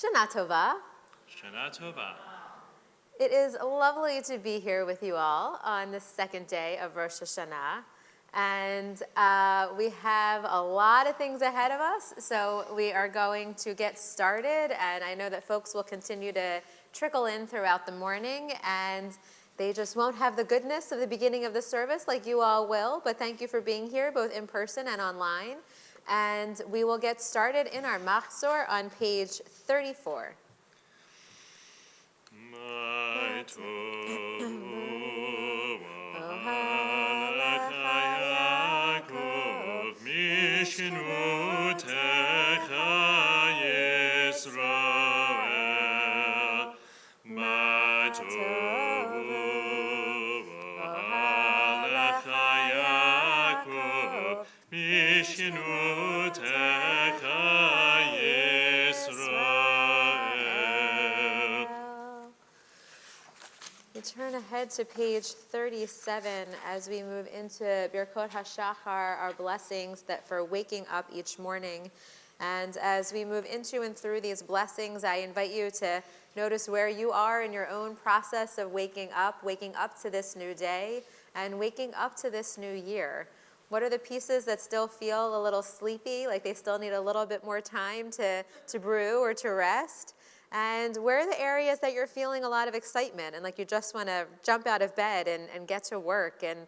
Shana Tova. Shana Tova. It is lovely to be here with you all on the second day of Rosh Hashanah. And we have a lot of things ahead of us, so we are going to get started. And I know that folks will continue to trickle in throughout the morning, and they just won't have the goodness of the beginning of the service like you all will. But thank you for being here, both in person and online. And we will get started in our Machzor on page 34. My Turn ahead to page 37 as we move into Birkot HaShachar, our blessings that for waking up each morning. And as we move into and through these blessings, I invite you to notice where you are in your own process of waking up to this new day, and waking up to this new year. What are the pieces that still feel a little sleepy, like they still need a little bit more time to brew or to rest? And where are the areas that you're feeling a lot of excitement and like you just want to jump out of bed and get to work and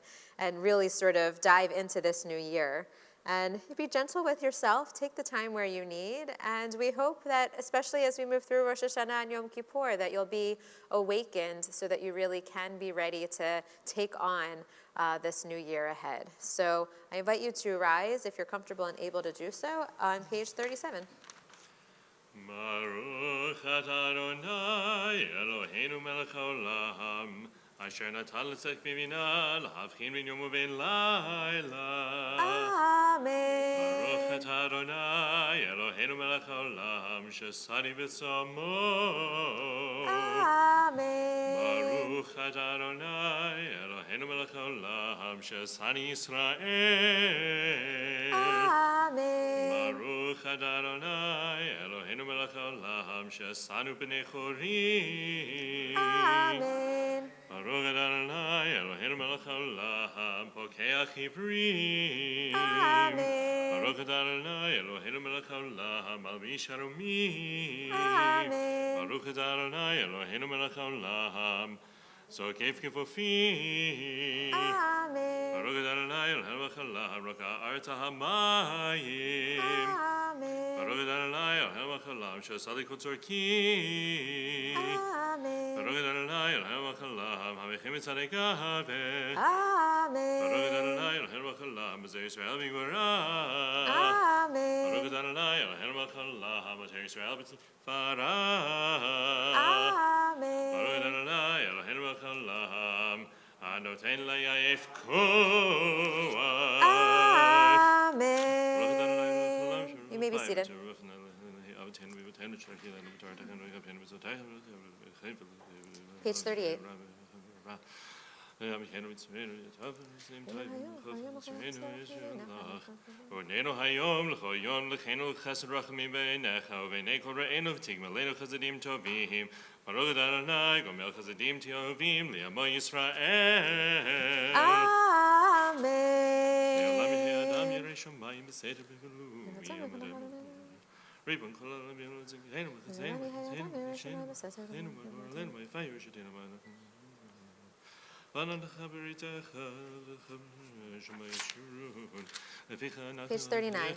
really sort of dive into this new year? And be gentle with yourself. Take the time where you need. And we hope that, especially as we move through Rosh Hashanah and Yom Kippur, that you'll be awakened so that you really can be ready to take on this new year ahead. So I invite you to rise if you're comfortable and able to do so on page 37. Baruch atah Adonai Eloheinu melech haolam asher natan l'tzedek v'bina l'havchin ben yom u'ben layla. Amen. Baruch atah Adonai Eloheinu melech haolam shesani b'tzamo. Amen. Baruch atah Adonai Eloheinu melech haolam shesani Yisrael. Amen. Baruch atah Adonai Eloheinu melech haolam shesanu b'nei chorim. Amen. Baruch atah Adonai Eloheinu melech haolam pokeach ivrim. Amen. Baruch atah Adonai Eloheinu melech haolam malbish harumim. Amen. Baruch atah Adonai Eloheinu melech haolam zokef kefufim. Amen. Baruch atah Adonai Eloheinu melech haolam roka arta hamayim. Amen. Baruch atah Adonai Eloheinu melech haolam shesalikot zorkim. Amen. Baruch atah Adonai Eloheinu melech haolam hamechim etzadei gaveh. Amen. Baruch atah Adonai Eloheinu melech haolam b'zeh Yisrael b'gvurah. Amen. Baruch atah Adonai Eloheinu melech haolam b'zeh Yisrael b'tzfarah. Amen. Baruch atah Adonai Eloheinu melech haolam anoten la'yayef koach. Amen. You may be seated. Page 38. Ornenu hayom l'chol yom l'chenu chesed rachamim b'einecha u'v'nei kol re'enu v'tigmalenu chasadim tovim Baruch atah Adonai gomel chasadim tovim li'amo Yisrael. Amen. Le'olam yehi adam yirei shamayim b'seder b'gelu Ribon kol ha'olam yirei tzidkenu v'chatzenu v'chatzenu v'chatzenu v'chatzenu v'chatzenu v'chatzenu v'chatzenu Page 39.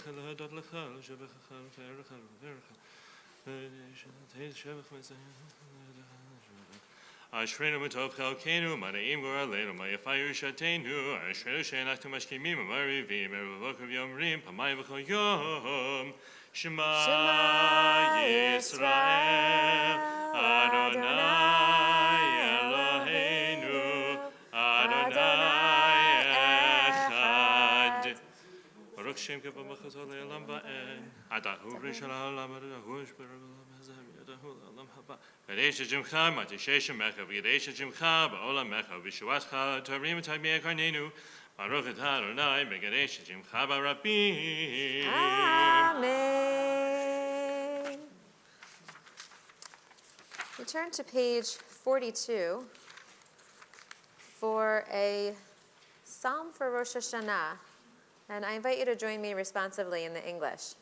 Ashrenu matov chalkenu, manaim goralenu, mayafayu shatenu, ashrenu she'enachtu mashkimim, amarivim, erevokov yomrim, pamayim v'chol yom, Shema Yisrael, Adonai Eloheinu, Adonai Echad. Baruch Shem Kevod Machazot Le'olam Ba'en, Adahu Rishon Ha'olam, Adahu Shper Ha'olam Hazeh, Adahu Le'olam Haba. Kadesh Shemcha, Matishay Shemecha, V'Kadesh Shemcha, Ba'olamecha, V'Shuvatcha, Tarim V'Tagmi Ekarnenu, Baruch atah Adonai, B'Kadesh Shemcha B'Rabim. Amen. We turn to page 42 for a psalm for Rosh Hashanah, and I invite you to join me responsively in the English.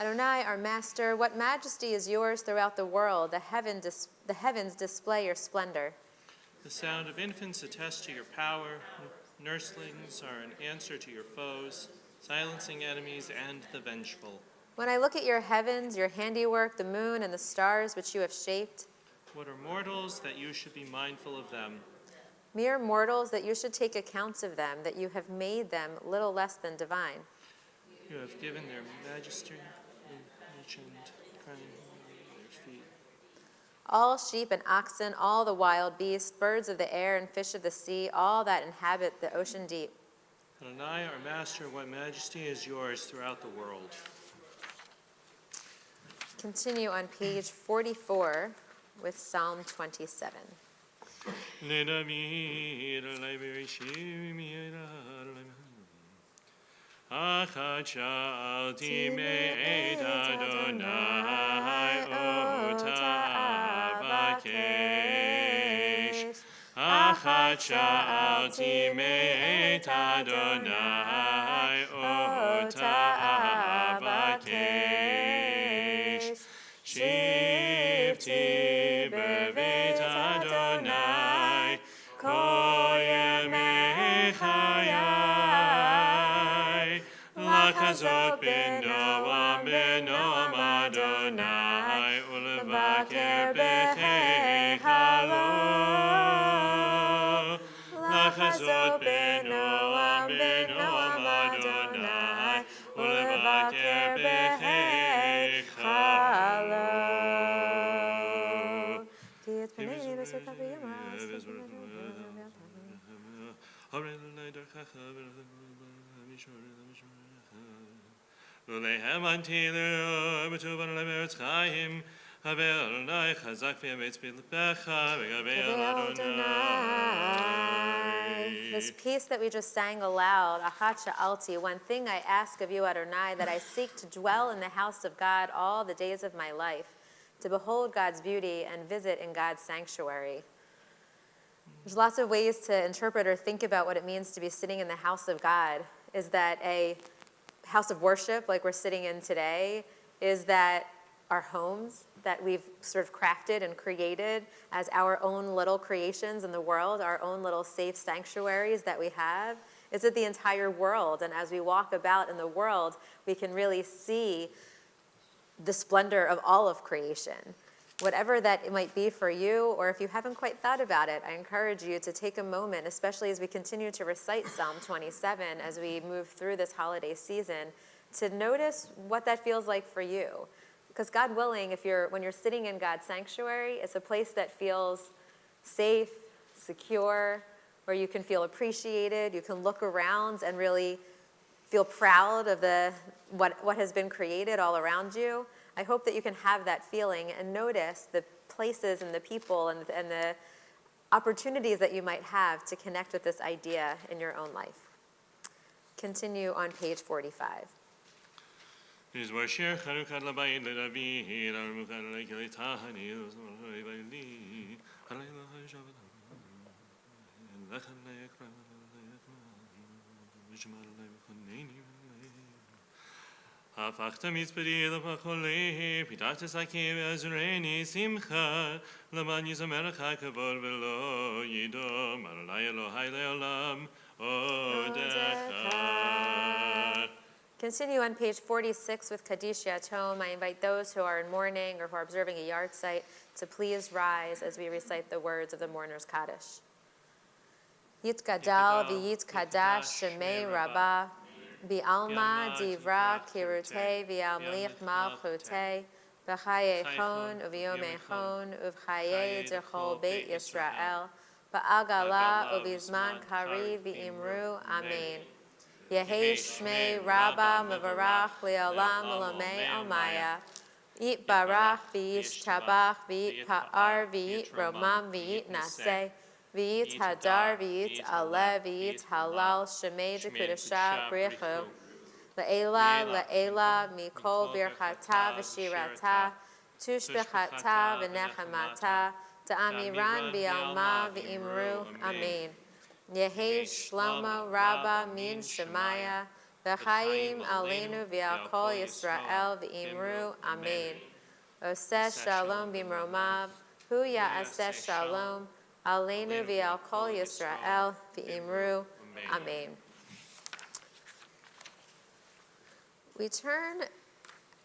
Adonai, our Master, what majesty is yours throughout the world. The heavens display your splendor. The sound of infants attests to your power. Nurslings are an answer to your foes, silencing enemies and the vengeful. When I look at your heavens, your handiwork, the moon and the stars which you have shaped. What are mortals that you should be mindful of them? Mere mortals that you should take accounts of them, that you have made them little less than divine. You have given their majesty and crown their feet. All sheep and oxen, all the wild beasts, birds of the air and fish of the sea, all that inhabit the ocean deep. Adonai, our Master, what majesty is yours throughout the world. Continue on page 44 with Psalm 27. Achad shalti me'et Adonai ota avakesh. Achad shalti me'et Adonai ota avakesh. Shivti beveit Adonai kol yemei chayai. Lachazot b'noam Adonai ulevaker b'cheichalo. Lachazot b'noam Adonai ulevaker b'cheichalo. Lulehem antilu b'tuvan le'meretz chaim. Havel Adonai chazak v'yametz b'lepecha v'gavel Adonai. This piece that we just sang aloud, Achat Sha'alti, one thing I ask of you, Adonai, that I seek to dwell in the house of God all the days of my life, to behold God's beauty and visit in God's sanctuary. There's lots of ways to interpret or think about what it means to be sitting in the house of God. Is that a house of worship like we're sitting in today? Is that our homes that we've sort of crafted and created as our own little creations in the world, our own little safe sanctuaries that we have? Is it the entire world? And as we walk about in the world, we can really see the splendor of all of creation. Whatever that it might be for you, or if you haven't quite thought about it, I encourage you to take a moment, especially as we continue to recite Psalm 27 as we move through this holiday season, to notice what that feels like for you. Because God willing, when you're sitting in God's sanctuary, it's a place that feels safe, secure, where you can feel appreciated, you can look around and really feel proud of what has been created all around you. I hope that you can have that feeling and notice the places and the people and the opportunities that you might have to connect with this idea in your own life. Continue on page 45. הפכת מצפדי לפחולי, פיתחת שקים ועזרני שמחה, למען יזמרך כבוד ולא ידום, אדוני אלוהי לעולם עודך. Continue on page 46 with Kaddish Yatom. I invite those who are in mourning or who are observing a yard site to please rise as we recite the words of the mourner's Kaddish. Yitgadal v'yitkadash shemei rabbah, Bi'alma divra kirute v'yamlich malchute b'chayechon u'v'yomechon u'v'chaye dechol beit Yisrael ba'agala u'bizman kariv v'imru amen. Yehi shmei rabba mevarach li'olam u'lamei omaya yitbarach v'yishtabach v'yitpa'ar v'yitromam v'yitnaseh v'yit hadar v'yit aleh v'yit halal shemei dekudasha brichu le'ela mikol birchata v'shirata Tushbechata v'nechamata, ta'amiran bi'alma v'imru, amen. Yehi Shlomo Rabba min Shemaya, v'chaim aleinu v'al kol Yisrael v'imru, amen. Oseh shalom b'mromav, hu ya'aseh shalom, aleinu v'al kol Yisrael v'imru, amen. We turn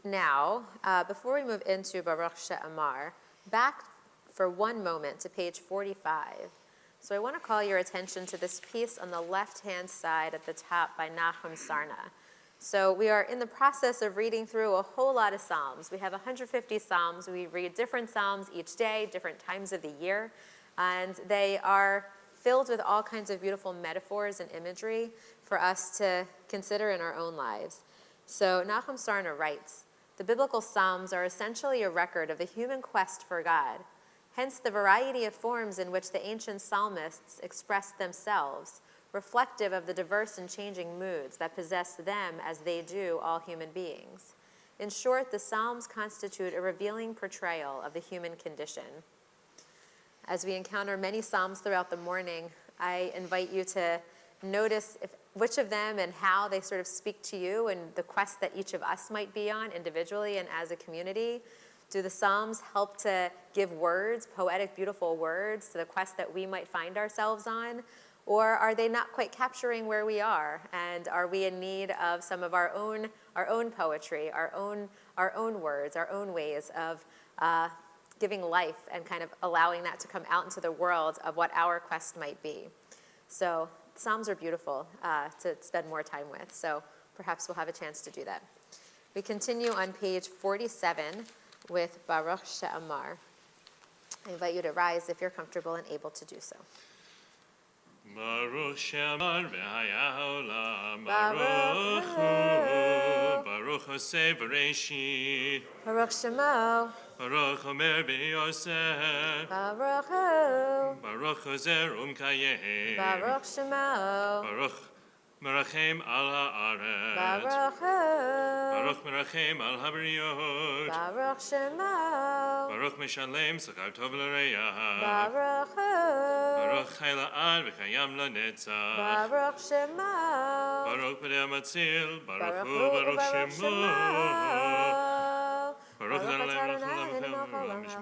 now, before we move into Baruch She'amar, back for one moment to page 45. So I want to call your attention to this piece on the left-hand side at the top by Nahum Sarna. So we are in the process of reading through a whole lot of Psalms. We have 150 Psalms. We read different Psalms each day, different times of the year, and they are filled with all kinds of beautiful metaphors and imagery for us to consider in our own lives. So Nahum Sarna writes, "The biblical Psalms are essentially a record of the human quest for God. Hence the variety of forms in which the ancient psalmists expressed themselves, reflective of the diverse and changing moods that possess them as they do all human beings. In short, the Psalms constitute a revealing portrayal of the human condition." As we encounter many Psalms throughout the morning, I invite you to notice which of them and how they sort of speak to you and the quest that each of us might be on individually and as a community. Do the Psalms help to give words, poetic, beautiful words, to the quest that we might find ourselves on? Or are they not quite capturing where we are? And are we in need of some of our own poetry, our own words, our own ways of giving life and kind of allowing that to come out into the world of what our quest might be? So Psalms are beautiful to spend more time with. So perhaps we'll have a chance to do that. We continue on page 47 with Baruch She'amar. I invite you to rise if you're comfortable and able to do so. Baruch She'amar v'haya ha'olam, Baruch Hu, Baruch Hoseh v'reishit, Baruch Shemo, Baruch Omer v'yosef, Baruch Hu, Baruch Hozer Umkayeh, Baruch Shemo, Baruch Merachem al ha'aretz, Baruch Hu, Baruch Merachem al habriyot, Baruch Shemo, Baruch Meshalem Sakav Tov l'Reyav, Baruch Hu, Baruch Chai la'ad v'chayam lanetzach, Baruch Shemo, Baruch B'nei Matzil, Baruch Baruch Hu, Hu, Baruch Baruch Shemo, Shemo, Baruch Baruch Adonai Adonai Melech Eloheinu Haolam Melech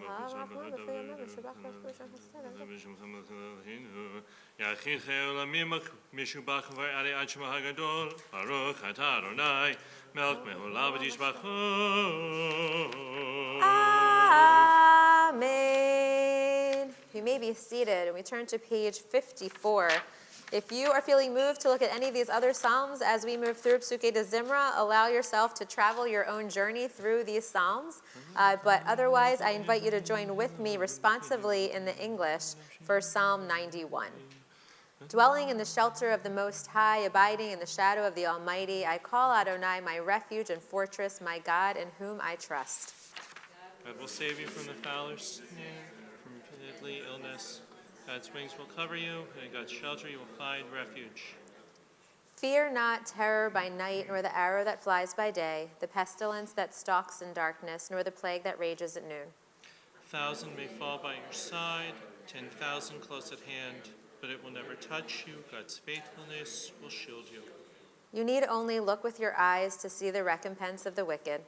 V'Olam Yachid Olamim Mishubach V'Arei Ad Shemo HaGadol, Baruch Atah Adonai Melech Me'olam V'Yishbacho. Amen. You may be seated, and we turn to page 54. If you are feeling moved to look at any of these other Psalms as we move through Psuke de Zimra, allow yourself to travel your own journey through these Psalms. But otherwise, I invite you to join with me responsively in the English for Psalm 91. Dwelling in the shelter of the Most High, abiding in the shadow of the Almighty, I call Adonai my refuge and fortress, my God in whom I trust. God will save you from the fowler's snare, from deadly illness. God's wings will cover you, and in God's shelter you will find refuge. Fear not terror by night, nor the arrow that flies by day, the pestilence that stalks in darkness, nor the plague that rages at noon. 1,000 may fall by your side, 10,000 close at hand, but it will never touch you. God's faithfulness will shield you. You need only look with your eyes to see the recompense of the wicked.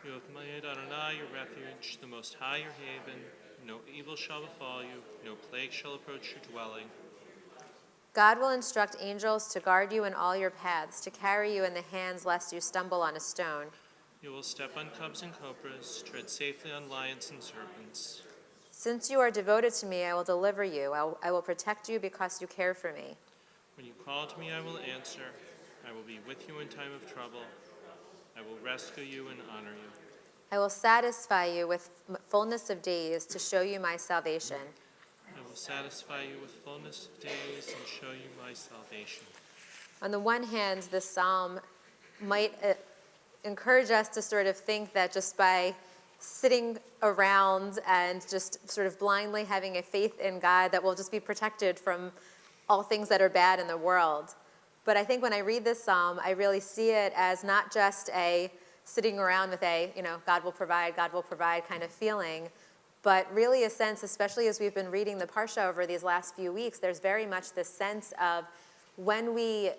You have made Adonai your refuge, the Most High your haven. No evil shall befall you, no plague shall approach your dwelling. God will instruct angels to guard you in all your paths, to carry you in the hands lest you stumble on a stone. You will step on cubs and cobras, tread safely on lions and serpents. Since you are devoted to me, I will deliver you. I will protect you because you care for me. When you call to me, I will answer. I will be with you in time of trouble. I will rescue you and honor you. I will satisfy you with fullness of days to show you my salvation. I will satisfy you with fullness of days and show you my salvation. On the one hand, this psalm might encourage us to sort of think that just by sitting around and just sort of blindly having a faith in God that we'll just be protected from all things that are bad in the world. But I think when I read this psalm, I really see it as not just a sitting around with a, God will provide kind of feeling, but really a sense, especially as we've been reading the Parsha over these last few weeks, there's very much this sense of when we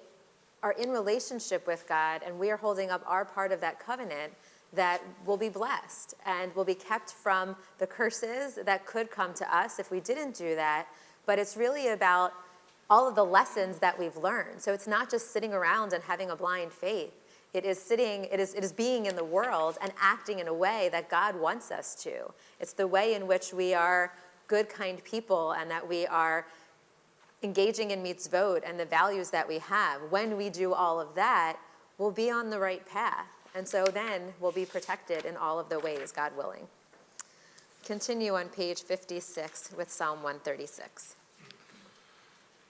are in relationship with God and we are holding up our part of that covenant, that we'll be blessed and will be kept from the curses that could come to us if we didn't do that. But it's really about all of the lessons that we've learned. So it's not just sitting around and having a blind faith. It is being in the world and acting in a way that God wants us to. It's the way in which we are good, kind people and that we are engaging in mitzvot and the values that we have. When we do all of that, we'll be on the right path. And so then we'll be protected in all of the ways, God willing. Continue on page 56 with Psalm 136.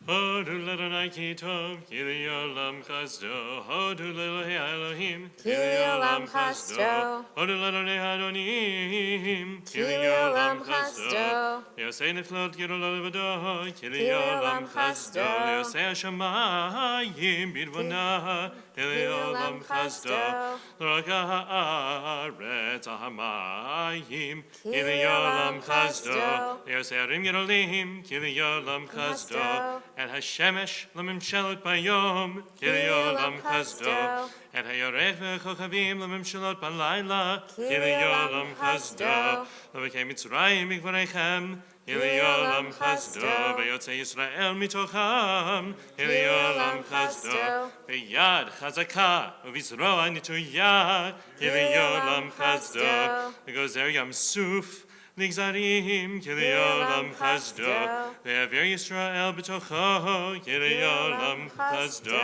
Hodu l'Adonai ki tov, ki li'olam chasdo. Hodu l'Elohei Elohim, Ki li'olam chasdo. Hodu l'Adonai Adonim, Ki li'olam chasdo. Yosei neflot giro levado, ki li'olam li'olam chasdo. Yosei hashamayim bidvona, ki li'olam chasdo. L'raka haaretz hamayim, ki li'olam chasdo. Yosei arim girolim, ki li'olam chasdo. And Hashemesh lemimshelot bayom, ki li'olam chasdo. And Hayorech v'chochavim lemimshelot balayla, ki li'olam chasdo. L'vekei Mitzrayim mikvarechem, ki li'olam chasdo. V'yotzei Yisrael mitocham, ki li'olam chasdo. V'yad chazaka, u'vizroa nituya, ki li'olam chasdo. V'gozer yam suf, Nigzarim, ki li'olam chasdo. Ve'aver Yisrael b'tocho, ki li'olam chasdo.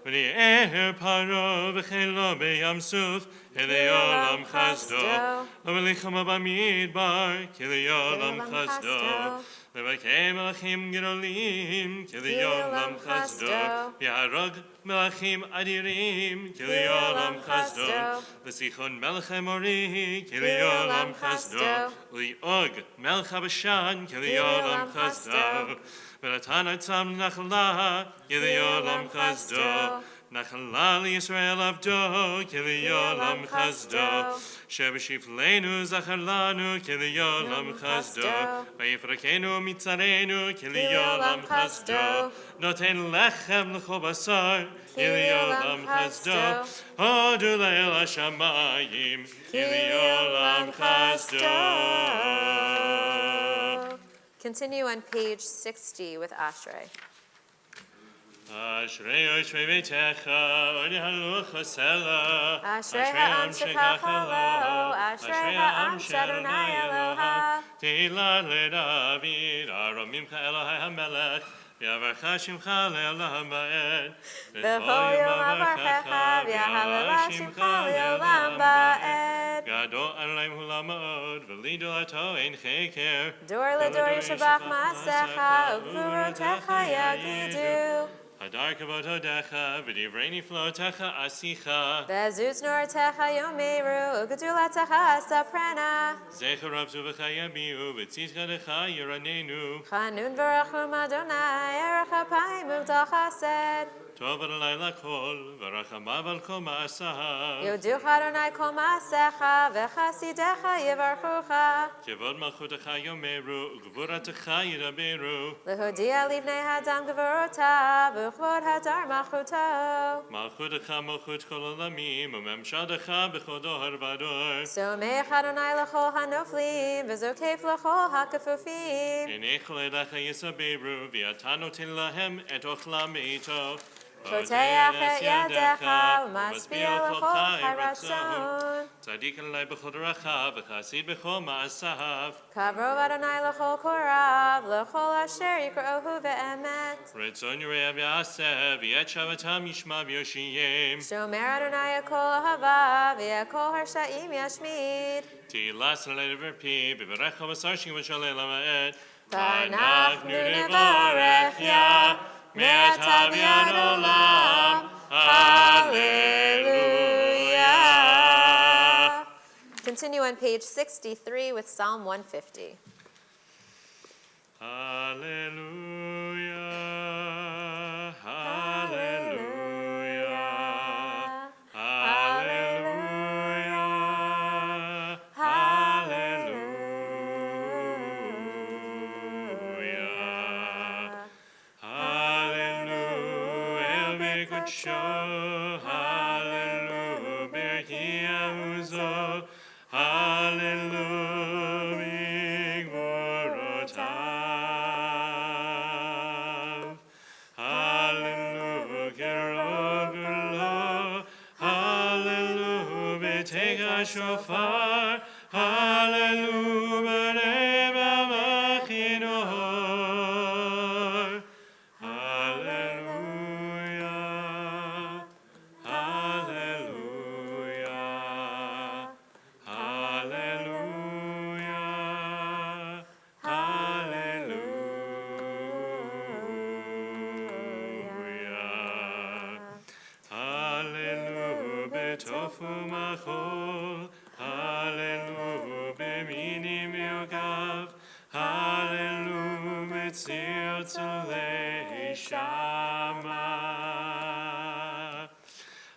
V'ni'er paro v'chelo be'yam suf, ki li'olam chasdo. V'lichama b'midbar, ki li'olam chasdo. V'vakei melachim gedolim, ki li'olam chasdo. V'harog melachim adirim, ki li'olam chasdo. V'sichon melech emori, ki li'olam chasdo. Li'og melech habashan, ki li'olam chasdo. V'natan atzam nachala, ki li'olam chasdo. Nachala li'Yisrael avdo, ki li'olam chasdo. Shebeshifleinu zachar lanu, ki li'olam chasdo. V'yifrakenu mitzarenu, ki li'olam chasdo. Noten lechem l'chol basar, ki li'olam chasdo. Hodu le'el hashamayim, ki li'olam chasdo. Continue on page 60 with Ashrei. Ashrei yoshvei beitecha, oni haluch hasela. Ashrei ha'am shekachalo, Ashrei ha'am sh'Adonai Eloha. Tehila leDavid, aromimcha Elohai hamelech. V'yavarcha shimcha le'olam ba'ed. V'chol yom avarchecha, v'yahalala shimcha le'olam ba'ed. Gadol Adonai hulamod, v'lido ato ein cheker. Dor ledor yishabach ma'asecha, u'gvurotecha yagidu. Hadar kavod hodecha, v'divrei niflotecha asicha. Ve'zuz nortecha yomeru, u'geduletecha saprena. Zecher rabzu v'chayabiu, v'tzitcha decha yiranenu. Chanun v'rachum Adonai, erech ha'payim uv'dal chesed. Tov Adonai lakol, v'rachamav al kol ma'asav. Yoducha Adonai kol ma'asecha, v'chasidecha yivarchucha. Kevod malchutecha yomeru, u'gvuratecha yiraberu. Lehodia livnei hadam gvurotav, u'chvod hadar malchuto. Malchutecha malchut kol olamim, u'memshadecha b'chodo harvador. Somech Adonai l'chol hanoflim, v'zokef l'chol hakafufim. Enei chol elecha yisaberu, v'ata noten lahem et ochlam me'ito. Poteach et yadecha, u'matzbiah l'chol haratzon. Tzadik Adonai b'chol deracha, v'chasid b'chol ma'asav. Kavrov Adonai l'chol korav, l'chol asher yikra'ohu ve'emet. Retzon yireh v'yaseh, v'yet shavatam yishma v'yoshiyem. Shomer Adonai kol ahava, v'yakol harsha'im yashmid. Tilas l'lev verpi, b'verecha v'sarshim v'shalei lama'et. V'anachnu nevarech ya, me'atav yad olam. Hallelujah. Continue on page 63 with Psalm 150. Hallelujah, hallelujah, hallelujah. Kadsho, Hallelujah, Birkia Uzo, Hallelujah, Gorotav, Hallelujah, Gerogulo, Hallelujah, Betega Shofar, Hallelujah, Reba Malkeinu, Hallelujah, Hallelujah, Hallelujah, Hallelujah, Hallelujah, Betofu Machol, Hallelujah, Beminim Yogav, Hallelujah, Betzir Tzulei Shama,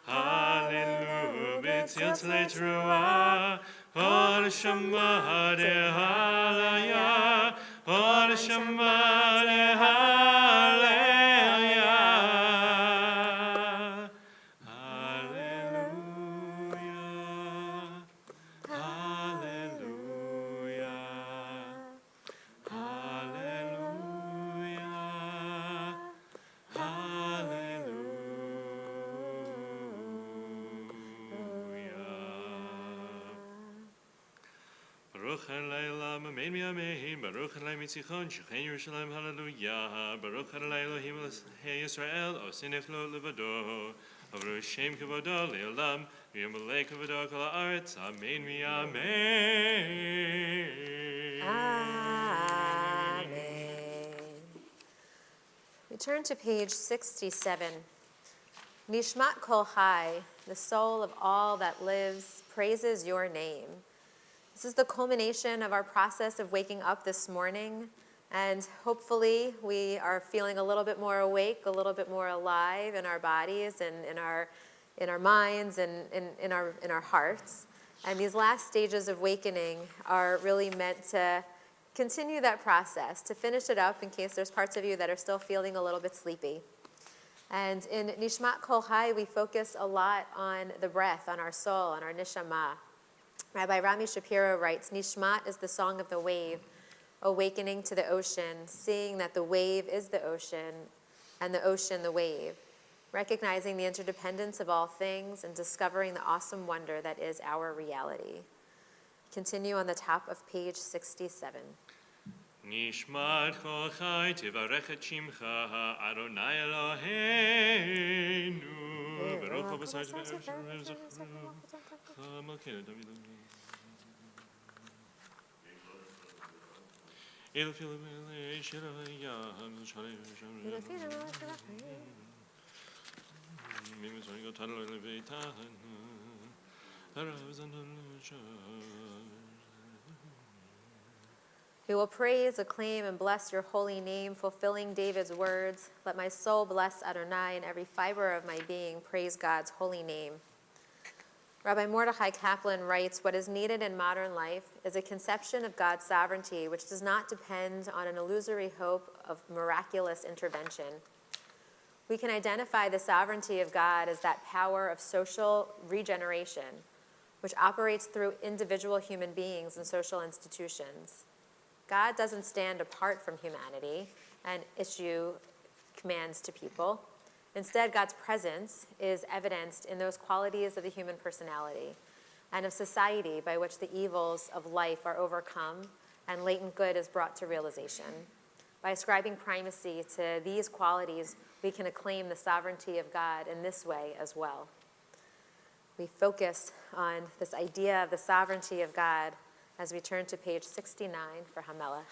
Hallelujah, Betzir Tzulei Truah, Or Shema de Halaya, Or Shema de Halaya. Hallelujah, Hallelujah, Hallelujah, Hallelujah. Baruch Haleila, Mamein Miamein, Baruch Halei Mitzichon, Shechein Yerushalayim, Hallelujah. Baruch Halei Elohim Elokei Yisrael, Osinef Lo Levado, Avru Shem Kavodo Leolam, V'Yamalei Kavodo Kol Haaretz, Amen Miamein. Amen. We turn to page 67. Nishmat Kol Chai, the soul of all that lives, praises your name. This is the culmination of our process of waking up this morning, and hopefully we are feeling a little bit more awake, a little bit more alive in our bodies and in our minds and in our hearts. And these last stages of awakening are really meant to continue that process, to finish it up in case there's parts of you that are still feeling a little bit sleepy. And in Nishmat Kol Chai, we focus a lot on the breath, on our soul, on our neshama. Rabbi Rami Shapiro writes, Nishmat is the song of the wave, awakening to the ocean, seeing that the wave is the ocean and the ocean the wave, recognizing the interdependence of all things and discovering the awesome wonder that is our reality. Continue on the top of page 67. Nishmat Kol Chai, Tivarech et Shimcha, Adonai Eloheinu, Baruch Hu B'Sai Malkeinu David. Ilfilmele Shiraya, Shalei Mimizongo Tadlo Levitan, Aravzan We will praise, acclaim, and bless your holy name, fulfilling David's words. Let my soul bless Adonai, and every fiber of my being praise God's holy name. Rabbi Mordechai Kaplan writes, what is needed in modern life is a conception of God's sovereignty which does not depend on an illusory hope of miraculous intervention. We can identify the sovereignty of God as that power of social regeneration, which operates through individual human beings and social institutions. God doesn't stand apart from humanity and issue commands to people. Instead, God's presence is evidenced in those qualities of the human personality and of society by which the evils of life are overcome and latent good is brought to realization. By ascribing primacy to these qualities, we can acclaim the sovereignty of God in this way as well. We focus on this idea of the sovereignty of God as we turn to page 69 for Hamelech.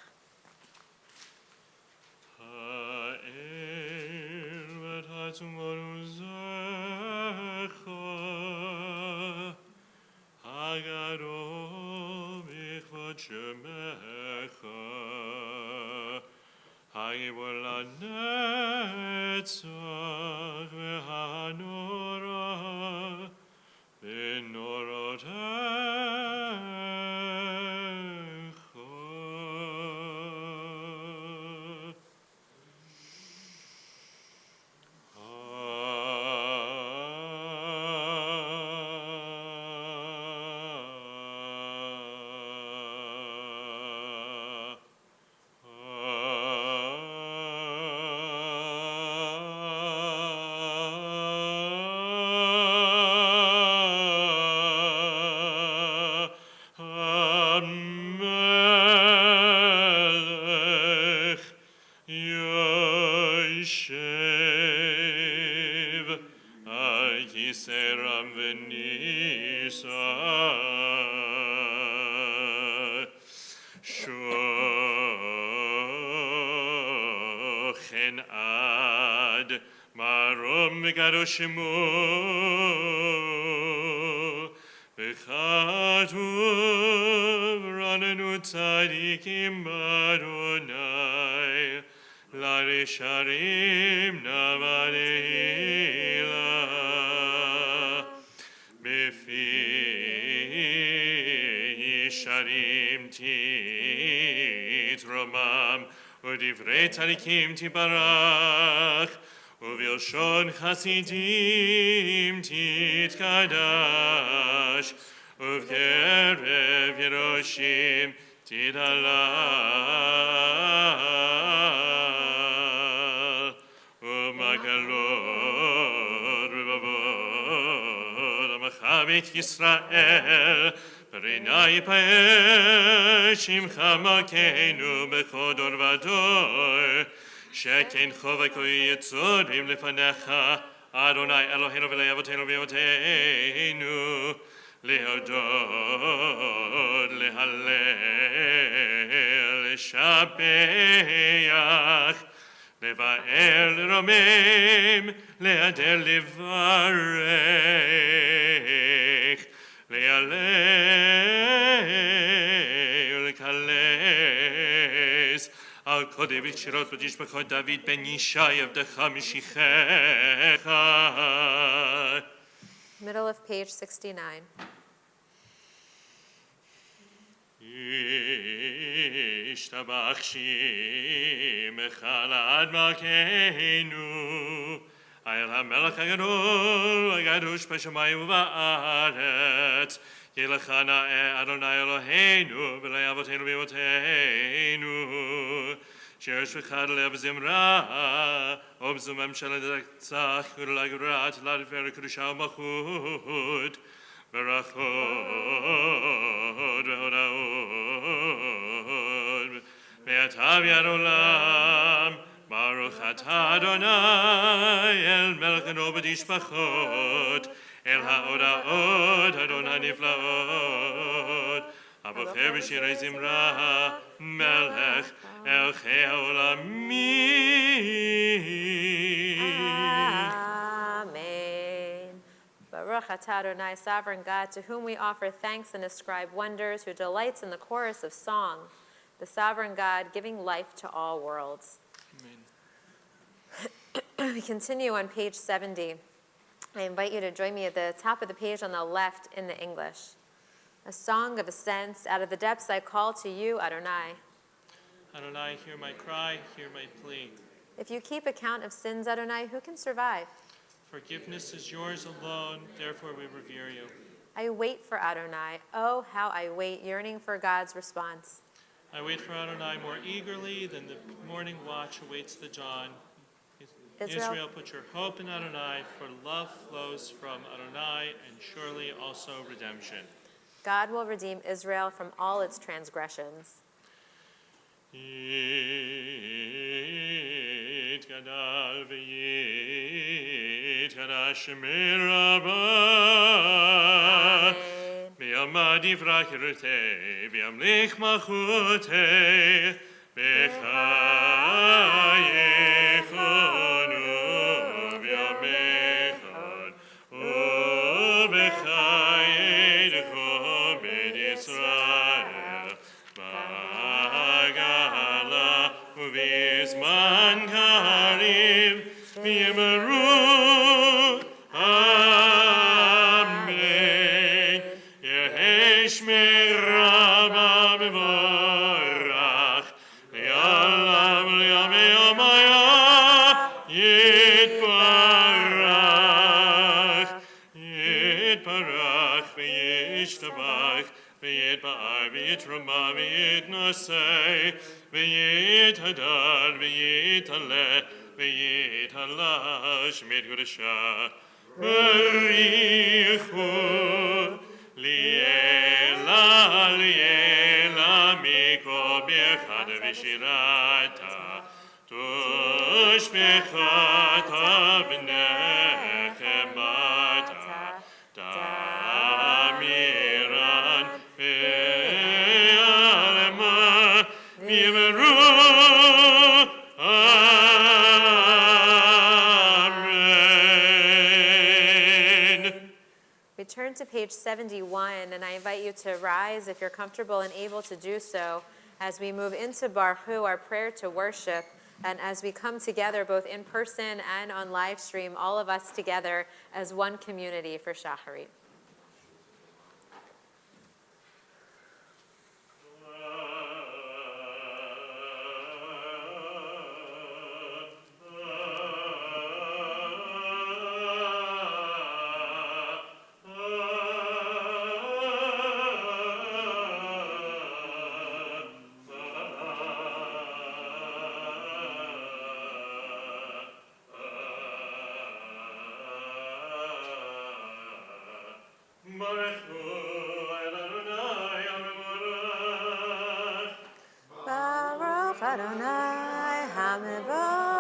Yiseram Venisa Shochen Ad Marom Garoshimu Bechatuv Ranenu Tzadikim Adonai Larisharim Navadeila Befi Sharim Titromam Udivrei Tzadikim Tibarach Uvilshon Chasidim Titkadash Uvkerev Yeroshim Tidalal Umakalor Rubavod Amachabit Yisrael Perinai Pael Shimcha Malkeinu Bechodor Vador Shekin Chovako Yitzorim Lefanecha Adonai Eloheinu V'le'avoteinu v'avoteinu Lehodod, Lehalel, Leshabeach Levael, Romem Leader, Levarech Lealel, Lekales Al Kodev Shirot B'Yishbachot David Ben Yishai Avdecha Mishichecha. Middle of page 69. Ishtabach Shim Echalad Malkeinu Ayel HaMelech HaGadol HaGadush B'Shamayim U'Ba'aretz Yelechana Adonai Eloheinu V'lei Avoteinu V'Avoteinu Sheresh V'chad Lev Zimra Obzumem Shalatzach U'Lagrat Ladfer Kedusha U'Machut Berachot Ve'Hodaot Ve'atav Yad Olam Baruch Atah Adonai El Malkeinu B'Yishbachot El Ha'odaot Adonai Niflaot Abocher B'Shirei Zimra Melech Elchei Ha'olamim. Amen. Baruch atah Adonai, sovereign God, to whom we offer thanks and ascribe wonders, who delights in the chorus of song, the sovereign God giving life to all worlds. Amen. We continue on page 70. I invite you to join me at the top of the page on the left in the English. A song of ascents, out of the depths I call to you, Adonai. Adonai, hear my cry, hear my plea. If you keep account of sins, Adonai, who can survive? Forgiveness is yours alone, therefore we revere you. I wait for Adonai. Oh, how I wait, yearning for God's response. I wait for Adonai more eagerly than the morning watch awaits the dawn. Israel, put your hope in Adonai, for love flows from Adonai, and surely also redemption. God will redeem Israel from all its transgressions. Yitgadal v'yitgada Shemir Rabba v'yamad yivrach yirtei v'yamlich malchutei b'chayechonu v'yamechon u'b'chayedecho b'd Yisrael b'gala u'v'zman karim v'yimaru Amen. Yehi Shmei Rabba b'vorach Yalav l'yamei yomaya Yitbarach Yitbarach v'yishtabach v'yitba'ar v'yitrama v'yitnosei v'yithadar v'yitaleh v'yitalash midgudasha v'richu li'ela mikol b'echad v'shirata tushbechata v'nechem Amiran Be'alema V'yemeru Amen. We turn to page 71, and I invite you to rise if you're comfortable and able to do so as we move into Baruch, our prayer to worship, and as we come together both in person and on live stream, all of us together as one community for Shacharit. Baruch Adonai HaMevorach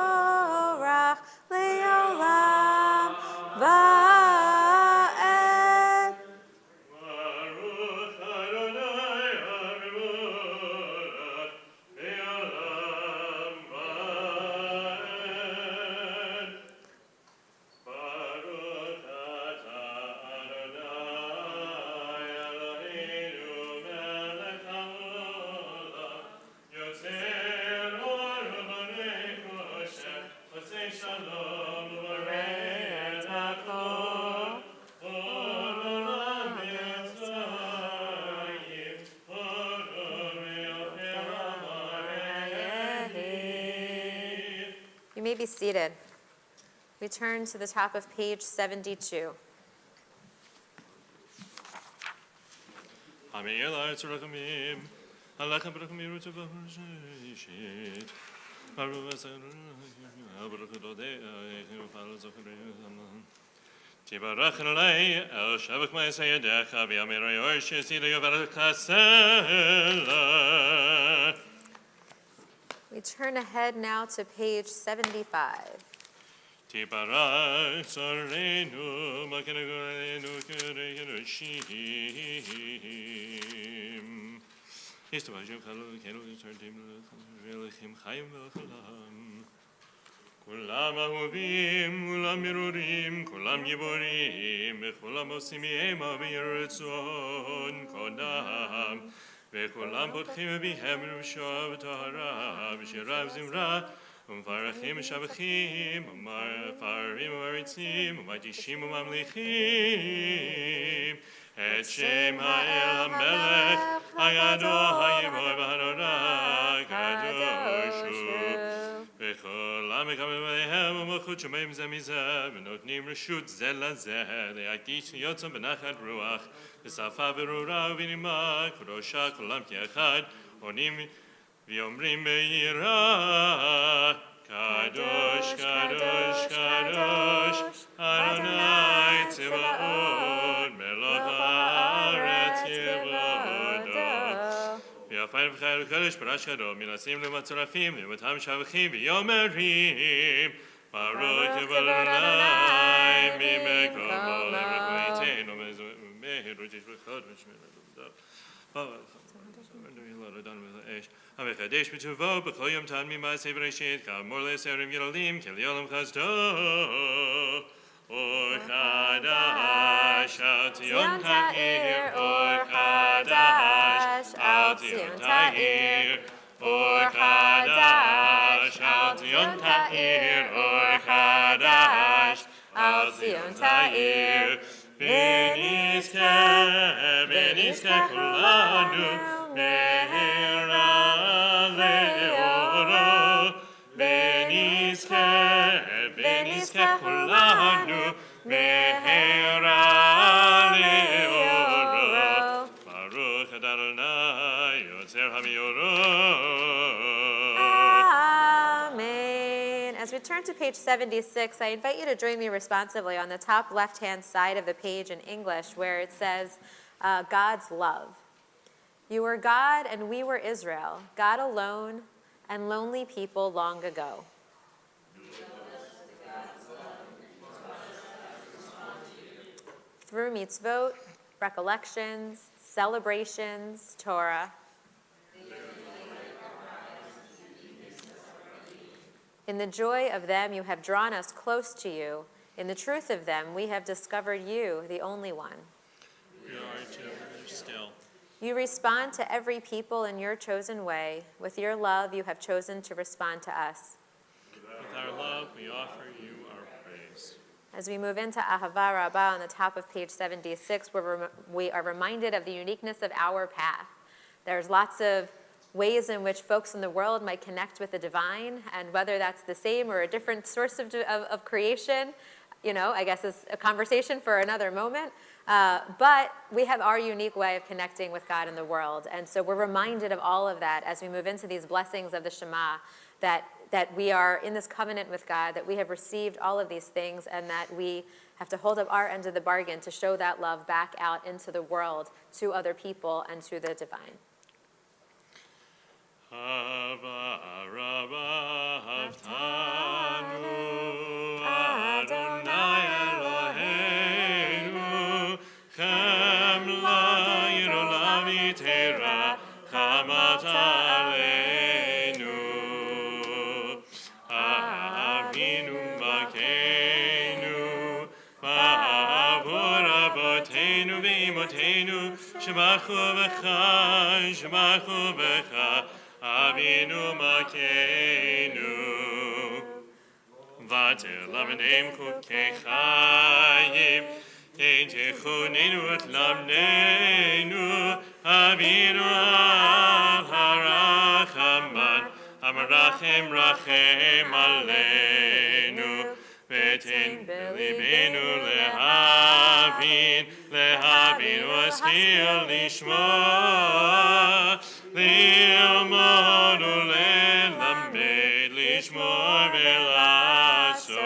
Le'olam Va'ed. Baruch Adonai HaMevorach Le'olam Va'ed. Baruch atah Adonai Eloheinu melech haolam yotzer or u'banei koshech osei shalom u'barei et hakol olam Mitzrayim olam Yofer Amarei. You may be seated. We turn to the top of page 72. Amida tzorachamim, alachem berachamim rutzavashishit. Baruch Adonai, Baruch Adonai, Baruch Adonai. Tibarach Eloi, El Shavach Ma'asayadecha, V'yamer Yosh Yisida Yovarach Chasela. We turn ahead now to page 75. Tibarach Tzorenu, Malkeinu Gorenu Kereishim. Yistabashim Chalu Kenu Tzordim Relechim Chaim V'Cholam. Kulam Ahovim, Kulam Yerurim, Kulam Yiborim, V'Kulam Osim Yema V'Yeratzon Kodam, V'Kulam Potchim V'Bihem V'Shov Tahara, V'Shirav Zimra, Umfarachim Shavachim, Umafarim Umaritzim, Umadishim Umamlichim, Et Shema El HaMelech, Hayado Hayimor V'Hadorah, Kadoshu. וכל המקבל בהם ומלכות שמיים זה מזה ונותנים רשות זה לזה להקדיש יוצא בנחת רוח בשפה ברורה ובנימה קדושה כולם כאחד עונים ואומרים ביראה קדוש קדוש קדוש אדוני צבאות מלך הארץ יבודו ויפאר וחייל וקדש פרש גדול, מנסים למצורפים, למותם שבחים ויאמרים, ברוך אדוני ממקומו למקומיתנו, מהירות ישבחות ושמיננו. המקדש בטובו, בכל יום תן ממעשה בראשית, כאמור לעשרים ילדים, כליולם חסדו. אור חדש, על ציון תאיר, אור חדש, על ציון תאיר, אור חדש, על ציון תאיר, אור חדש, על ציון תאיר. ונזכה כולנו מהרה לאורו, ונזכה כולנו מהרה לאורו. ברוך אדוני יוצר המאורות. Amen. As we turn to page 76, I invite you to join me responsively on the top left-hand side of the page in English where it says, God's love. You were God and we were Israel, God alone and lonely people long ago. through mitzvot, recollections, celebrations, Torah. In the joy of them you have drawn us close to you. In the truth of them we have discovered you, the only one. We are children still. You respond to every people in your chosen way. With your love you have chosen to respond to us. With our love, we offer you our praise. As we move into Ahava Rabbah on the top of page 76, we are reminded of the uniqueness of our path. There's lots of ways in which folks in the world might connect with the divine, and whether that's the same or a different source of creation, I guess is a conversation for another moment. But we have our unique way of connecting with God in the world. And so we're reminded of all of that as we move into these blessings of the Shema, that we are in this covenant with God, that we have received all of these things, and that we have to hold up our end of the bargain to show that love back out into the world, to other people, and to the divine. Hava Rabbah Haftanu Adonai Eloheinu Chem La'iro Lavitera Chamat Aleinu Avinu Malkeinu Ba'avur Avotenu V'imotenu Shemachu B'cha Avinu Malkeinu Vater Lavneim Chukei Chayim Ein Techunenu Et Lamneinu Avinu Harachaman Amarachem Rachem Aleinu V'ten B'libenu Lehavin V'aschil Lishma ללמוד וללמד, לשמור ולעשות,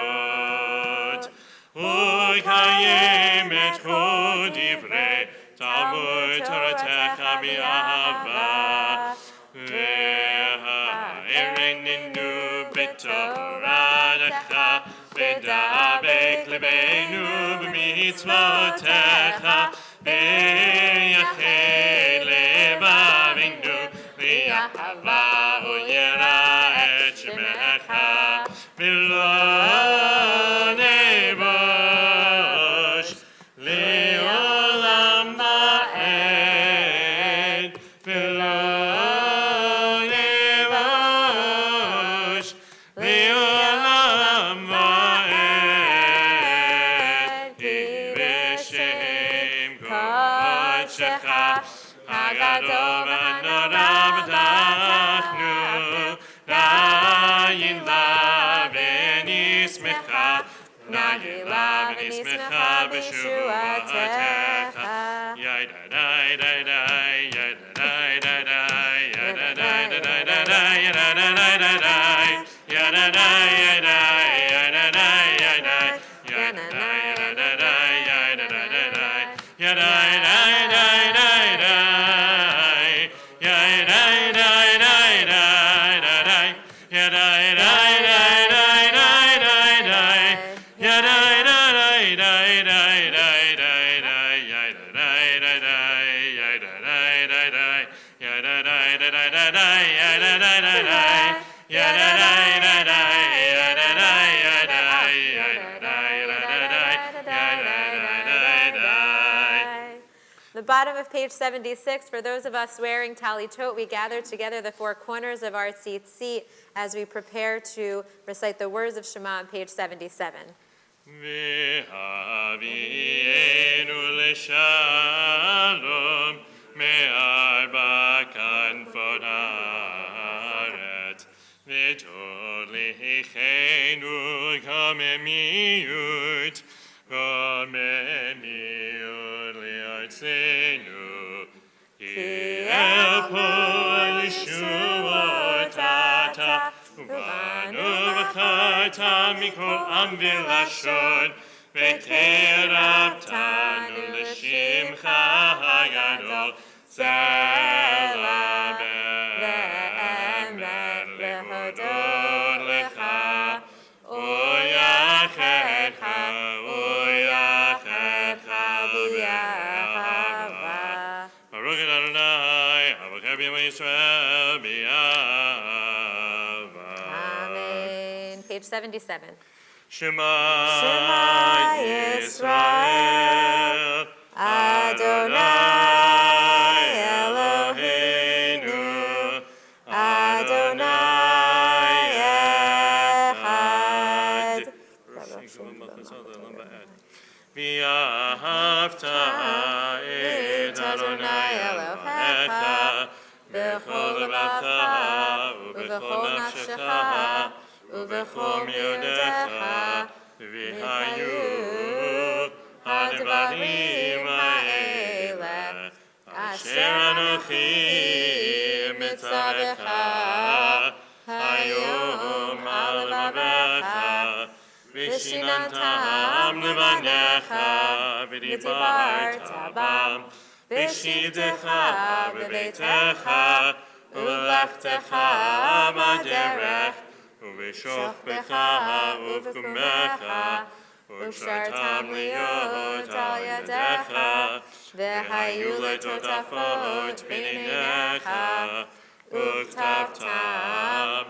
ולקיים את כל דברי תלמוד תורתך באהבה, והערננו בתורתך, ודבק לבנו במצוותיך, ויחל לבבינו Yahava Yera et Shemecha V'lo nevosh Le'olam va'ed V'lo nevosh Le'olam va'ed Hi v'shem kodshecha Hagadol v'hanora The bottom of page 76, for those of us wearing talitot, we gather together the four corners of our seat as we prepare to recite the words of Shema on page 77. V'havienu l'shalom me'arba kanfot haaretz v'tolichenu kamemiyut li'artzenu ki el kol yeshuotata ובנו וחרתה מכל עם ולשון וקרבתנו לשמך הגדול סלע באמת להודות לך ויחדך Amen. Page 77. Shema Yisrael, Adonai Eloheinu, Adonai Echad. V'ahavta et Adonai Elohecha b'chol levacha u'b'chol nafshecha u'b'chol miodecha v'hayu hadvarim ha'ele asher anochi mitzavecha hayom al levavecha v'shinantam levanecha v'dibarta bam v'shidecha v'beitecha u'lechtecha b'derech u'v'shofbecha u'v'kumecha u'shartam liot al yadecha v'hayu letotafot b'neinecha u'ktavtam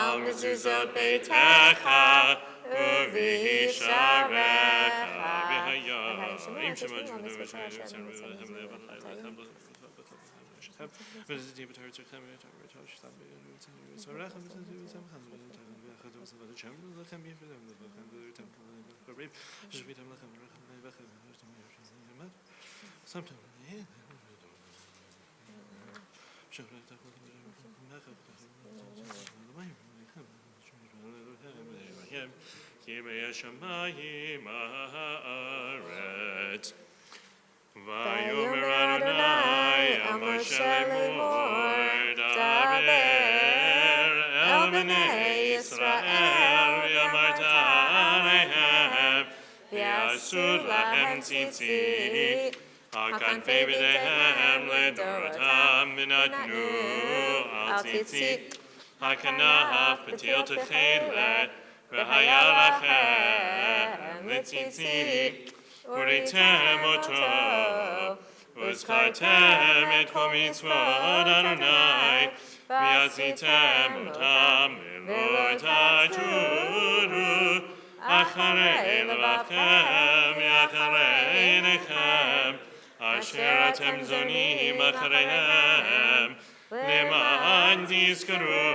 al mezuzot beitecha u'v'hisharecha v'hayim shema Vayomer Adonai el Moshe lemor daber el bnei Yisrael v'yamarta alehem v'yasu lahem tzitzit hakanfei b'dehem ledorotam v'natnu al tzitzit hakanaf b'til techelet v'haya lachem l'tzitzit Uritem oto, uzkartem et kol mitzvot Adonai, v'yazitem otam lilot ha'turu, acharei levavchem, v'acharei nechem, asher atem zonim achareihem, למען תזכרו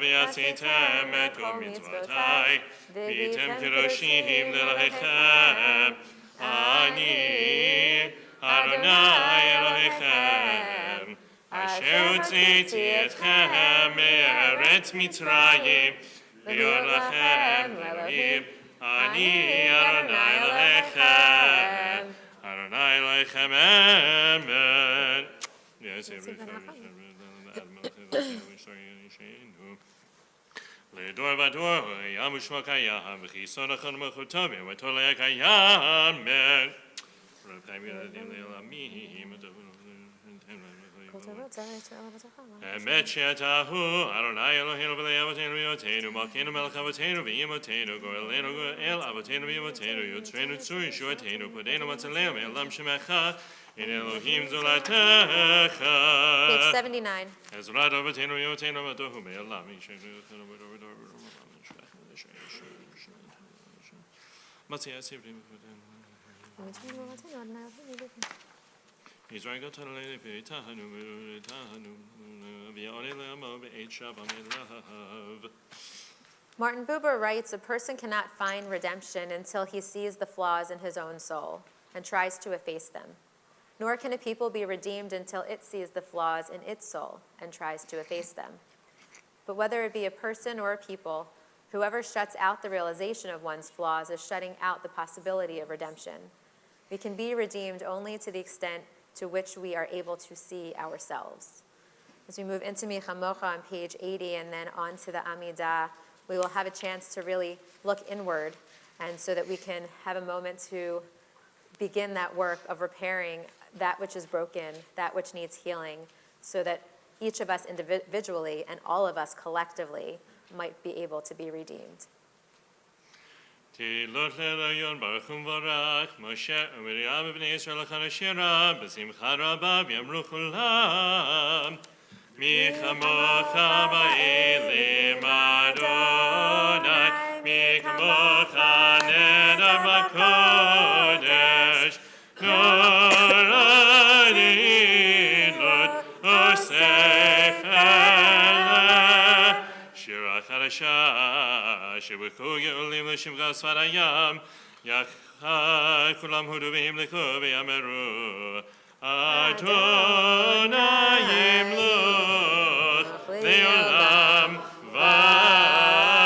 ועשיתם את כל מצוותיי, והייתם קדושים לאלוהיכם. אני אדוני אלוהיכם, אשר הוצאתי אתכם מארץ מצרים, להיות לכם לאלוהים. אני אדוני אלוהיכם, אדוני אלוהיכם, אמן. לדור ודור ים ושמו קיים וכיסון אחר מלכותו ותולה קיים רב חיים ילדים לעולמים אמת שאתה הוא אדוני אלוהינו ולאי אבותינו ויועתנו מלכנו מלך אבותינו ואימותינו גואלנו גואל אבותינו ואימותינו יוצרנו צור ישועתנו פודנו מצילנו מעולם שמך in Elohim zulatecha. Page 79. Ezrat avatenu yotenu vatohu me'elam. Israel Tanale Beitahanu Tahanu Violama Be'et Shabam Elav. Martin Buber writes, a person cannot find redemption until he sees the flaws in his own soul and tries to efface them. Nor can a people be redeemed until it sees the flaws in its soul and tries to efface them. But whether it be a person or a people, whoever shuts out the realization of one's flaws is shutting out the possibility of redemption. We can be redeemed only to the extent to which we are able to see ourselves. As we move into Michamocha on page 80 and then on to the Amida, we will have a chance to really look inward, and so that we can have a moment to begin that work of repairing that which is broken, that which needs healing, so that each of us individually and all of us collectively might be able to be redeemed. תהילות להיריון ברוך ומבורך, משה ומרים ובני ישראל לחדש ירה, בשמחה רבה ויאמרו כולם, Mi chamocha ba'elim Adonai, mi chamocha neder b'kodesh, norani Lord, osef eleh. Shira chadasha, shibuchu ge'olim l'shimcha sfarayam, yachad kulam hudu v'him lechu v'yameru, Adonai yimloch le'olam va'ed.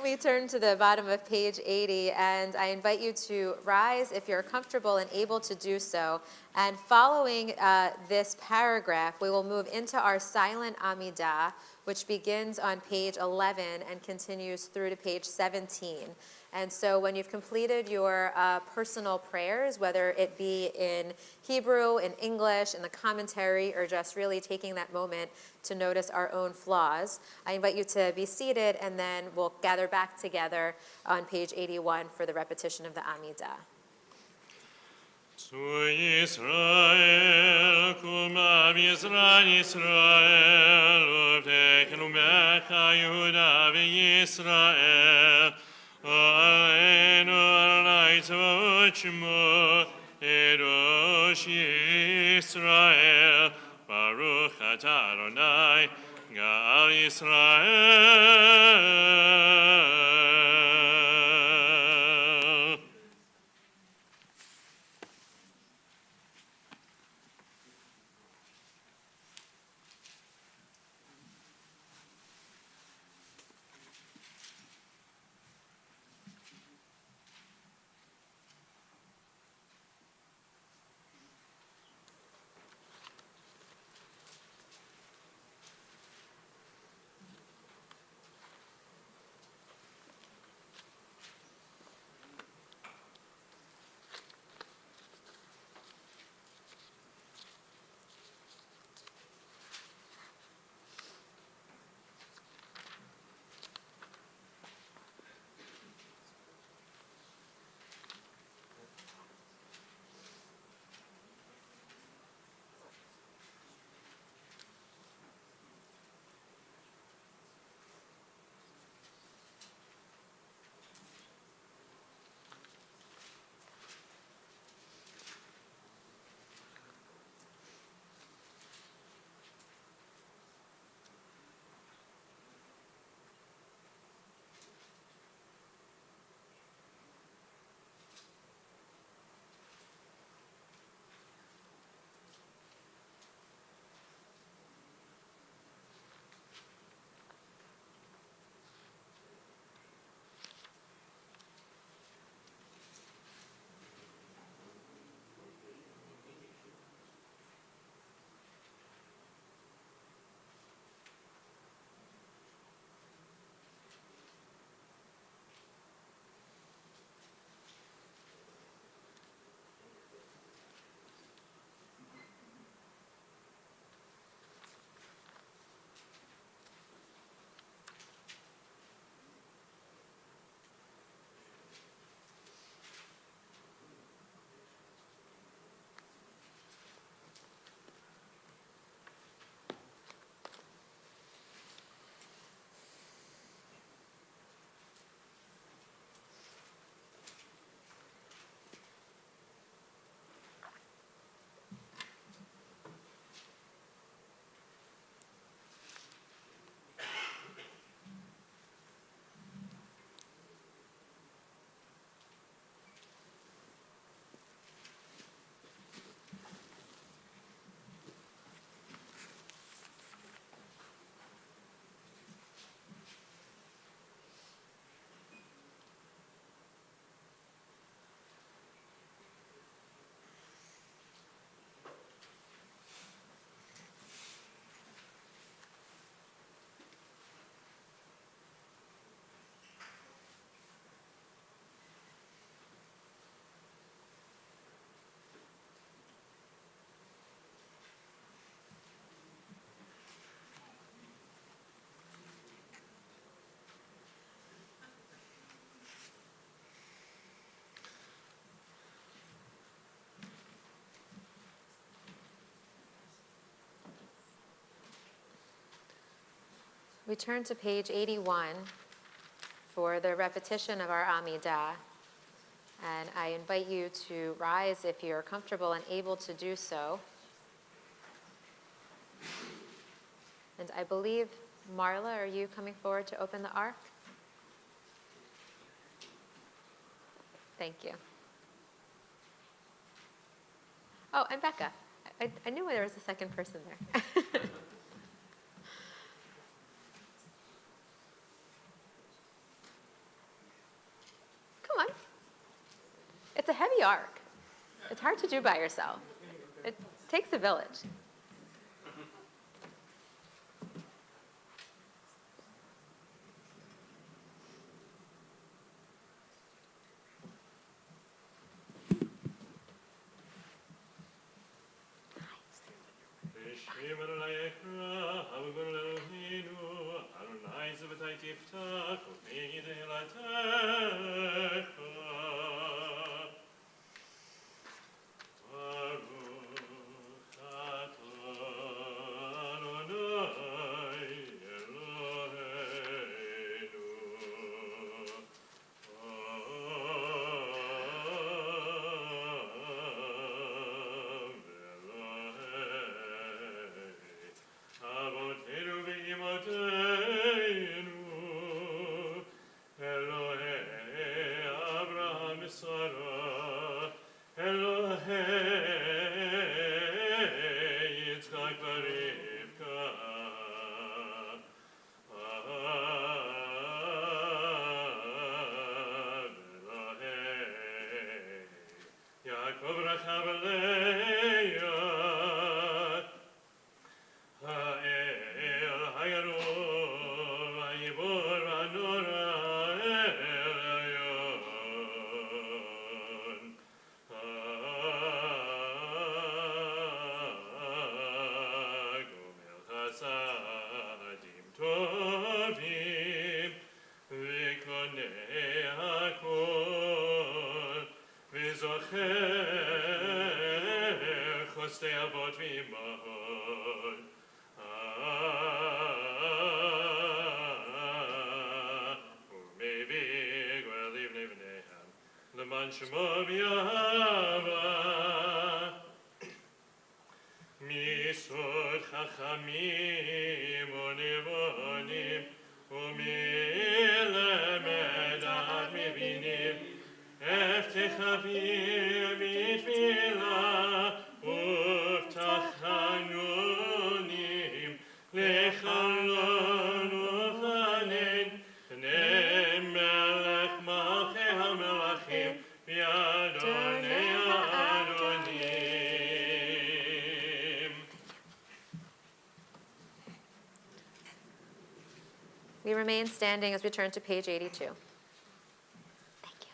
We turn to the bottom of page 80, and I invite you to rise if you're comfortable and able to do so. And following this paragraph, we will move into our silent Amida, which begins on page 11 and continues through to page 17. And so when you've completed your personal prayers, whether it be in Hebrew, in English, in the commentary, or just really taking that moment to notice our own flaws, I invite you to be seated, and then we'll gather back together on page 81 for the repetition of the Amida. Zu Israel, kuma Yisrael, uvteken umecha Yehuda v'Yisrael, Aleinu Adonai tzvaot shemo, Erosh Yisrael, Baruch atah Adonai, Ga'al Yisrael. We turn to page 81 for the repetition of our Amida. And I invite you to rise if you're comfortable and able to do so. And I believe, Marla, are you coming forward to open the ark? Thank you. Oh, and Becca. I knew there was a second person there. Come on. It's a heavy ark. It's hard to do by yourself. It takes a village. We remain standing as we turn to page 82. Thank you.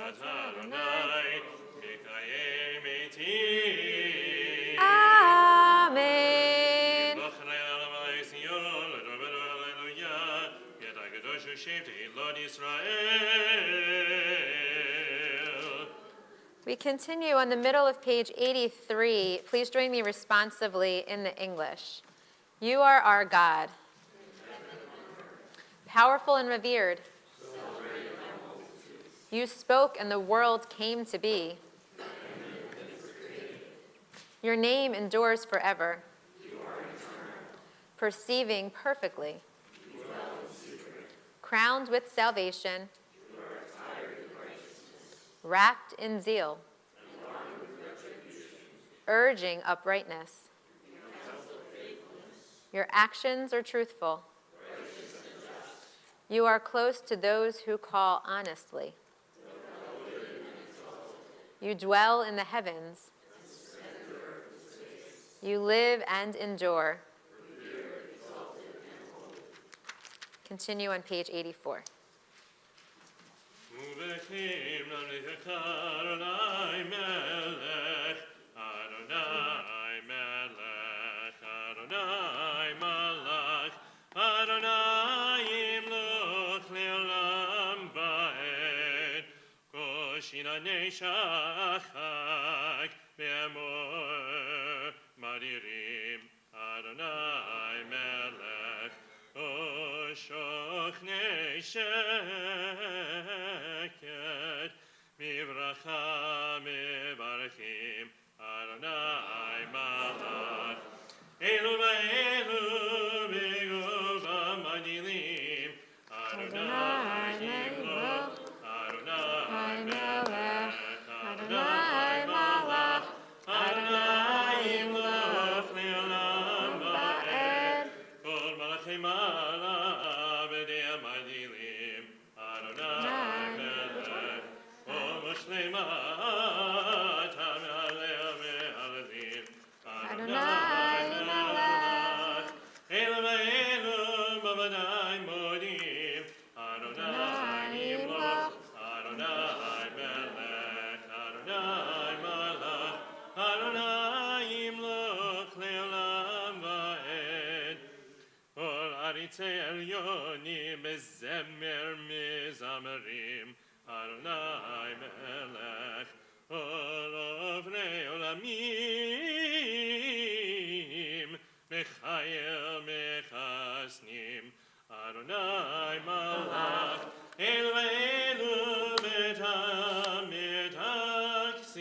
Adonai, Mikayem eti. Amen. Lord Israel. We continue on the middle of page 83. Please join me responsively in the English. You are our God, powerful and revered. You spoke and the world came to be. Your name endures forever, perceiving perfectly. Crowned with salvation, wrapped in zeal, urging uprightness. Your actions are truthful. You are close to those who call honestly. You dwell in the heavens. You live and endure. Continue on page 84. Adonai melech, Shochne sheket, mivracha mivarchim, Adonai malach. Elu v'elu b'gov ha'madilim, Adonai yimloch, Adonai melech, Adonai malach, Adonai yimloch le'olam va'ed. Kol malachei malav b'dei ha'madilim, Adonai melech, kol moshlei mat ha'mehalel me'halelim, Adonai melech. Elu v'elu b'vadai modim, Adonai yimloch, Adonai melech, Adonai malach, Adonai yimloch le'olam va'ed. Kol aritzei elyonim bezemer mizamerim, Adonai melech, kol ovnei olamim, mechayel mechasnim, Adonai malach. Elu v'elu betam metaksim,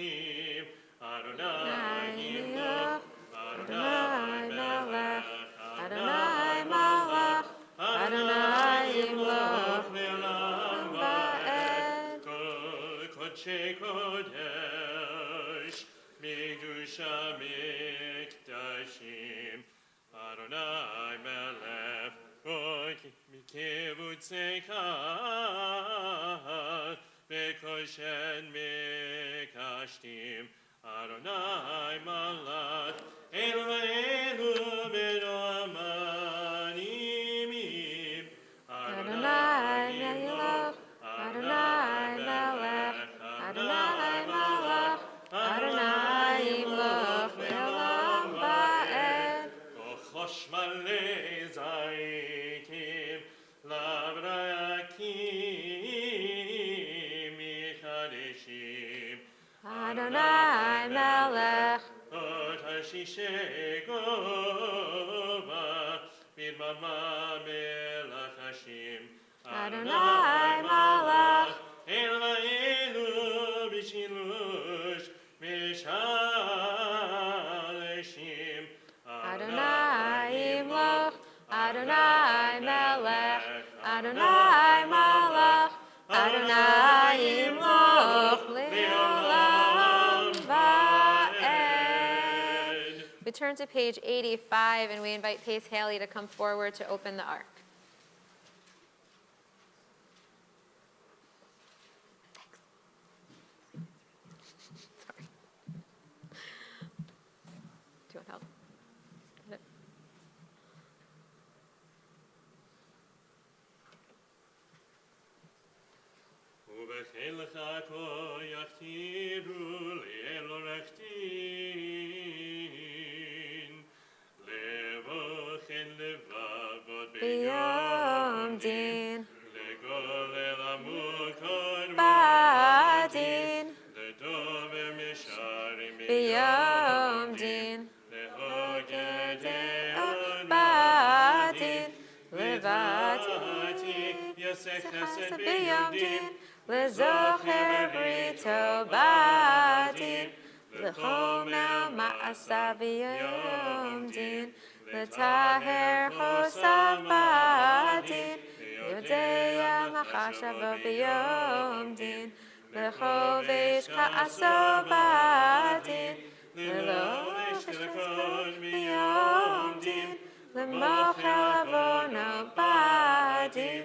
Adonai yimloch, Adonai melech, Adonai malach, Adonai yimloch le'olam va'ed. Kol kodshei kodesh, mikdusha mikdashim, Adonai melech, mikivutzei kal, bekoshen mikashtim, Adonai malach. Elu v'elu b'noam animim, Adonai yimloch, Adonai melech, Adonai malach, Adonai yimloch le'olam va'ed. Kochosh malei zaytim, lavrayakim michadeshim, Adonai melech, Ot hashishei gova, midmama melachashim, Adonai malach. Elu v'elu b'shilush mishaleshim, Adonai yimloch, Adonai melech, Adonai malach, Adonai yimloch le'olam va'ed. We turn to page 85 and we invite Pace Haley to come forward to open the ark. Sorry. Do you want help? Get it? וכן לך כה יכתירו לאלו רחתין, לבוכן לבבות ביום דין, לכל אל המוכר בדין, לדובר משרים ביום דין, להוגה דעות בדין, לבתי יעשה חסד ביום דין, לזוכר בריתו בדין, לחומר מעשיו ביום דין, לטהר חוסיו בדין, יודע מחשבו ביום דין, לחובש כעסו בדין, ללובש חזקו ביום דין, למוכר עוונו בדין,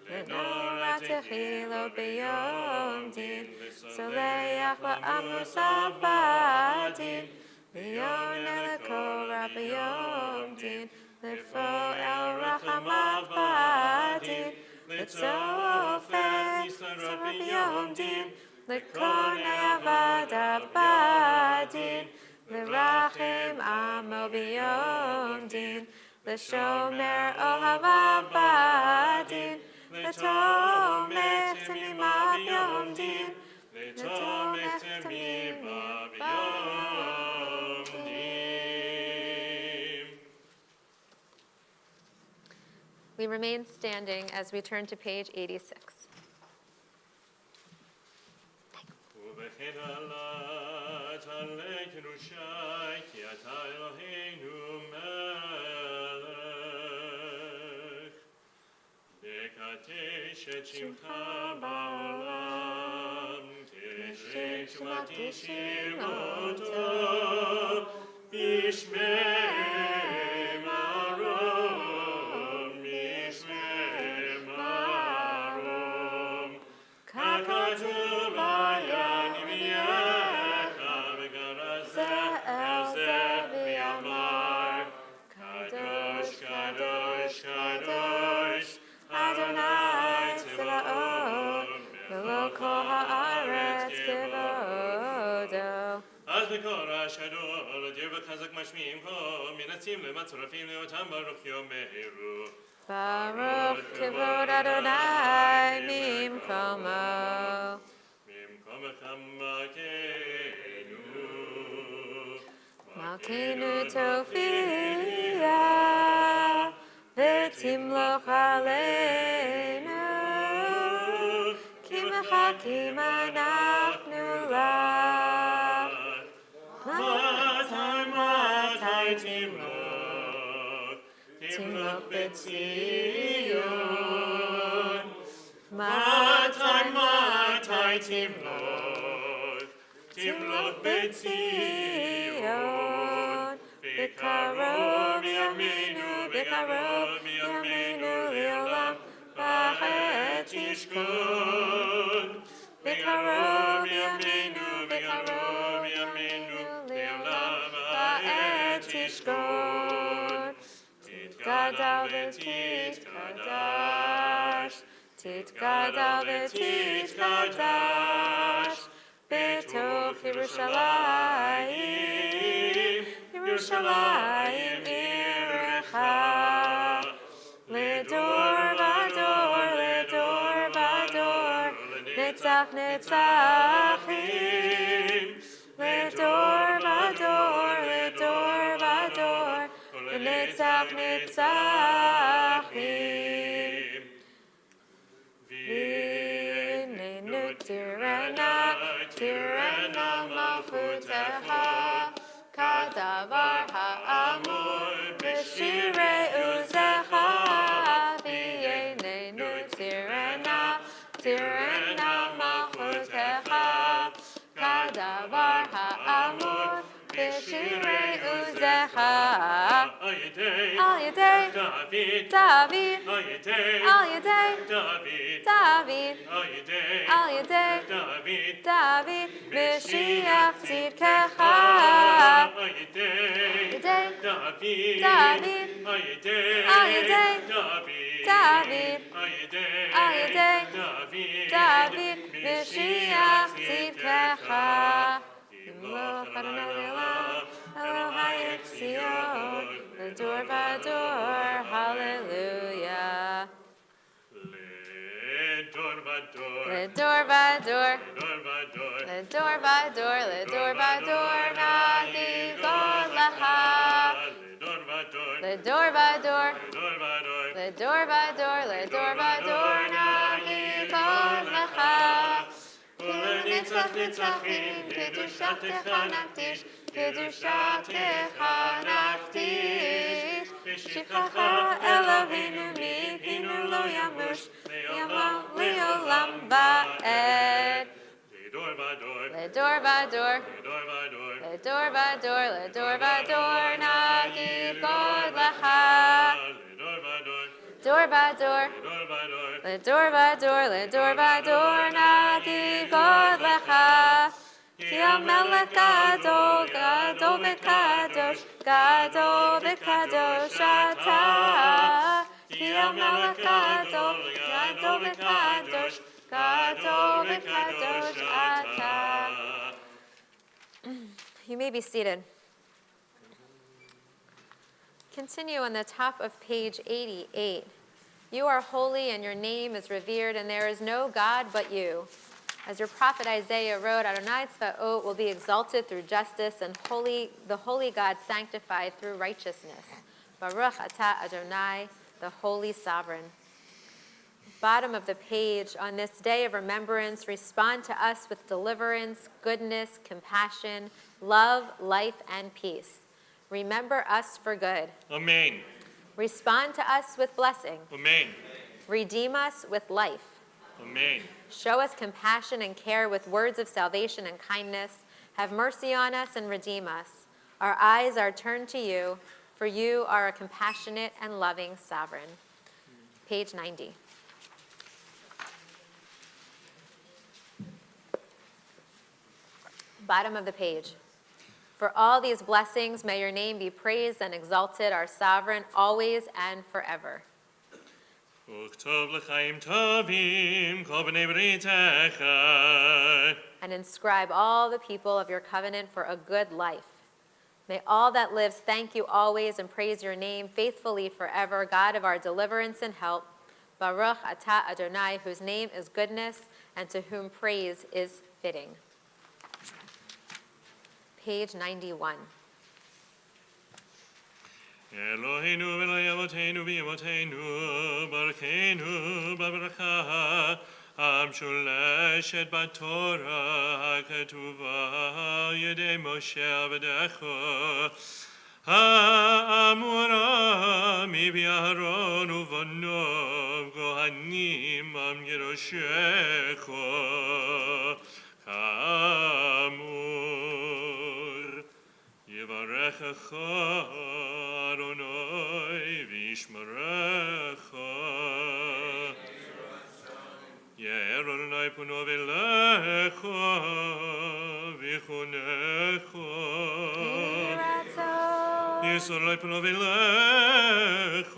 לנורא תחילו ביום דין, סולח לעמוסיו בדין, ליונה לקורא ביום דין, לפועל רחמיו בדין, לצופן ישרו ביום דין, לקונע עבדיו בדין, לרחם עמו ביום דין, לשומר אוהביו בדין, לתומך תמימה ביום דין, לתומך תמימה ביום דין. We remain standing as we turn to page 86. ובכן עלת עלי קדושי, כי אתה אלוהינו מלך. לקדש את שמך בעולם, תשק שמתי שמותו, בשמם ארום, בשמם ארום. ככתוב היה נביאך וגרזה אל זה ויאמר, קדוש, קדוש, קדוש, אדוני צבאות, מלוא כל הארץ כבודו. אז בקורש גדול, דיר וחזק משמיעים כה, מנסים למצרפים לאותם ברוך יאמרו. ברוך כבוד אדוני ממקומו. ממקומך מלכנו. מלכנו תופיע ותמלוך עלינו, כי מחכים אנחנו לך. מתי תמלוך בציון, מתי תמלוך בציון, בקרוב ימינו, בקרוב ימינו לעולם, בעת תשכון. בקרוב ימינו, בקרוב ימינו לעולם, בעת תשכון. תתגדל ותתקדש, תתגדל ותתקדש, בתוך ירושלים, ירושלים עירך, לדור ודור, לדור ודור, נצח נצחים, לדור ודור, לדור ודור, לנצח נצחים. והננו תירנה, תירנה מלכותך, כדבר האמור בשירי עוזך. והננו תירנה, תירנה מלכותך, כדבר האמור בשירי עוזך. על ידי דוד, על ידי דוד, על ידי דוד, משיח צדקך. על ידי דוד, על ידי דוד, על ידי דוד, Mashiach tzidkecha. Yimloch Adonai le'olam, Elohai Tzion, L'dor v'dor, hallelujah. L'dor v'dor, L'dor v'dor, L'dor v'dor, nagi god lecha. L'dor v'dor, L'dor v'dor, L'dor v'dor, nagi god lecha. Nitzach nitzachim, kedushatecha nakdish, kedushatecha nakdish. Shivchacha Eloheinu mipinu lo yamush, le'olam ba'ed. L'dor v'dor, L'dor v'dor, L'dor v'dor, nagi god lecha. L'dor v'dor, L'dor v'dor, L'dor v'dor, nagi god lecha. Ki hamelech gadol, gadol v'kadosh, gadol v'kadosh atah. Ki hamelech gadol, gadol v'kadosh, gadol v'kadosh atah. You may be seated. Continue on the top of page 88. You are holy and your name is revered, and there is no God but you. As your prophet Isaiah wrote, Adonai Tzvaot will be exalted through justice, and the holy God sanctified through righteousness. Baruch atah Adonai, the holy sovereign. Bottom of the page, on this day of remembrance, respond to us with deliverance, goodness, compassion, love, life, and peace. Remember us for good. Amen. Respond to us with blessing. Amen. Redeem us with life. Amen. Show us compassion and care with words of salvation and kindness. Have mercy on us and redeem us. Our eyes are turned to you, for you are a compassionate and loving sovereign. Page 90. Bottom of the page. For all these blessings, may your name be praised and exalted, our sovereign, always and forever. And inscribe all the people of your covenant for a good life. May all that lives thank you always and praise your name faithfully forever, God of our deliverance and help. Baruch atah Adonai, whose name is goodness and to whom praise is fitting. Page 91. Eloheinu v'layavoteinu v'yavoteinu Malkeinu b'bracha המשולשת בתורה הכתובה על ידי משה עבדך האמורה מפי אהרון ובניו כהנים עם גירושך כאמור יברכך אדוני וישמרך יאר אדוני פנו אליך ויחונך יסור פנו אליך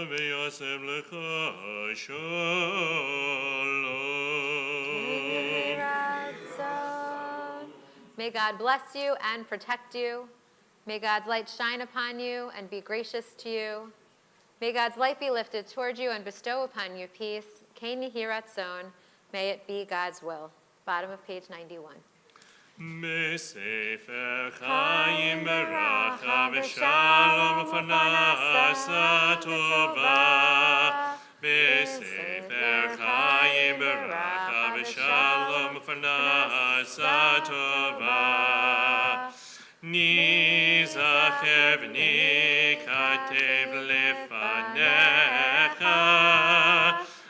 ויעשם לך שלום. May God bless you and protect you. May God's light shine upon you and be gracious to you. May God's light be lifted toward you and bestow upon you peace. Kein yehi ratzon. May it be God's will. Bottom of page 91. בספר חיים ברכה ושלום ופרנסה טובה. בספר חיים ברכה ושלום ופרנסה טובה. ניזכר וניכתב לפניך.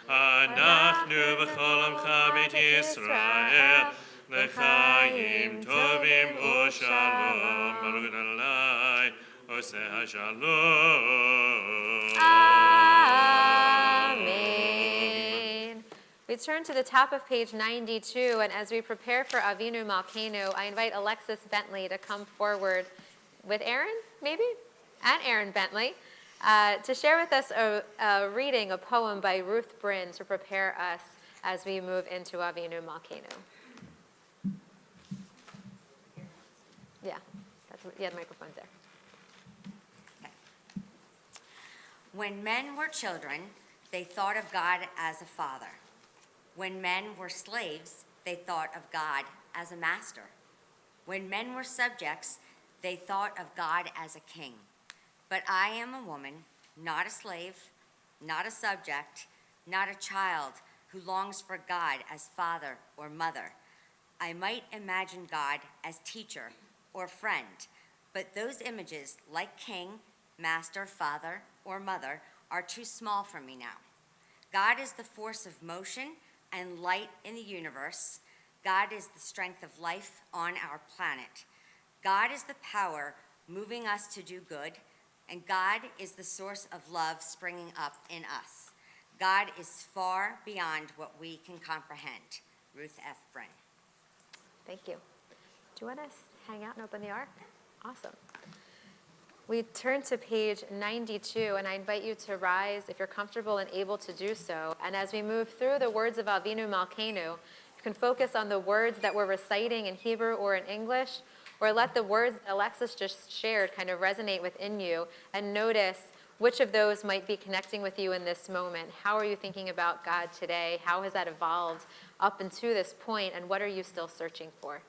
אנחנו בכל עמך בית ישראל. לחיים טובים ושלום, ברוך אדוני עושה השלום. Amen. We turn to the top of page 92, and as we prepare for Avinu Malkeinu, I invite Alexis Bentley to come forward with Aaron, maybe? And Aaron Bentley, to share with us a reading, a poem by Ruth Bryn to prepare us as we move into Avinu Malkeinu. Yeah, the microphone's there. When men were children, they thought of God as a father. When men were slaves, they thought of God as a master. When men were subjects, they thought of God as a king. But I am a woman, not a slave, not a subject, not a child who longs for God as father or mother. I might imagine God as teacher or friend, but those images, like king, master, father, or mother, are too small for me now. God is the force of motion and light in the universe. God is the strength of life on our planet. God is the power moving us to do good, and God is the source of love springing up in us. God is far beyond what we can comprehend. Ruth F. Bryn. Thank you. Do you want to hang out and open the ark? Awesome. We turn to page 92, and I invite you to rise if you're comfortable and able to do so. And as we move through the words of Avinu Malkeinu, you can focus on the words that we're reciting in Hebrew or in English, or let the words that Alexis just shared kind of resonate within you, and notice which of those might be connecting with you in this moment. How are you thinking about God today? How has that evolved up until this point, and what are you still searching for?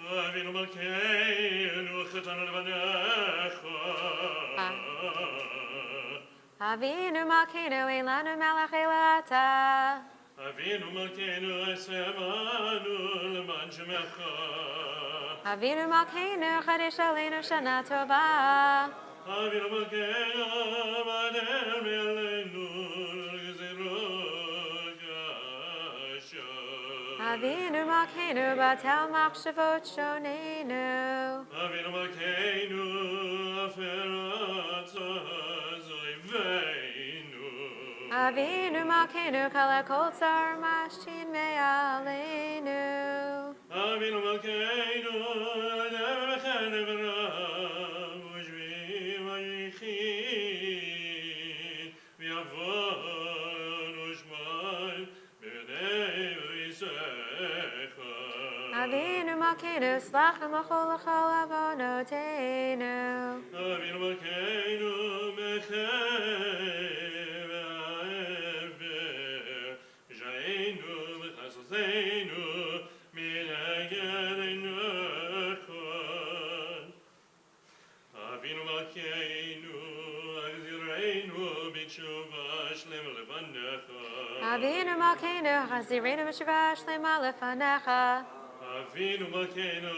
Avinu Malkeinu chetanu levanecha. Avinu Malkeinu elanu melech elata. Avinu Malkeinu esemanu leman shemecha. Avinu Malkeinu Kaddish aleinu shana tova. Avinu Malkeinu amadem aleinu gezerot gasha. Avinu Malkeinu batel machshavot shonenu. Avinu Malkeinu aferat zoiveinu. Avinu Malkeinu kala kol tzar mashchin me'aleinu. Avinu Malkeinu nevechen nevram ushvim v'yichin v'yavon ushman b'nei v'yisecha. Avinu Malkeinu slach l'chol l'chol avonoteinu. Avinu Malkeinu mechev v'aver v'jainu v'chasoseinu Avinu Malkeinu agzireinu b'tshuva shlema levanecha. Avinu Malkeinu chazirenu b'shuva shlema lefanecha. Avinu Malkeinu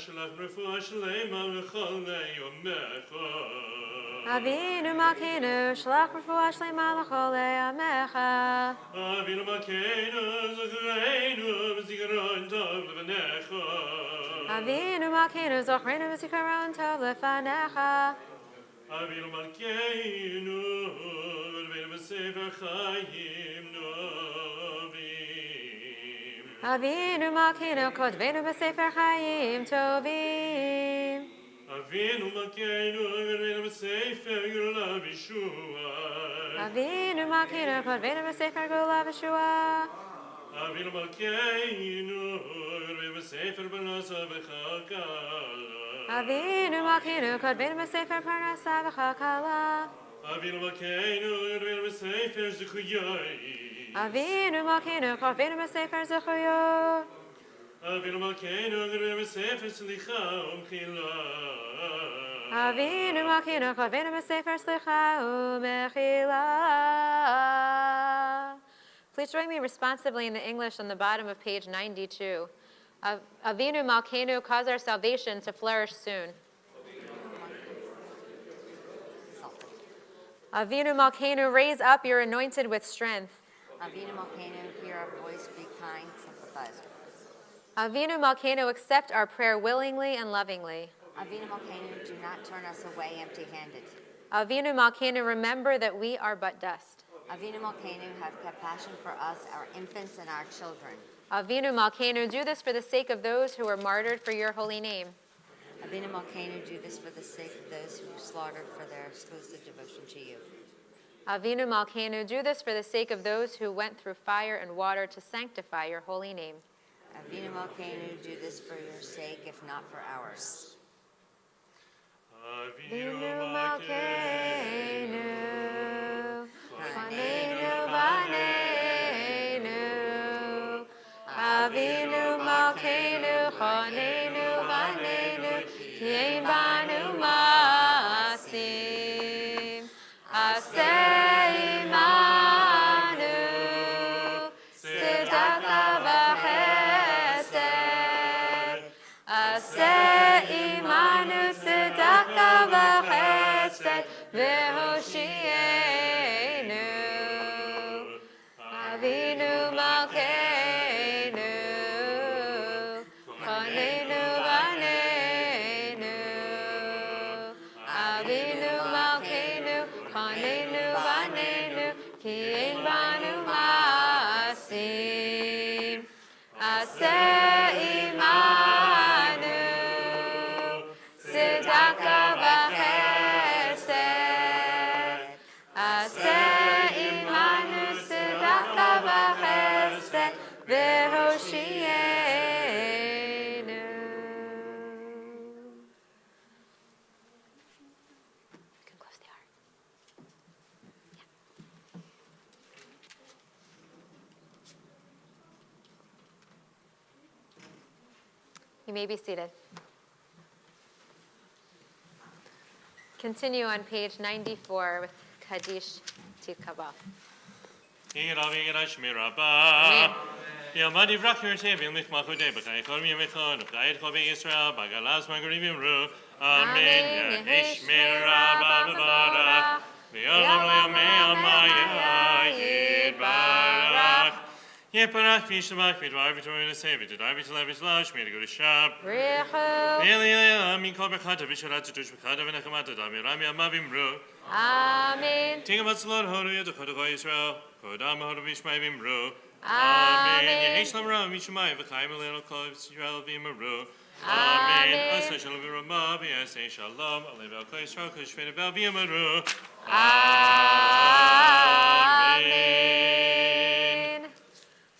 shlach refuah shlema l'chol yomecha. Avinu Malkeinu shlach refuah shlema l'chol yamecha. Avinu Malkeinu zochreinu b'zikaron tov levanecha. Avinu Malkeinu zochreinu v'zikaron tov lefanecha. Avinu Malkeinu v'rveinu b'sefer chayim novim. Avinu Malkeinu kodvenu b'sefer chayim tovim. Avinu Malkeinu v'rveinu b'sefer gula v'shua. Avinu Malkeinu kodvenu b'sefer gula v'shua. Avinu Malkeinu v'rveinu b'sefer parnasa v'chakala. Avinu Malkeinu kodvenu b'sefer parnasa v'chakala. Avinu Malkeinu v'rveinu b'sefer zechuyai. Avinu Malkeinu kodvenu b'sefer zechuyot. Avinu Malkeinu v'rveinu b'sefer slicha u'mchila. Avinu Malkeinu kodvenu b'sefer slicha u'mechila. Please join me responsively in the English on the bottom of page 92. Avinu Malkeinu, cause our salvation to flourish soon. Avinu Malkeinu, raise up your anointed with strength. Avinu Malkeinu, hear our voice, be kind, sympathize. Avinu Malkeinu, accept our prayer willingly and lovingly. Avinu Malkeinu, do not turn us away empty-handed. Avinu Malkeinu, remember that we are but dust. Avinu Malkeinu, have compassion for us, our infants and our children. Avinu Malkeinu, do this for the sake of those who were martyred for your holy name. Avinu Malkeinu, do this for the sake of those who were slaughtered for their exclusive devotion to you. Avinu Malkeinu, do this for the sake of those who went through fire and water to sanctify your holy name. Avinu Malkeinu, do this for your sake, if not for ours. Avinu Malkeinu, Chaneinu Baneinu. Avinu Malkeinu, Chaneinu Baneinu, Yein Banu Masim. Aseh imanu, tzedaka v'chesed. Aseh imanu, tzedaka v'chesed, v'hoshienu. Avinu Malkeinu, Chaneinu Baneinu. Avinu Malkeinu, Chaneinu Baneinu, ki ein banu masim. Aseh imanu, tzedaka v'chesed. Aseh imanu, tzedaka v'chesed, v'hoshienu. You can close the art. You may be seated. Continue on page 94 with Kaddish Tikabah. Yigara Shema Rabba. Yamadi Vrakir Tevim Lichmachude, Bakai Kormi Mechon, Gaid Kobe Israel, Bagalas Magrivim Ru. Amen. Yishmer Rabba Bavara. V'yolam Le'amei Amaya Yidbarach. Yeparach Vishabach Vidvar Vitorin Sevi, Didar Vitalev Islash, Mirgurishab. Richu. Eliel Min Kol Bechata Visharat Tush Bechata Venachamata Damirami Amavim Ru. Amen. Tingamat Slot Horu Yadukotoko Israel, Kodam Horu Vishmaivim Ru. Amen. Yeheshlam Ram Mishmai V'chaim Eleno Kol Israel V'Imaru. Amen. Asa Shalom V'Ramah V'Yasei Shalom Alev Kol Israel Kol Shvei Nebel V'Imaru. Amen.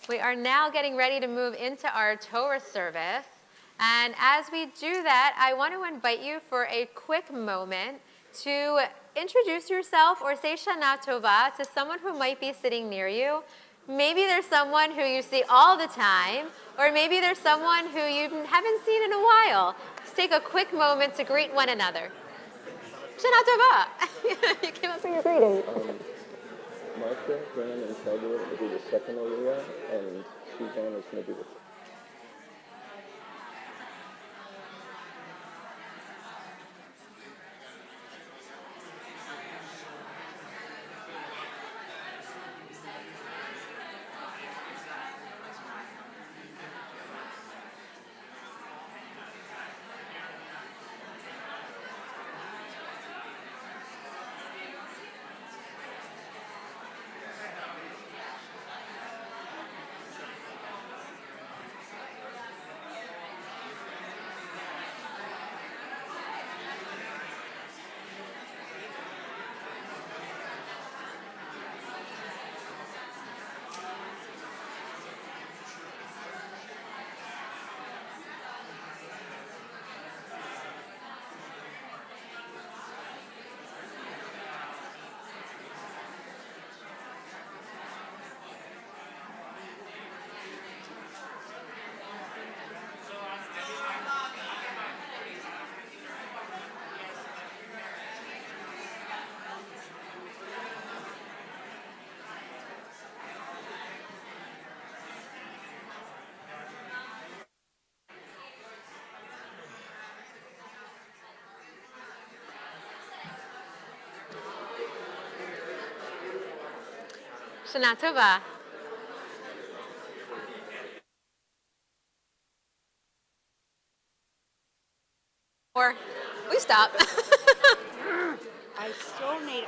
We are now getting ready to move into our Torah service. And as we do that, I want to invite you for a quick moment to introduce yourself or say Shana Tova to someone who might be sitting near you. Maybe there's someone who you see all the time, or maybe there's someone who you haven't seen in a while. Just take a quick moment to greet one another. Shana Tova! You came up for your greeting. Martha, Graham, and Shelby will do the second Aliyah, and Suzanne is going to do the Shana Tova. Or we stop. I still need.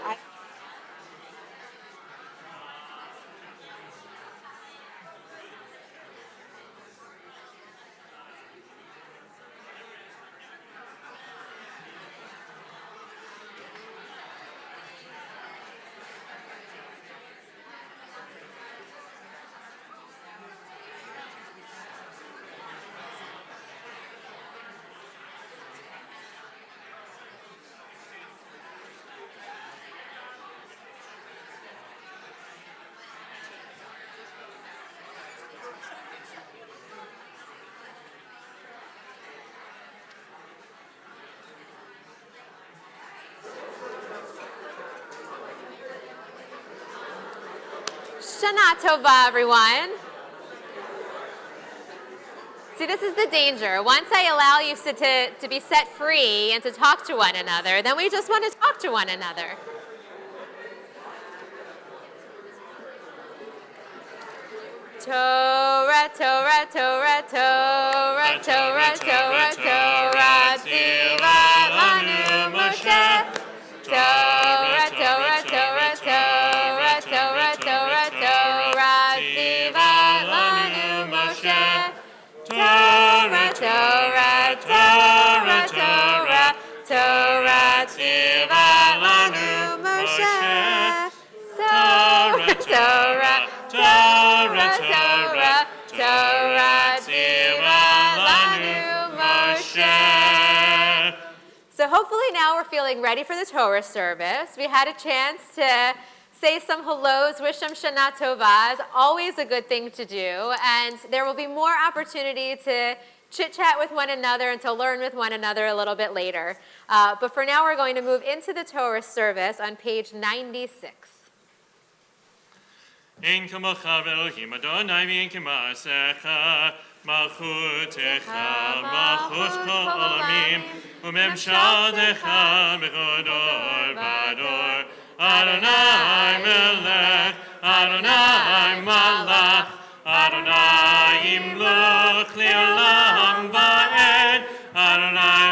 Shana Tova, everyone. See, this is the danger. Once I allow you to be set free and to talk to one another, then we just want to talk to one another. Torah, Torah, Torah, Torah, Torah, Torah, Torah, Tziva lanu Moshe. Torah, Torah, Torah, Torah, Torah, Torah, Torah, Tziva lanu Moshe. Torah, Torah, Torah, Torah, Torah, Tziva lanu Moshe. Torah, Torah, Torah, Torah, Torah, Tziva lanu Moshe. So hopefully now we're feeling ready for the Torah service. We had a chance to say some hellos, wish them Shana Tova. It's always a good thing to do. And there will be more opportunity to chit-chat with one another and to learn with one another a little bit later. But for now, we're going to move into the Torah service on page 96. Ein kamocha ve'elohim Adonai v'ein k'ma'asecha malchutecha malchut kol olamim u'memshadecha b'chodor v'ador Adonai melech Adonai malach Adonai imloch le'olam va'ed Adonai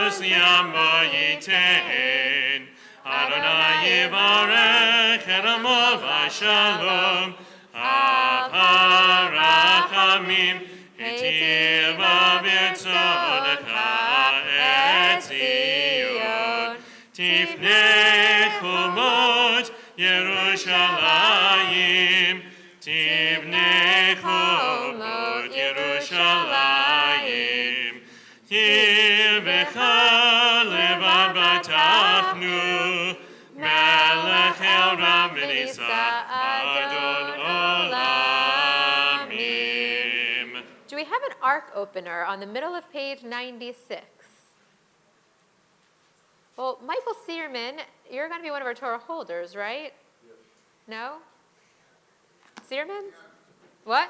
u'siyam v'yitein Adonai yivarech eramo v'shalom Avarachamim hitiva b'tzodecha et Zion Tifnei chomot Yerushalayim Tifnei chomot Yerushalayim Tivcha levad batachnu Melech el Ram v'nisa Adon olamim. Do we have an ark opener on the middle of page 96? Well, Michael Searman, you're going to be one of our Torah holders, right? No? Searman's? What?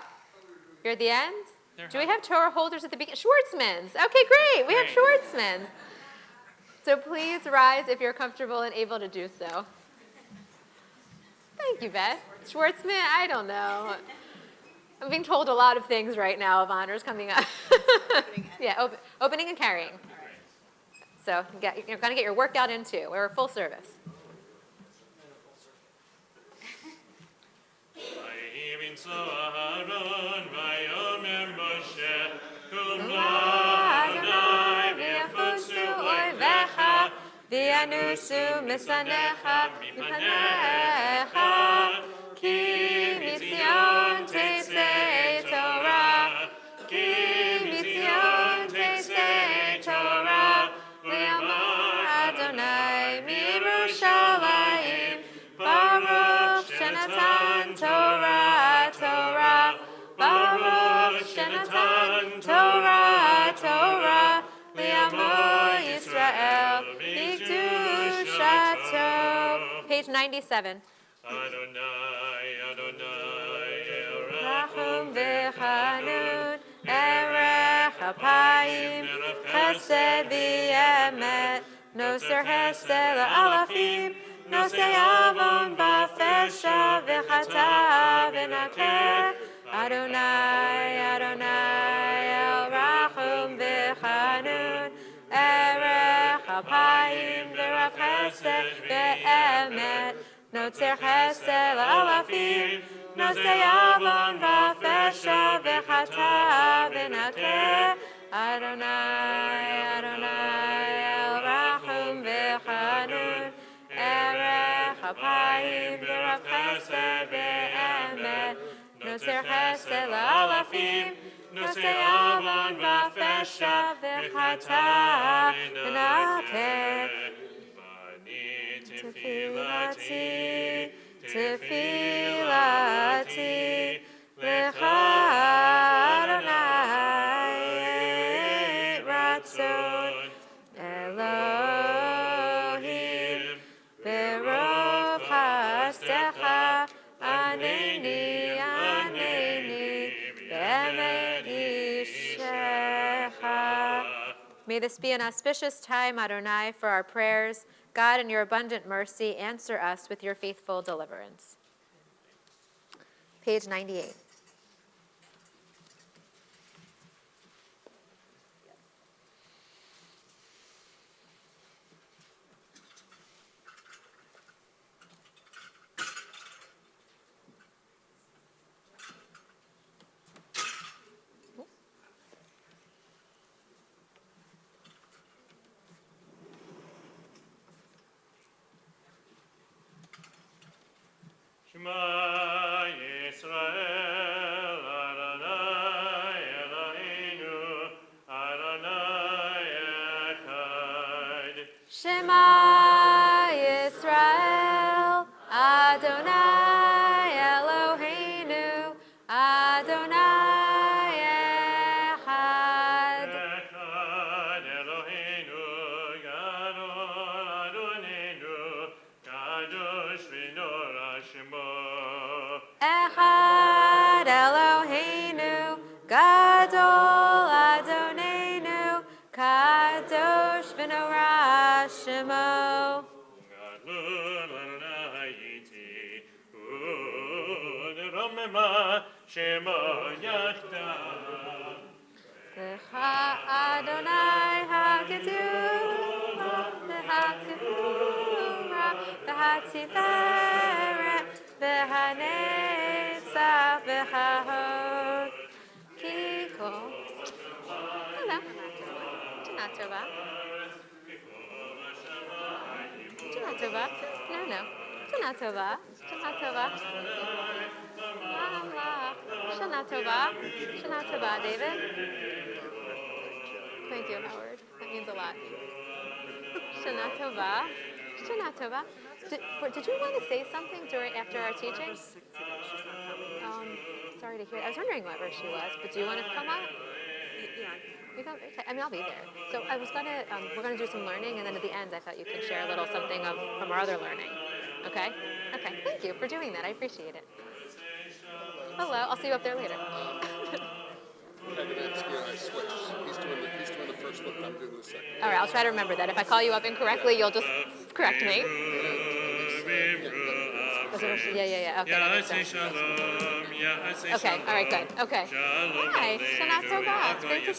You're at the end? Do we have Torah holders at the beginning? Schwartzman's. Okay, great. We have Schwartzman's. So please rise if you're comfortable and able to do so. Thank you, Beth. Schwartzman, I don't know. I'm being told a lot of things right now of honors coming up. Yeah, opening and carrying. So you're going to get your workout in too. We're full service. V'yanusu misanecha mipanecha ki mitzion tetzei Torah ki mitzion tetzei Torah v'yamar Adonai miYerushalayim Baruch shenatan Torah Torah Baruch shenatan Torah Torah v'yamor Yisrael Page 97. Adonai, Adonai, Rachum v'chanun, erech apayim, chesed v'yemet, noser hesed la'alafim, noser avon ba'fesha v'chata v'nakeh. Adonai, Adonai, el rachum v'chanun, erech apayim, v'rav hesed v'yemet, נוצר חסד לאלפים, נושא עוון ופשע וחטא ונקה, אדוני, אדוני, אל רחום וחנון, ערך אפיים ורב חסד ואמת, נוצר חסד לאלפים, נושא עוון ופשע וחטא ונקה. תפילתי, תפילתי, לך אדוני רצון, אלוהים, ברוב חסדך, ענני, ענני, באמת אישך. May this be an auspicious time, Adonai, for our prayers. God, in your abundant mercy, answer us with your faithful deliverance. Page 98. Shema Yisrael, Adonai Eloheinu, Adonai Echad. Shema Yisrael, Adonai Eloheinu, Adonai Echad. Echad Eloheinu, Gadol Adonenu, Kadosh v'norah Shemo. Echad Eloheinu, Gadol Adonenu, Kadosh v'norah Shemo. Gadol Adonai iti, u'neromema Shemo yachdav. Lecha Adonai ha'kedusha, v'ha'kevura, v'ha'tiferet, v'ha'netzach, v'ha'hod. Kiko. Hello. Shana Tova. Shana Tova. No. Shana Tova. Shana Tova. Shana Tova. Shana Tova, David. Thank you, Howard. That means a lot. Shana Tova. Shana Tova. Did you want to say something after our teaching? Sorry to hear. I was wondering where she was, but do you want to come up? Yeah. I'll be there. So I was we're gonna do some learning, and then at the end, I thought you could share a little something from our other learning. Okay. Thank you for doing that. I appreciate it. Hello. I'll see you up there later. Kevin and I switched. He's doing the first look, I'm doing the second. All right. I'll try to remember that. If I call you up incorrectly, you'll just correct me. Yeah. Okay. That makes sense. Okay. All right. Good. Okay. Hi. Shana Tova. It's great to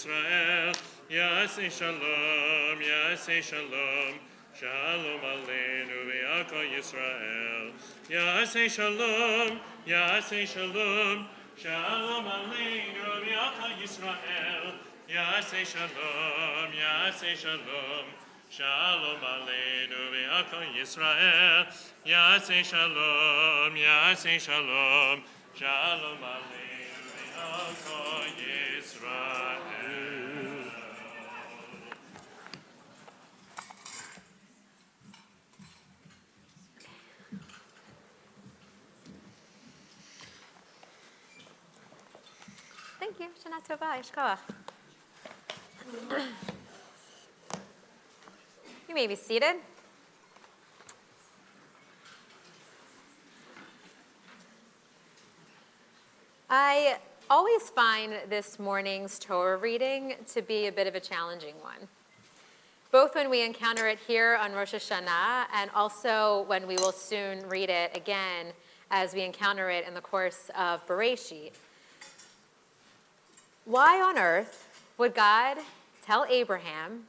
Yaseh shalom, Yaseh shalom, shalom aleinu v'yakol Yisrael. Yaseh shalom, Yaseh shalom, shalom aleinu v'yakol Yisrael. Yaseh shalom, Yaseh shalom, shalom aleinu v'yakol Yisrael. Yaseh shalom, Yaseh shalom, shalom aleinu v'yakol Yisrael. Thank you. Shana Tova. Yishkoach. You may be seated. I always find this morning's Torah reading to be a bit of a challenging one, both when we encounter it here on Rosh Hashanah and also when we will soon read it again as we encounter it in the course of Bereshit. Why on earth would God tell Abraham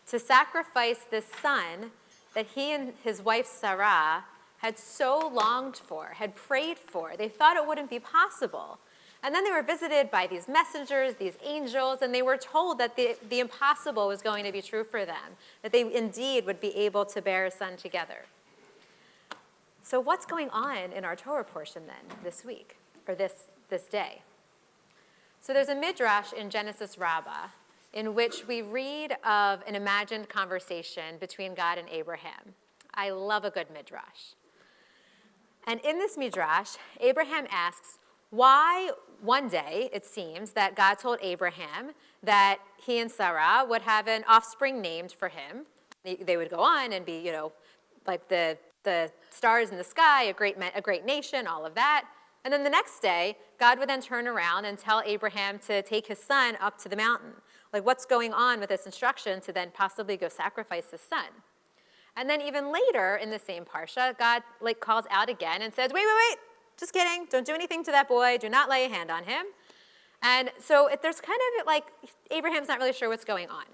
to sacrifice this son that he and his wife Sarah had so longed for, had prayed for. They thought it wouldn't be possible. And then they were visited by these messengers, these angels, and they were told that the impossible was going to be true for them, that they indeed would be able to bear a son together. So what's going on in our Torah portion then this week, or this day? So there's a midrash in Genesis Rabbah in which we read of an imagined conversation between God and Abraham. I love a good midrash. And in this midrash, Abraham asks, why one day, it seems, that God told Abraham that he and Sarah would have an offspring named for him. They would go on and be, like the stars in the sky, a great nation, all of that. And then the next day, God would then turn around and tell Abraham to take his son up to the mountain. Like, what's going on with this instruction to then possibly go sacrifice his son? And then even later in the same parsha, God calls out again and says, wait, just kidding. Don't do anything to that boy. Do not lay a hand on him. And so there's kind of like Abraham's not really sure what's going on.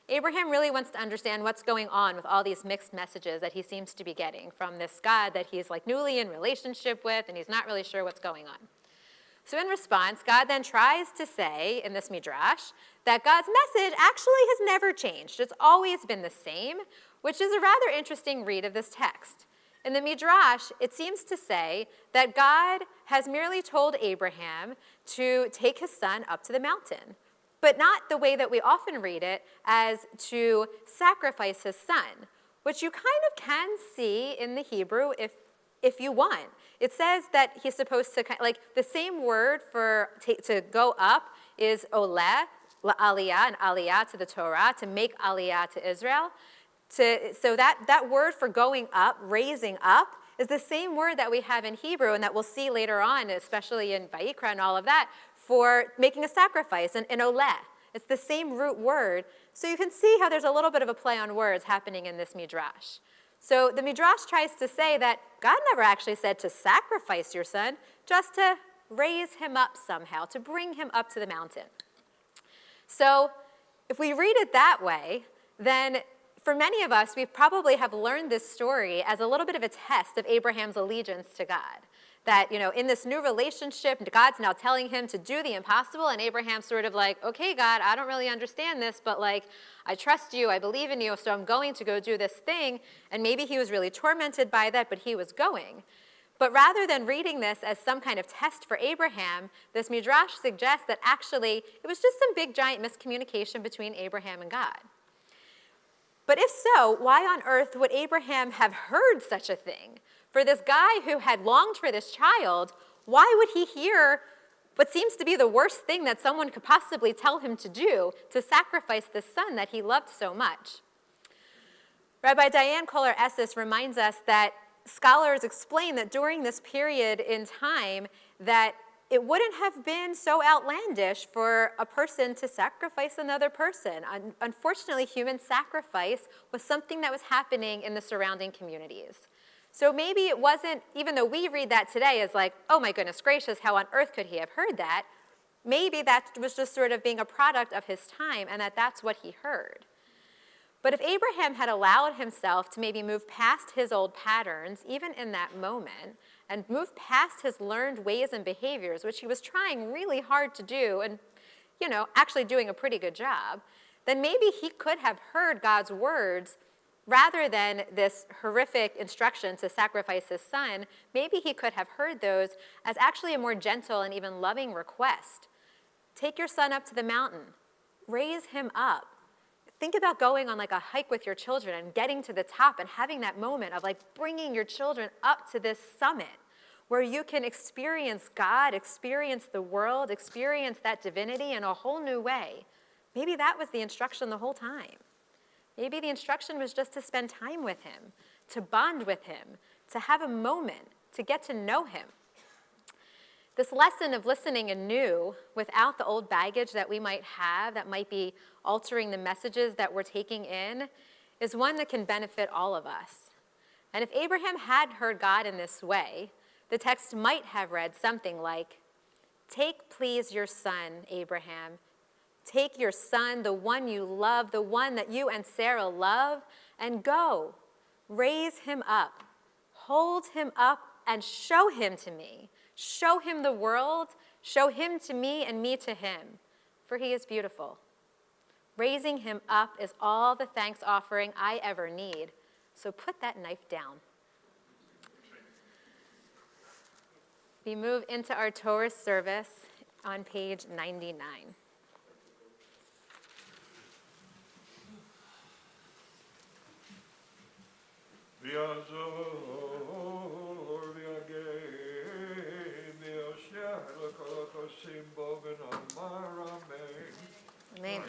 Abraham really wants to understand what's going on with all these mixed messages that he seems to be getting from this God that he's newly in relationship with, and he's not really sure what's going on. So in response, God then tries to say in this midrash that God's message actually has never changed. It's always been the same, which is a rather interesting read of this text. In the midrash, it seems to say that God has merely told Abraham to take his son up to the mountain, but not the way that we often read it as to sacrifice his son, which you kind of can see in the Hebrew if you want. It says that he's supposed to, the same word for to go up is oleh, la'aliyah, and aliyah to the Torah, to make aliyah to Israel. So that word for going up, raising up, is the same word that we have in Hebrew and that we'll see later on, especially in Vayikra and all of that, for making a sacrifice, and oleh. It's the same root word. So you can see how there's a little bit of a play on words happening in this midrash. So the midrash tries to say that God never actually said to sacrifice your son, just to raise him up somehow, to bring him up to the mountain. So if we read it that way, then for many of us, we probably have learned this story as a little bit of a test of Abraham's allegiance to God. That, in this new relationship, God's now telling him to do the impossible, and Abraham's sort of like, okay, God, I don't really understand this, but I trust you, I believe in you, so I'm going to go do this thing. And maybe he was really tormented by that, but he was going. But rather than reading this as some kind of test for Abraham, this midrash suggests that actually it was just some big giant miscommunication between Abraham and God. But if so, why on earth would Abraham have heard such a thing? For this guy who had longed for this child, why would he hear what seems to be the worst thing that someone could possibly tell him to do, to sacrifice the son that he loved so much? Rabbi Diane Kohler-Esses reminds us that scholars explain that during this period in time that it wouldn't have been so outlandish for a person to sacrifice another person. Unfortunately, human sacrifice was something that was happening in the surrounding communities. So maybe it wasn't, even though we read that today as oh my goodness gracious, how on earth could he have heard that? Maybe that was just sort of being a product of his time and that's what he heard. But if Abraham had allowed himself to maybe move past his old patterns, even in that moment, and move past his learned ways and behaviors, which he was trying really hard to do and, actually doing a pretty good job, then maybe he could have heard God's words rather than this horrific instruction to sacrifice his son. Maybe he could have heard those as actually a more gentle and even loving request. Take your son up to the mountain. Raise him up. Think about going on a hike with your children and getting to the top and having that moment of bringing your children up to this summit where you can experience God, experience the world, experience that divinity in a whole new way. Maybe that was the instruction the whole time. Maybe the instruction was just to spend time with him, to bond with him, to have a moment, to get to know him. This lesson of listening anew without the old baggage that we might have that might be altering the messages that we're taking in is one that can benefit all of us. And if Abraham had heard God in this way, the text might have read something like, "Take please your son, Abraham. Take your son, the one you love, the one that you and Sarah love, and go. Raise him up. hold him up and show him to me. Show him the world, show him to me and me to him, for he is beautiful. Raising him up is all the thanks offering I ever need, so put that knife down. We move into our Torah service on page 99. Amen.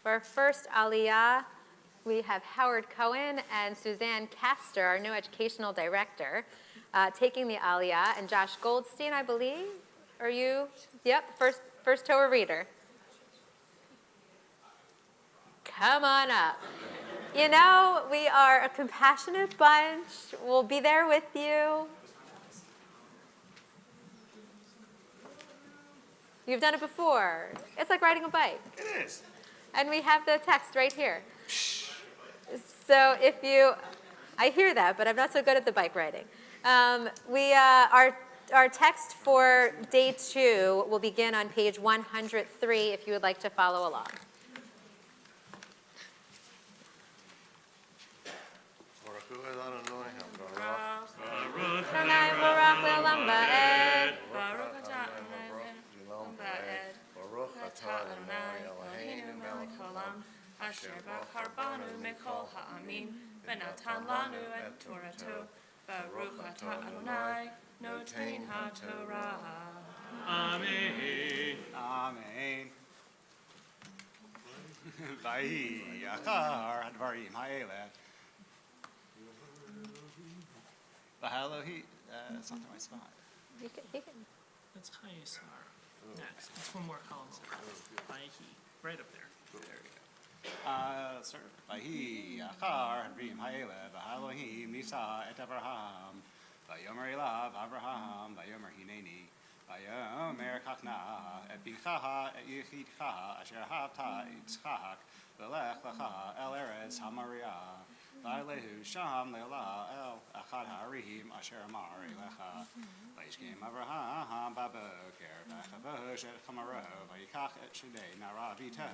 For our first Aliyah, we have Howard Cohen and Suzanne Castor, our new educational director, taking the Aliyah, and Josh Goldstein, I believe. Are you? Yep, first Torah reader. Come on up. You know, we are a compassionate bunch. We'll be there with you. You've done it before. It's like riding a bike. It is. And we have the text right here. So if you, I hear that, but I'm not so good at the bike riding. Our text for day 2 will begin on page 103 if you would like to follow along. Asher b'char banu mikol ha'amim, v'natan lanu et Torah Baruch atah Adonai, notein ha'Torah. Amen. Amen. Vayi achar hadvarim ha'eleh. V'halohi, that's not the right spot. He can. That's Chayesar. Next. That's one more column. Right up there. There you go. Sir, Vayi achar hadvarim ha'eleh. V'halohi nisa et Abraham. Vayomer elav Abraham. Vayomer hineni. Vayomer chachna et bichaha et yichidcha asher havta Yitzchak. V'lech lecha el eretz ha'Moriah. V'alehu sham le'olah el achad ha'arim asher amar elecha. Vayishkem Avraham baboker v'chavosh et chamaro v'yikach et shidei narav ito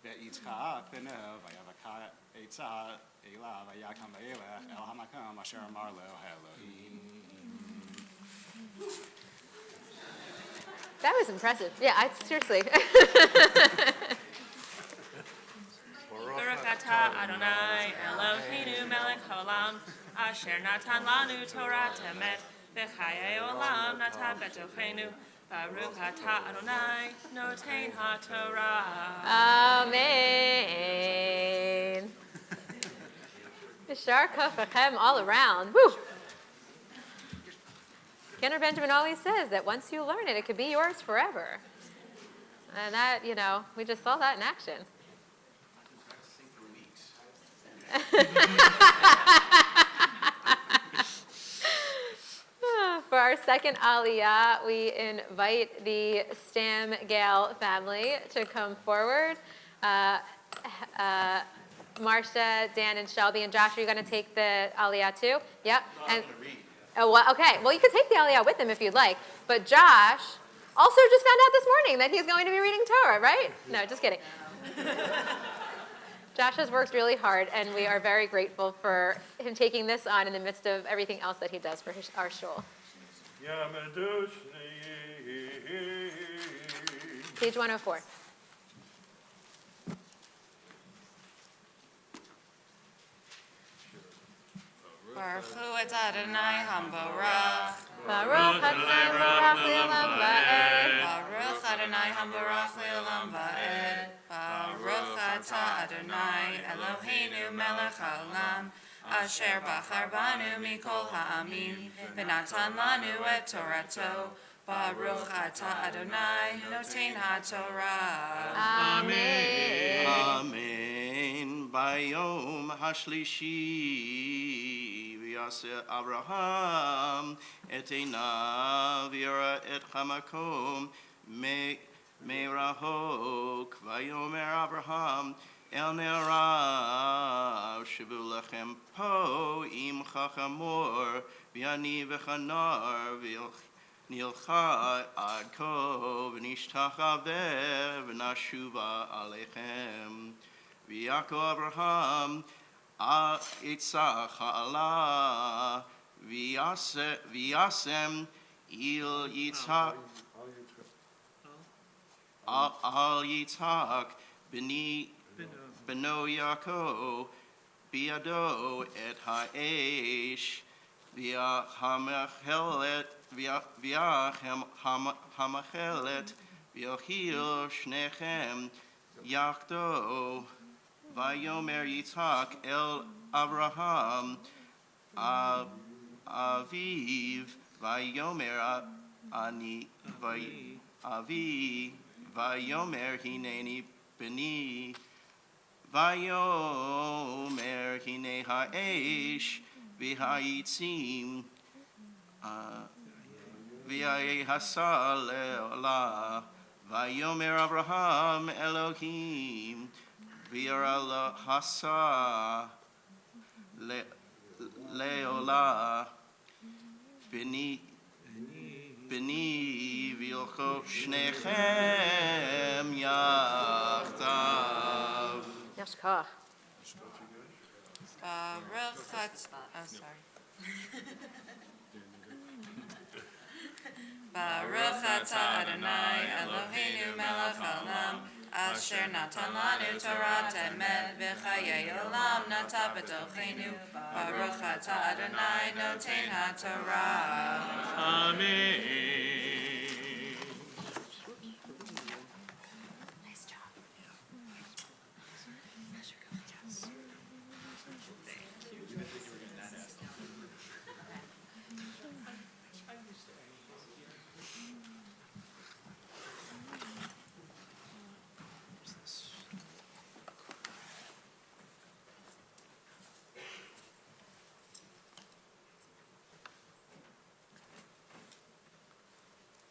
v'yitzchak beno v'yavaka eitzah elav v'yakam v'elech el hamakom asher amar lo Elohim. That was impressive. Yeah, seriously. Baruch atah Adonai, Eloheinu melech haolam, asher natan lanu Torah temet, v'chayei olam natan betochenu. Baruch atah Adonai, notein ha'Torah. Amen. Yashar kafachem all around. Woo! Kenner Benjamin always says that once you learn it, it could be yours forever. And that, we just saw that in action. For our second Aliyah, we invite the Stam Gale family to come forward. Marcia, Dan, and Shelby, and Josh, are you going to take the Aliyah too? Yep. And okay. Well, you could take the Aliyah with him if you'd like. But Josh also just found out this morning that he's going to be reading Torah, right? No, just kidding. Josh has worked really hard, and we are very grateful for him taking this on in the midst of everything else that he does for our shul. Page 104. Baruch hu et Adonai hambarach. Baruch Adonai Barach Le'olam Va'ed. Baruch Adonai hambarach le'olam va'ed. Baruch atah Adonai Eloheinu melech haolam, Asher bachar banu mikol ha'amim, v'natan lanu et Torato. Baruch atah Adonai, noten ha'Torah. Amen. Amen. Bayom hashlishi v'yaseh Abraham et einav v'yara et hamakom merahok vayomer Abraham el nerav shivu lechem po im chachamor v'ani v'chanar Nilcha ad ko v'nishtachaveh v'nashuva alechem v'yakov Abraham Yitzchak ha'ala v'yasem il Yitzchak al Yitzchak b'no Yaakov biado et ha'esh v'yahamechelet V'yachem v'yochil shnechem yachdo vayomer Yitzchak el Abraham aviv vayomer ani avi vayomer hineni beni vayomer hine ha'esh v'hayitzim V'yahasa le'olah, vayomer Abraham Elohim, v'yara hasa le'olah, b'ni v'yilcho shnechem yachtav. Yashkach. Baruch Baruch atah Adonai Eloheinu melech haolam, asher natan lanu Torah emet v'chayei olam nata b'tocheinu. Baruch atah Adonai noten ha'Torah. Amen.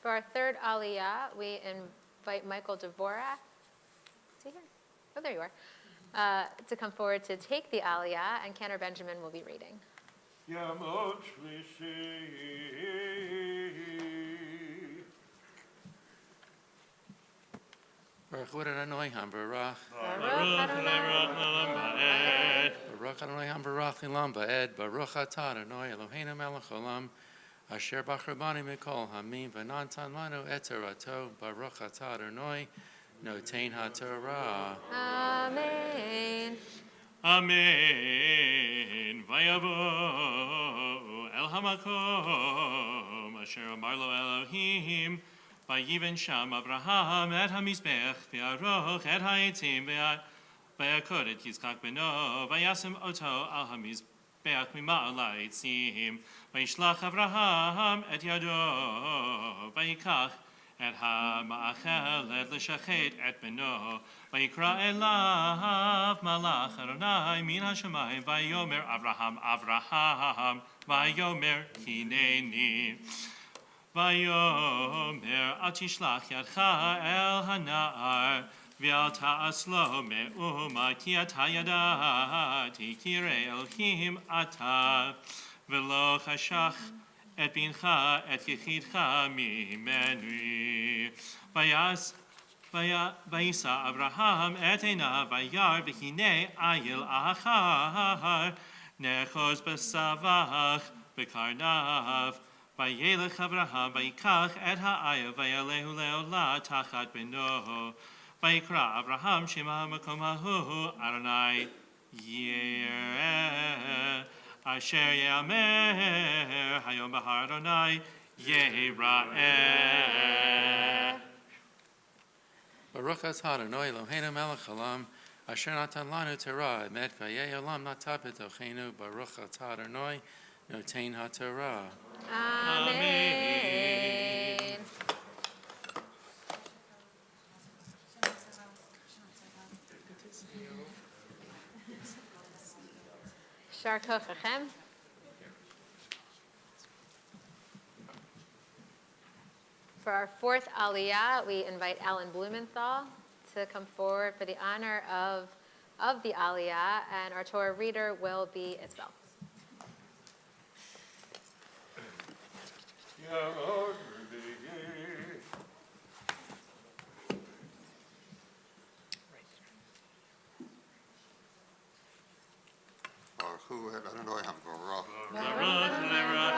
For our third aliyah, we invite Michael Dvorak. Is he here? Oh, there you are. To come forward to take the aliyah, and Cantor Benjamin will be reading. Yamot Shlishi. Baruch Adonai HaMbarach. Baruch Adonai HaMbarach Lilam Ba'ed. Baruch Atah Adonai Eloheinu melech haolam. Asher bachar banu mikol hamim v'natan lanu et Torato. Baruch Atah Adonai noten ha'Torah. Amen. Amen. Vayavo el hamakom asher amar lo Elohim. Vayiven sham Avraham et hamizbech v'aroch et ha'etzim v'yakod et Yitzchak beno v'yasem oto al hamizbech mima'al ha'etzim v'yishlach Avraham et yado v'yikach et ha'ma'achelet l'shachet et beno v'yikra elav malach Adonai min hashamayim v'yomer Avraham Avraham v'yomer hineni Vayomer al tishlach yadcha el hana'ar v'al ta'as lo me'uma ki ata yadati kirei Elohim ata v'lo chashach et bincha et yechidcha mimenu vayisa Avraham et einav vayar v'hinei ayil achar nechos b'savach b'karnav Vayelech Avraham, vayikach et ha'ayav, vayalehu le'olah tachat beno. Vayikra Avraham, Shema makom hahu, Adonai yireh. Asher ye'amer, hayom bahar Adonai yireh. Baruch Atah Adonai Eloheinu melech haolam. Asher natan lanu Torah, emet vayei olam nata b'tochenu, baruch atah Adonai, notein haTorah. Amen. Shar kochachem. For our fourth aliyah, we invite Alan Blumenthal to come forward for the honor of the aliyah, and our Torah reader will be Isabel. Baruch Adonai Baruch. Baruch le'rach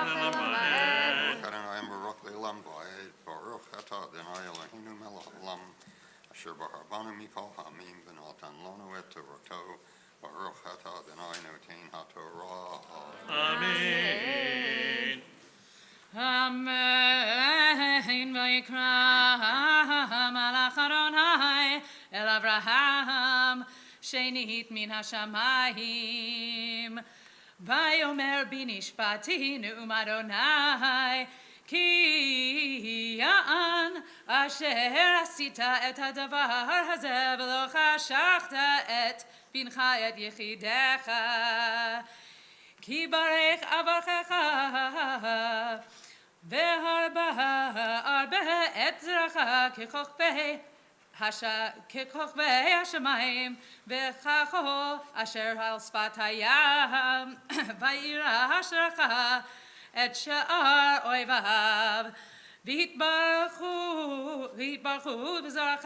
Adonai Baruch le'olam va'ed. Baruch atah Adonai Eloheinu melech haolam. Asher b'harbanu mikol ha'amim v'natan lanu et Torato. Baruch atah Adonai notein haTorah. Amen. Amen. Vayikra malach Adonai el Avraham shenit min hashamayim. Vayomer binishpati nu'um Adonai ki ya'an asher asita et hadavar hazeh v'lo chashachta et bincha et yechidecha ki barech avachecha והרבה את זרעך ככוכבי השמיים וכחול אשר על שפת הים וירא אשרך את שאר אויביו והתברכו בזרעך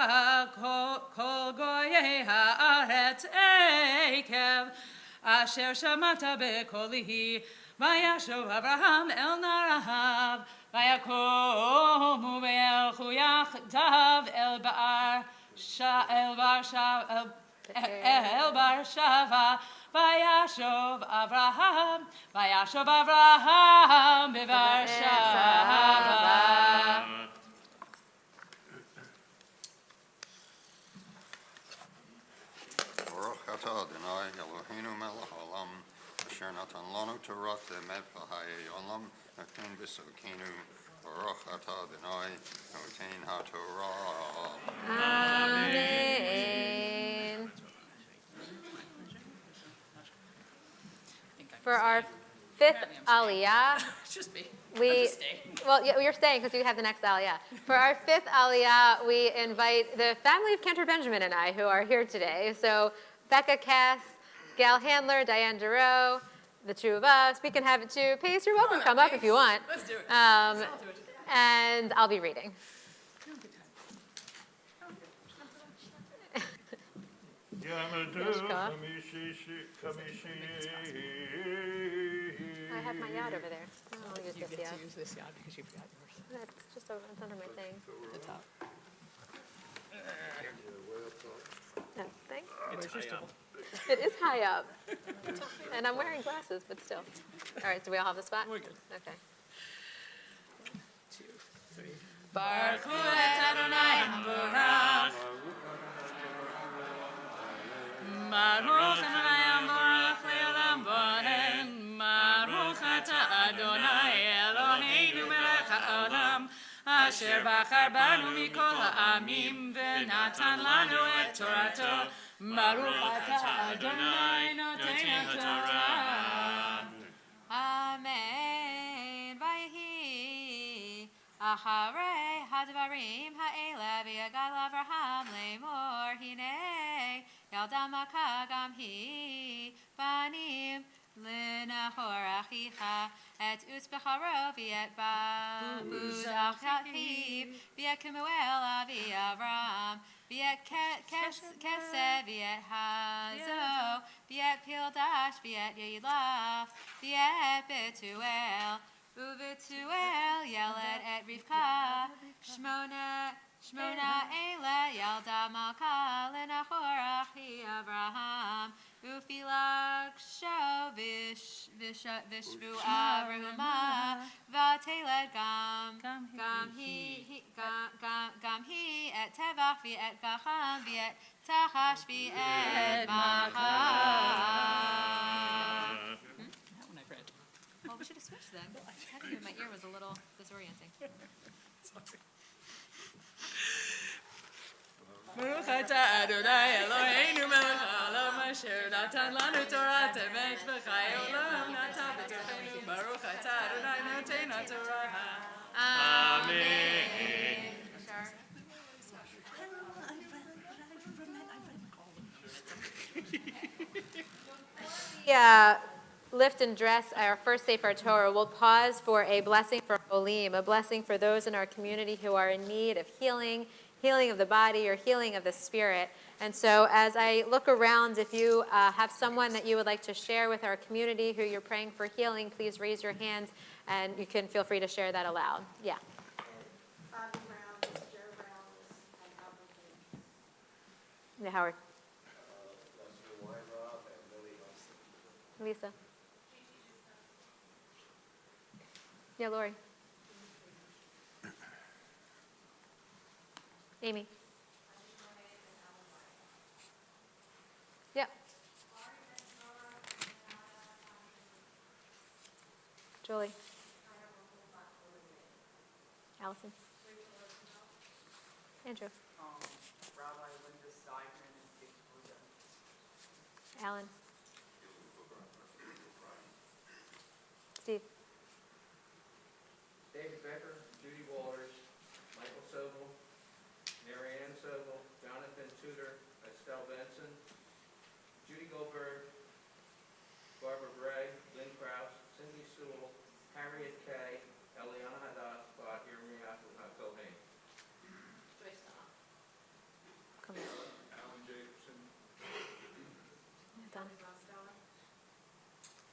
כל גויי הארץ עקב אשר שמעת בקולי וישוב אברהם אל נעריו ויקומו וילכו יחדיו אל בר שבע וישוב אברהם בבר שבע. Baruch atah Adonai Eloheinu melech haolam. Asher natan lanu Torah emet v'hayei olam noten b'sokenu. Baruch atah Adonai notein haTorah. Amen. For our fifth aliyah, you're staying because you have the next aliyah. For our fifth aliyah, we invite the family of Cantor Benjamin and I, who are here today. So Becca Cass, Gail Handler, Diane Giroux, the two of us. We can have it too. Pace, you're welcome to come up if you want. Let's do it. And I'll be reading. I have my yad over there. I'll use this yad. Use this yad because you forgot yours. It's just over. It's under my thing. The top. No, thanks. It's high up. It is high up. And I'm wearing glasses, but still. All right, do we all have the spot? We're good. Okay. 2, 3. Baruch hu et Adonai haborach. Baruch Adonai haborach le'olam va'ed. Baruch atah Adonai Eloheinu melech haolam. Asher bachar banu mikol ha'amim v'natan lanu et Torato. Baruch atah Adonai noten haTorah. Amen. Vayehi acharei hadvarim ha'ele v'yagal Avraham lemor hinei yalda maka gam hi banim lenahor achicha et utzbecharo v'et ba'uz achiv v'et kemuel avi Avram v'et kesed v'et hazo v'et pildash v'et yilach v'et betuel uvetuel yeled et Rivka shmona ele yalda malka lenachor achi Avraham ufilak sho vishvu avrahuma vateled gam hi et tevach v'et gacham v'et Tahashvi et Machar. That one I read. Well, we should have switched then. I think my ear was a little disorienting. Baruch atah Adonai Eloheinu melech haolam asher natan lanu Torah temet v'chai olam natan b'tochenu. Baruch atah Adonai noten haTorah. Amen. Yeah, lift and dress our first Sefer Torah. We'll pause for a blessing for Olim, a blessing for those in our community who are in need of healing of the body or healing of the spirit. And so as I look around, if you have someone that you would like to share with our community who you're praying for healing, please raise your hand and you can feel free to share that aloud. Yeah. Bobby Brown, Joe Brown, and Albert King. Yeah, Howard. Lisa. Yeah, Lori. Amy. Yep. Julie. Allison. Andrew. Rabbi Linda Steigman and Dick Buddha. Alan. Steve. David Becker, Judy Walters, Michael Sobel, Marianne Sobel, Jonathan Tudor, Estelle Benson, Judy Goldberg, Barbara Bray, Lynn Krause, Cindy Sewell, Harriet Kay, Eliana Hadass, Bahir Miyahu Kohen. Joyce Donna. Come here. Alan Jacobson. Donna.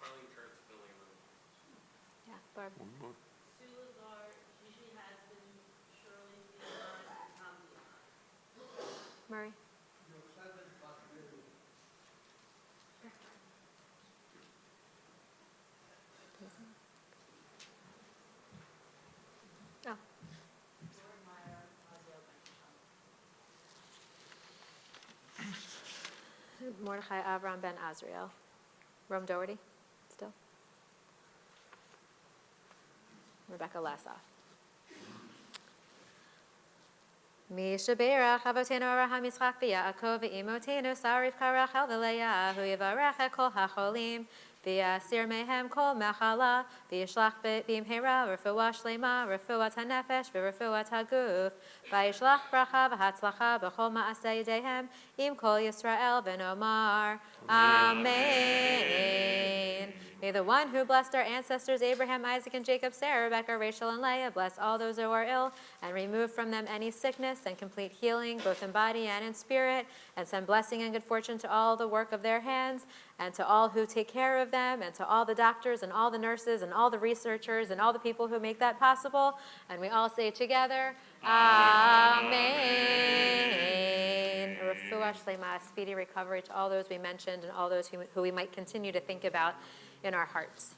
Arlene Kurtz, Billy Lou. Yeah, Barb. One more. Sue Lazar, Gigi Hasbin, Shirley Theon, Tom Leon. Murray. Oh. Mordechai Avram Ben Azriel. Rome Doherty, still. Rebecca Lassoff. Misha Berach, Avotenu Avraham Yitzchak v'Yaakov v'Imotenu Sarif Karachel v'Leah, Hu Yivarech kol hacholim, v'Yasir mehem kol mechala, v'Yishlach b'imhera refuah shlema, refuat hanefesh v'refuat haguf, v'Yishlach bracha v'hatzlacha b'chol ma'aseh yedehem, im kol Yisrael v'nomar. Amen. May the one who blessed our ancestors Abraham, Isaac, and Jacob, Sarah, Rebecca, Rachel, and Leah, bless all those who are ill and remove from them any sickness and complete healing, both in body and in spirit, and send blessing and good fortune to all the work of their hands, and to all who take care of them, and to all the doctors and all the nurses and all the researchers and all the people who make that possible. And we all say together, Amen. Refuah shlema, speedy recovery to all those we mentioned and all those who we might continue to think about in our hearts.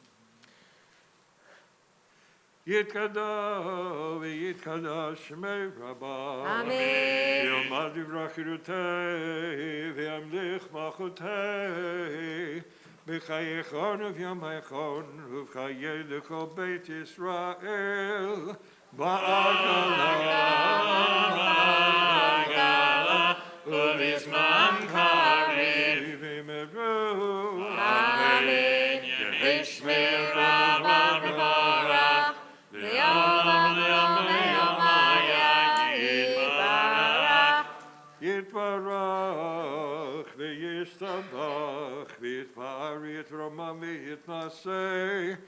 Yitkada v'yitkada shmei Rabba. Amen. V'yomad yivrach yirutei v'yamlich machutei b'chayechon v'yamechon v'chayei l'kol Beit Yisrael ba'agala U'bizman karev v'meru. Amen. Yishmei Rabba B'Barach, L'yolam L'yomaya Yibarach. Yitbarach v'yishtabach v'yitpa'ar yitramam v'yitnaseh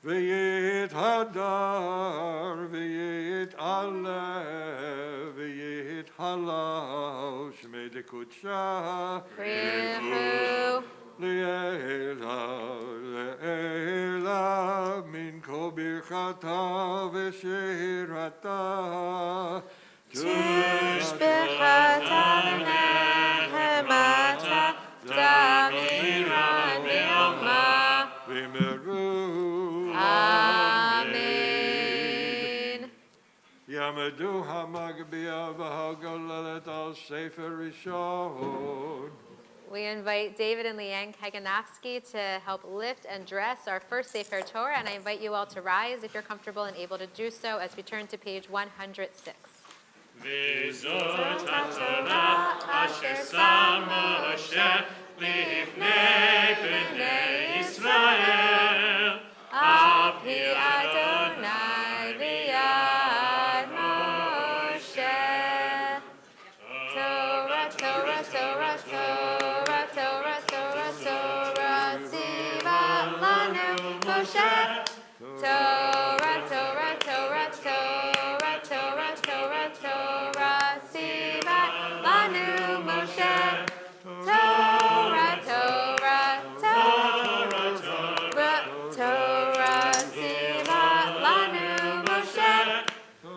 v'yithadar v'yit'aleh v'yithalal shmei dekutsha Richu. Le'ela min kol birchata v'shirata Tushbechata v'nehemata damiran v'yoma. v'meru. Amen. Yamadu Hamagbiya Vahagolelet al Sefer Rishon. We invite David and Leanne Kaganovsky to help lift and dress our first Sefer Torah, and I invite you all to rise if you're comfortable and able to do so as we turn to page 106. V'zot haTorah asher sam Moshe lifnei bnei Yisrael al pi Adonai v'yad Moshe. Torah, Torah, Torah, Torah, Torah, Torah, Torah, tziva lanu Moshe. Torah, Torah, Torah, Torah, Torah, Torah, Torah, tziva lanu Moshe. Torah, Torah, Torah, Torah, tziva lanu Moshe.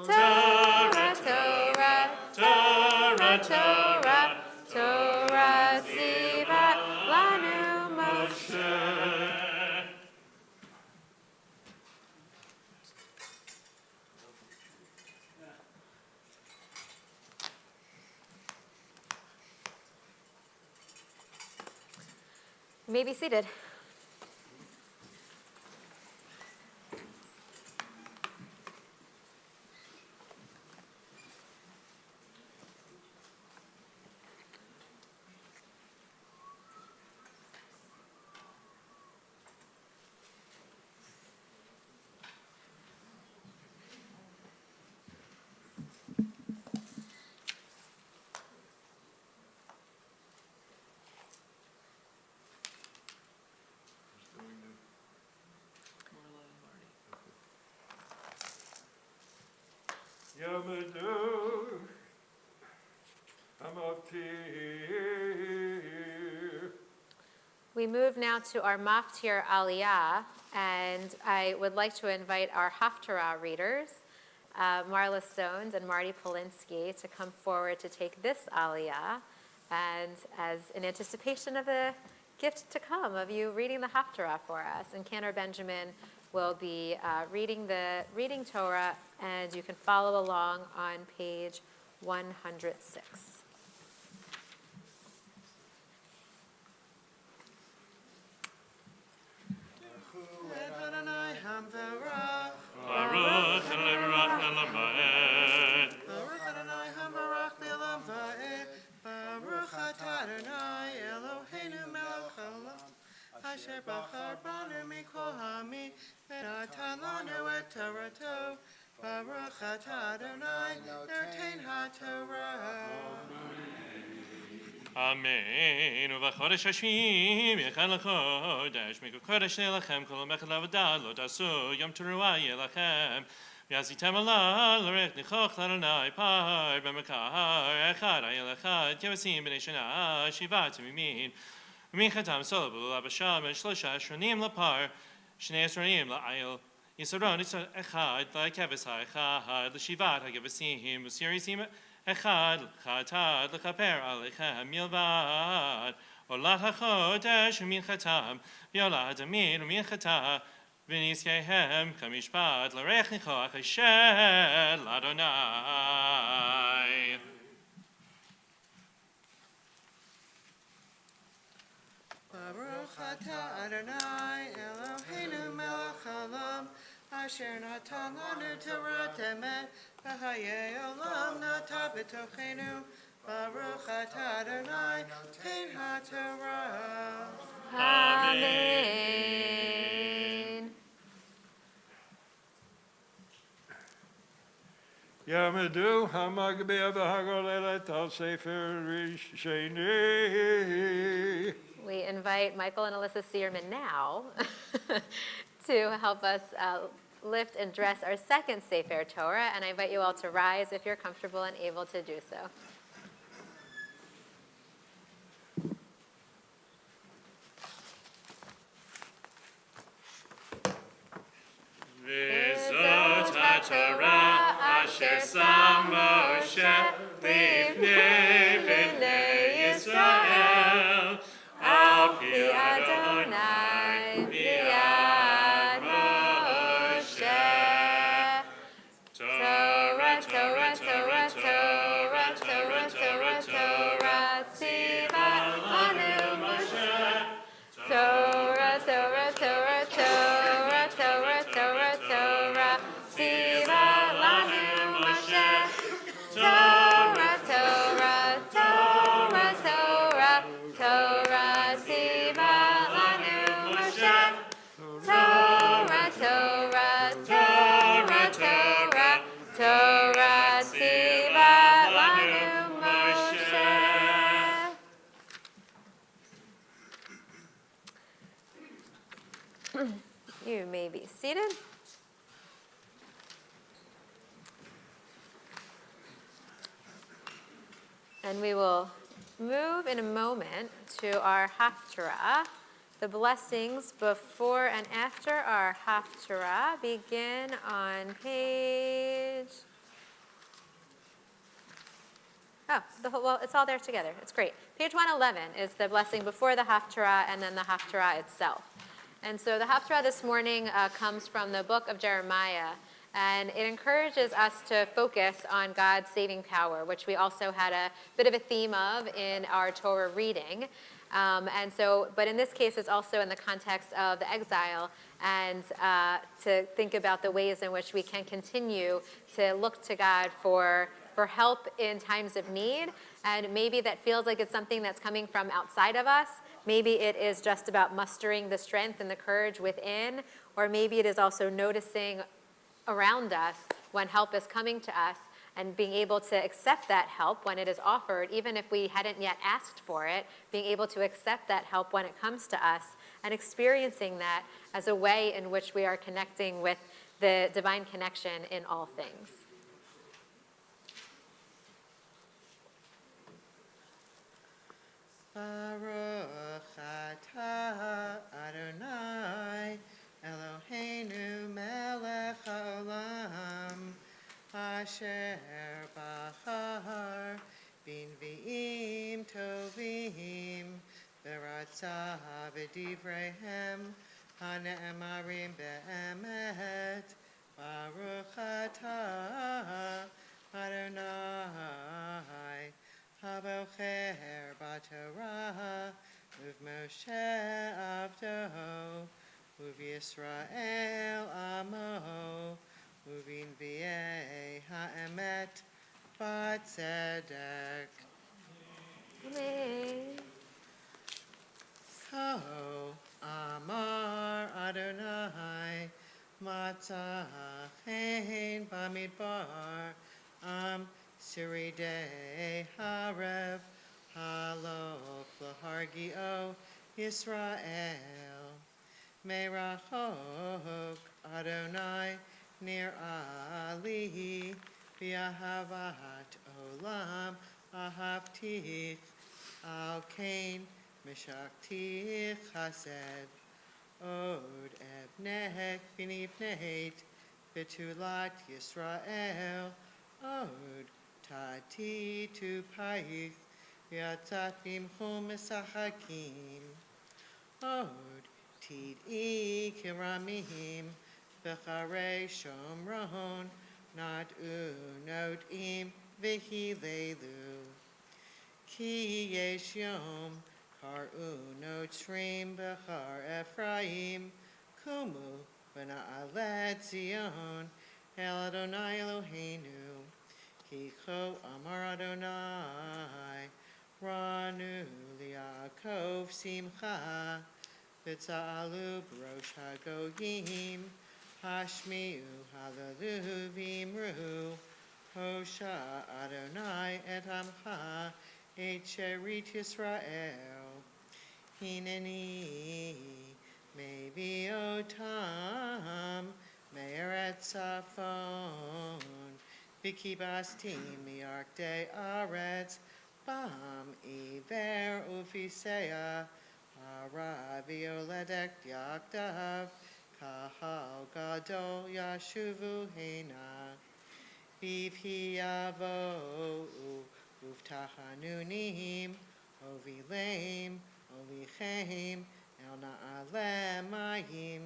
Torah, Torah, Torah, Torah, Torah, tziva lanu Moshe. You may be seated. Yamadu Hamaftir. We move now to our Maftir Aliyah, and I would like to invite our Haftorah readers, Marla Stones and Marty Polinsky, to come forward to take this Aliyah, and as in anticipation of the gift to come of you reading the Haftorah for us. And Cantor Benjamin will be reading Torah, and you can follow along on page 106. Baruch Adonai Baruch Le'olam va'ed. Baruch Adonai Baruch Le'olam va'ed. Baruch atah Adonai Eloheinu melech haolam, asher bachar banu mikol ha'amin v'natan lanu et Torato. Baruch atah Adonai noten ha'Torah. Amen. ובחודש השביעי יחל לחודש, מכו קודש לכם, כל המחל עבודה לא תעשו, יום תרועה יהיה לכם. ועשיתם עלה לריח ניחוח לאדוני פר במקר, אחד היה לאחד, כבשים בני שנה, 7 תמימים. ומחתם סולבו לבשה בין 3 שנים לפר, 2 עשרונים לעיל. יסרון אחד לכבש האחד, לשבעת הכבשים, וסיריסים אחד לחטאת לכפר עליכם מלבד, עולת החודש ומנחתם, ויולד המין ומנחתה, ונזכיהם כמשפט לריח ניחוח אשר לאדוני. Baruch atah Adonai Eloheinu melech haolam, asher natan lanu Torah emet, v'hayei olam nata b'tochenu. Baruch atah Adonai noten ha'Torah. Amen. Yamadu Hamagbiya Vahagolelet al Sefer Rishon. We invite Michael and Alyssa Searman now to help us lift and dress our second Sefer Torah, and I invite you all to rise if you're comfortable and able to do so. V'zot haTorah asher sam Moshe lifnei bnei Yisrael al pi Adonai v'yad Moshe. Torah, Torah, may be seated. And we will move in a moment to our Haftorah. The blessings before and after our Haftorah begin on page... well, it's all there together. It's great. Page 111 is the blessing before the Haftorah and then the Haftorah itself. And so the Haftorah this morning comes from the book of Jeremiah, and it encourages us to focus on God's saving power, which we also had a bit of a theme of in our Torah reading. But in this case, it's also in the context of the exile, and to think about the ways in which we can continue to look to God for help in times of need. And maybe that feels like it's something that's coming from outside of us. Maybe it is just about mustering the strength and the courage within, or maybe it is also noticing around us when help is coming to us and being able to accept that help when it is offered, even if we hadn't yet asked for it, being able to accept that help when it comes to us and experiencing that as a way in which we are connecting with the divine connection in all things. Baruch atah Adonai Eloheinu melech haolam asher bachar b'nvi'im tovim v'ratzah v'divreihem hane'emarim be'emet Baruch atah Adonai Habocher b'Torah u'v'Moshe avdo u'v'Yisrael amo u'v'nvi'ei ha'emet b'tzedek. Ko amar Adonai matzah chen b'midbar Siridei Harev Haloch L'Hargio Yisrael Merachok Adonai Nir Ali V'Ahavat Olam Ahavtich Al Kain Mishaktich Chesed Od Ebnech V'Nivneit V'Tulat Yisrael Od Tati tu paich, yatzat bimchum mesachakim. Od tid'i kiramim, v'charei shomron, not unot'im v'hilelu. Ki yesh yom, kar unotzrim b'char Ephraim, kumu v'na'alet Zion, el Adonai Eloheinu. Kicho amar Adonai, Ranu li'Yaakov simcha, v'tza'alu b'rosh hagoyim, hashmi'u hallelu v'imru, Hosha Adonai et amcha, et sherit Yisrael. Hineni me'viotam me'eretz Safon, V'kibastim mi'arkdei aretz, bam iver ufisea, hara v'yoledek yakdav, kahal gadol yashuvu hena, v'hi yavo uftachanunim, ovileim, olichem, el na'alem mayim,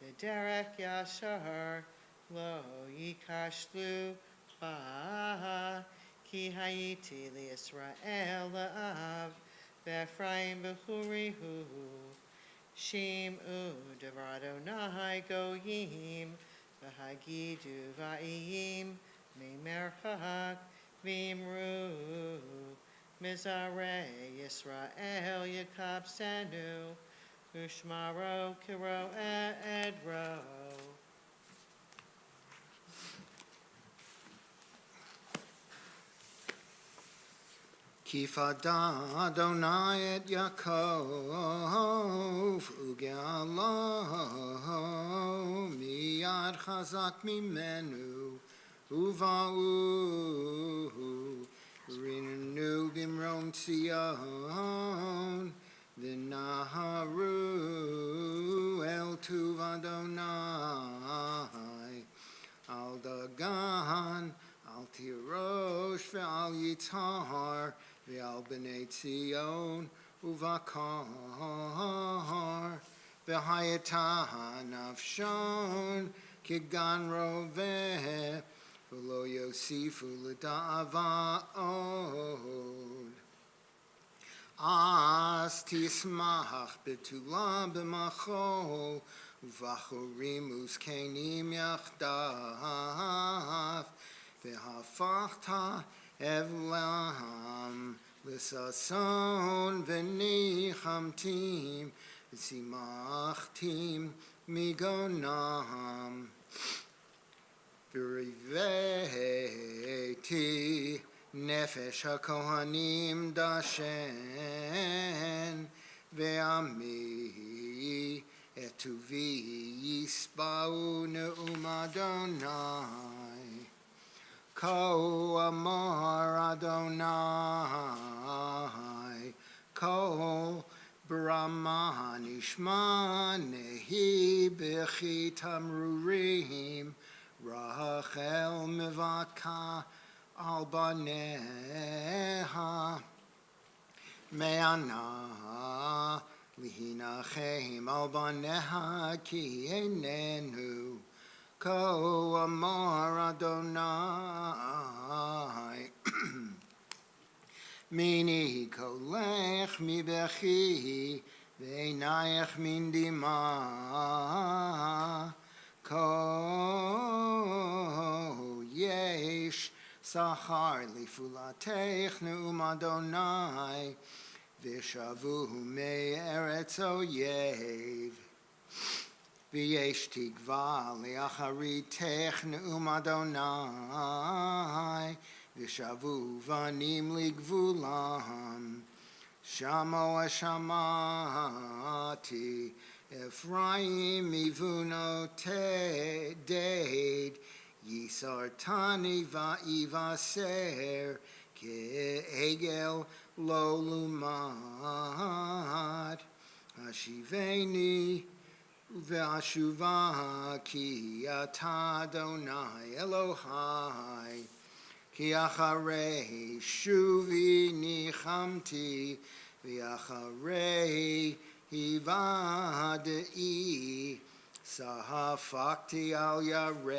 v'derech yashar, lo yikashlu, Ki hayiti li'Yisrael la'av, v'Ephraim b'churihu, shim'u devar Adonai goyim, v'hagidu va'iyim, me'merchak, v'imru, mizarei Yisrael yakabsenu, u'shmaro kiro edro. Kifada Adonai et Yaakov Ugealo miyad chazak mimenu uva'u Rinu bimrom Tzion v'naharu el tuv Adonai al dagan al tirosh ve'al yitar ve'al b'nei Tzion uvakar ve'hayata nafshon kigan roveh v'lo yosifu l'da'ava'od as tismach betulam b'machol uvachorim uzkenim yachdav v'hafachta evlam l'sason v'nichamtim v'simachtim migonam v'riveti nefesh hakohanim dashen ve'ami etuvi yisba'u ne'um Adonai Ko amar Adonai Ko Brahma nishma nehi b'chi tamrurim Rachel mevaka al baneha me'ana lihinachem al baneha ki enenu Ko amar Adonai Mini kolech mi bechi ve'inayach min dima Ko yesh sachar lifulatech ne'um Adonai v'shavuhu me'eretz oyev V'yesh tikva le'acharitech ne'um Adonai v'shavu vanim ligvulam shamo ashamati Ephraim ivuno deid yisartani va'ivaser ke'egel lo lumad hashiveni Ve'ashuva ki ata Adonai Elohai ki acharei shuvi nichamti ve'acharei hivadei sahafakti al yarech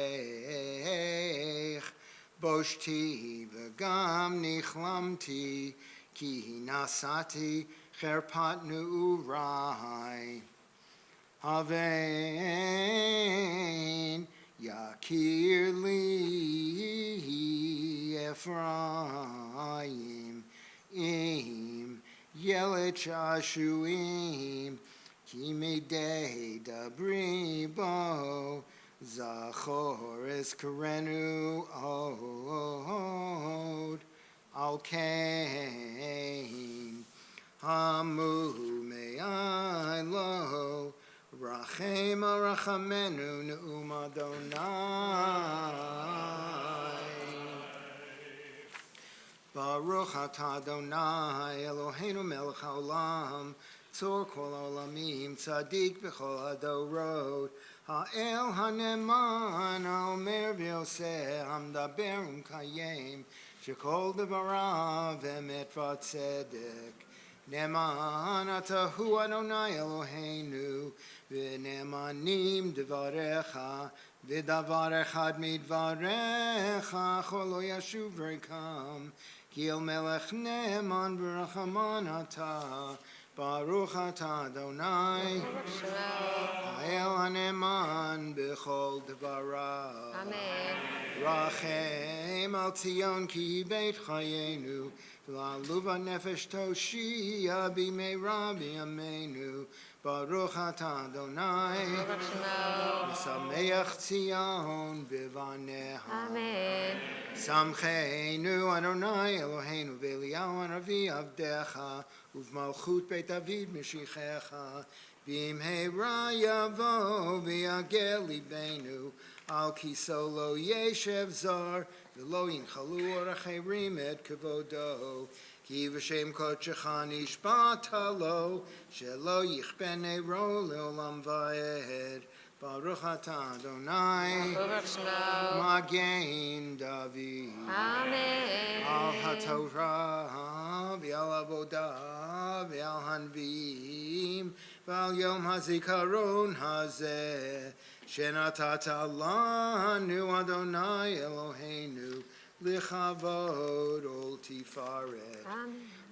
boshti v'gam nichlamti ki nasati cherpat nu'urai Havein yakir li Ephraim im yelech ashuim ki midei dabri bo zachor es karenu od al kain hamu me'ai lo Rachem arachamenu ne'um Adonai Baruch atah Adonai Eloheinu melech haolam tzor kol haolamim tzadik b'chol hadorot ha'el haneman ha'omer v'yoseh hamdaber u'mkayem shekol devarav emet v'tzedek Neman atahu Adonai Eloheinu v'nemanim devarecha v'davar echad midvarecha cholo yashuv rikam ki el melech neman v'rachaman atah Baruch atah Adonai ha'el haneman b'chol devarav Amen. Rachem al Tzion ki beit chayenu V'la'luva nefesh toshia b'meira b'yameinu Baruch atah Adonai. Misameach Tzion b'vaneha. Amen. Samcheinu Adonai Eloheinu v'Eliyahu Hanavi Avdecha uv'malchut Beit David Meshichecha b'imheira yavo v'yagel libenu al kiso lo yeshev zar v'lo yinchalu oracherim et kevodo ki v'shem kodshecha nishbata lo shelo yichben eiro leolam va'ed Baruch atah Adonai Magen David Amen. Al HaTorah V'al Avodah V'al Hanvim V'al Yom HaZikaron Hazeh Shenatata lanu Adonai Eloheinu Lichavod Ol Tifaret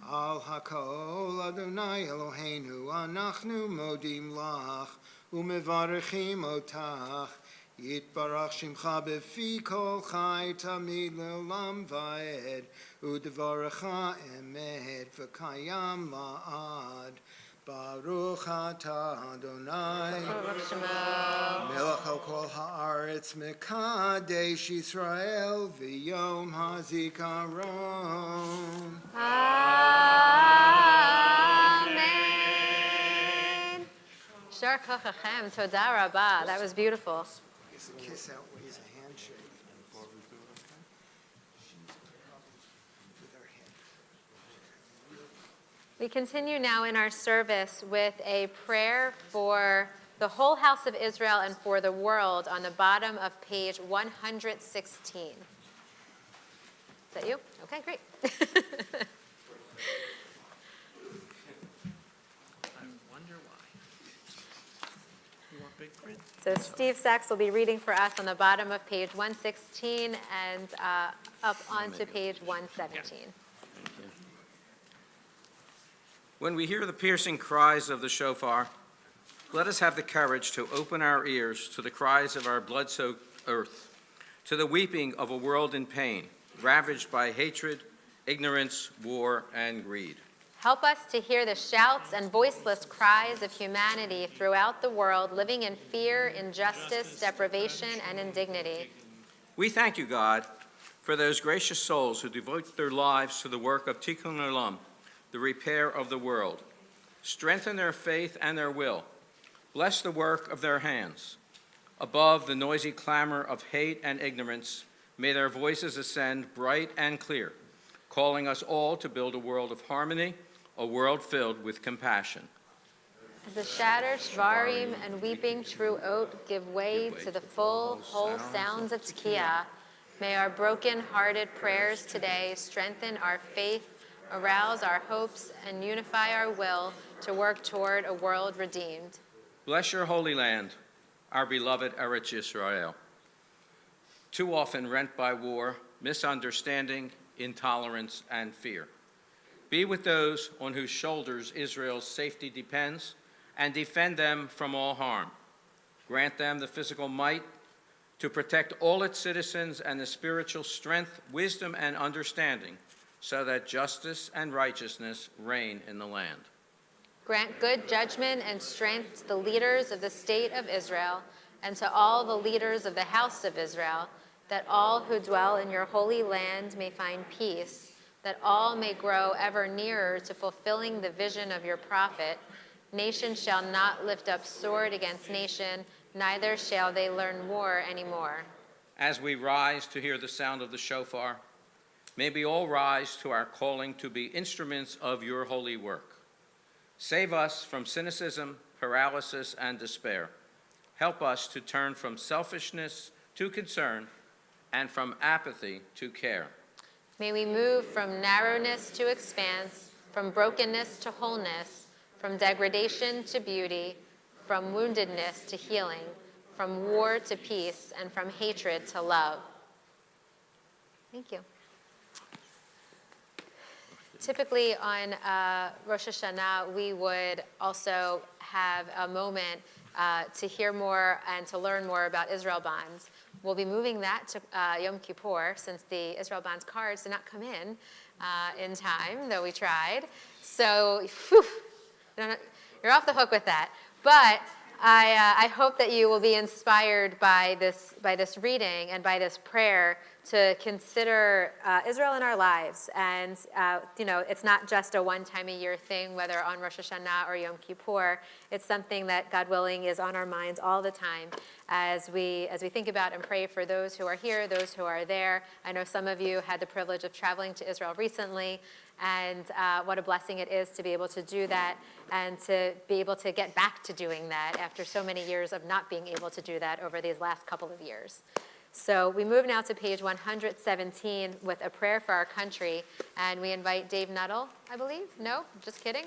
Al HaKol Adonai Eloheinu Anachnu Modim Lach Umevarechim otach, Yitbarach Shimcha befi kol chai tamid leolam vaed, Udevarecha emet v'kayam la'ad. Baruch atah Adonai, Melech al kol haaretz mekadesh Yisrael v'yom hazikaron. Shar kochachem, toda rabah. That was beautiful. It's a kiss out ways a handshake. We continue now in our service with a prayer for the whole house of Israel and for the world on the bottom of page 116. Is that you? Okay, great. So Steve Sachs will be reading for us on the bottom of page 116 and up onto page 117. When we hear the piercing cries of the shofar, let us have the courage to open our ears to the cries of our blood-soaked earth, to the weeping of a world in pain, ravaged by hatred, ignorance, war, and greed. Help us to hear the shouts and voiceless cries of humanity throughout the world, living in fear, injustice, deprivation, and indignity. We thank you, God, for those gracious souls who devote their lives to the work of Tikkun Olam, the repair of the world. Strengthen their faith and their will. Bless the work of their hands. Above the noisy clamor of hate and ignorance, may their voices ascend bright and clear, calling us all to build a world of harmony, a world filled with compassion. As the shattered shvarim and weeping true oat give way to the full, whole sounds of Tekiah, may our broken-hearted prayers today strengthen our faith, arouse our hopes, and unify our will to work toward a world redeemed. Bless your holy land, our beloved Eretz Yisrael. Too often rent by war, misunderstanding, intolerance, and fear. Be with those on whose shoulders Israel's safety depends, and defend them from all harm. Grant them the physical might to protect all its citizens and the spiritual strength, wisdom, and understanding, so that justice and righteousness reign in the land. Grant good judgment and strength to the leaders of the state of Israel and to all the leaders of the house of Israel, that all who dwell in your holy land may find peace, that all may grow ever nearer to fulfilling the vision of your prophet. Nation shall not lift up sword against nation, neither shall they learn war anymore. As we rise to hear the sound of the shofar, may we all rise to our calling to be instruments of your holy work. Save us from cynicism, paralysis, and despair. Help us to turn from selfishness to concern and from apathy to care. May we move from narrowness to expanse, from brokenness to wholeness, from degradation to beauty, from woundedness to healing, from war to peace, and from hatred to love. Thank you. Typically on Rosh Hashanah, we would also have a moment to hear more and to learn more about Israel bonds. We'll be moving that to Yom Kippur, since the Israel bonds cards did not come in time, though we tried. So, you're off the hook with that. But I hope that you will be inspired by this reading and by this prayer to consider Israel in our lives. And, it's not just a one-time-a-year thing, whether on Rosh Hashanah or Yom Kippur. It's something that, God willing, is on our minds all the time as we think about and pray for those who are here, those who are there. I know some of you had the privilege of traveling to Israel recently, and what a blessing it is to be able to do that and to be able to get back to doing that after so many years of not being able to do that over these last couple of years. So we move now to page 117 with a prayer for our country, and we invite Dave Nuttall, I believe. No? Just kidding?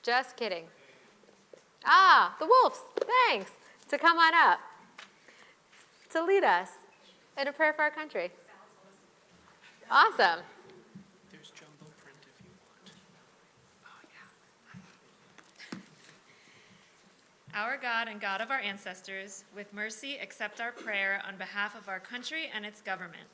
Just kidding. Ah, the Wolves, thanks, to come on up to lead us in a prayer for our country. Awesome. There's jumbo print if you want. Our God and God of our ancestors, with mercy accept our prayer on behalf of our country and its government.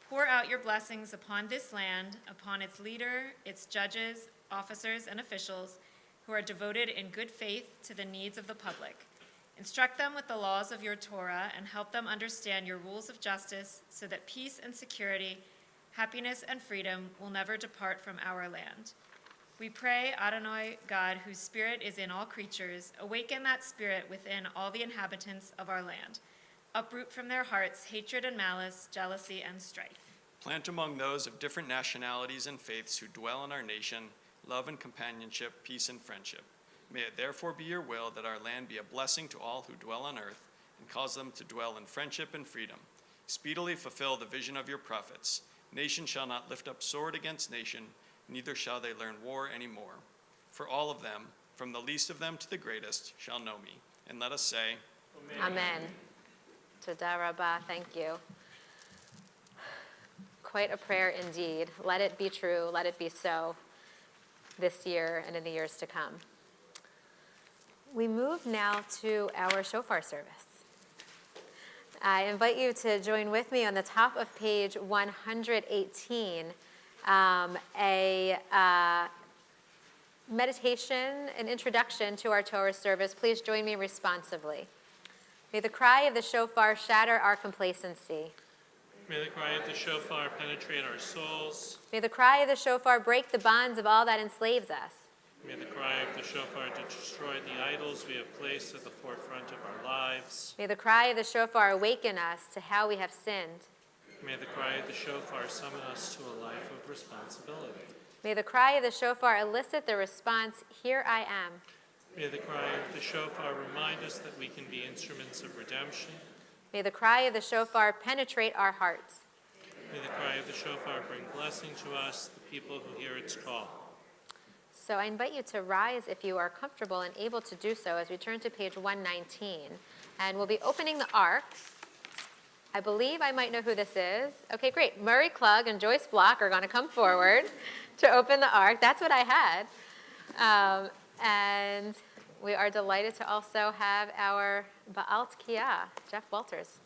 Pour out your blessings upon this land, upon its leader, its judges, officers, and officials who are devoted in good faith to the needs of the public. Instruct them with the laws of your Torah and help them understand your rules of justice so that peace and security, happiness and freedom will never depart from our land. We pray, Adonai, God, whose spirit is in all creatures, awaken that spirit within all the inhabitants of our land. Uproot from their hearts hatred and malice, jealousy and strife. Plant among those of different nationalities and faiths who dwell in our nation love and companionship, peace and friendship. May it therefore be your will that our land be a blessing to all who dwell on earth and cause them to dwell in friendship and freedom. Speedily fulfill the vision of your prophets. Nation shall not lift up sword against nation, neither shall they learn war any more. For all of them, from the least of them to the greatest, shall know me. And let us say, Amen. Todah Rabbah, thank you. Quite a prayer indeed. Let it be true, let it be so this year and in the years to come. We move now to our Shofar service. I invite you to join with me on the top of page 118, a meditation, an introduction to our Torah service. Please join me responsively. May the cry of the shofar shatter our complacency. May the cry of the shofar penetrate our souls. May the cry of the shofar break the bonds of all that enslaves us. May the cry of the shofar destroy the idols we have placed at the forefront of our lives. May the cry of the shofar awaken us to how we have sinned. May the cry of the shofar summon us to a life of responsibility. May the cry of the shofar elicit the response, "Here I am." May the cry of the shofar remind us that we can be instruments of redemption. May the cry of the shofar penetrate our hearts. May the cry of the shofar bring blessing to us, the people who hear its call. So I invite you to rise if you are comfortable and able to do so as we turn to page 119. And we'll be opening the ark. I believe I might know who this is. Okay, great. Murray Klug and Joyce Block are going to come forward to open the ark. That's what I had. And we are delighted to also have our Baal Tkiyah, Jeff Walters.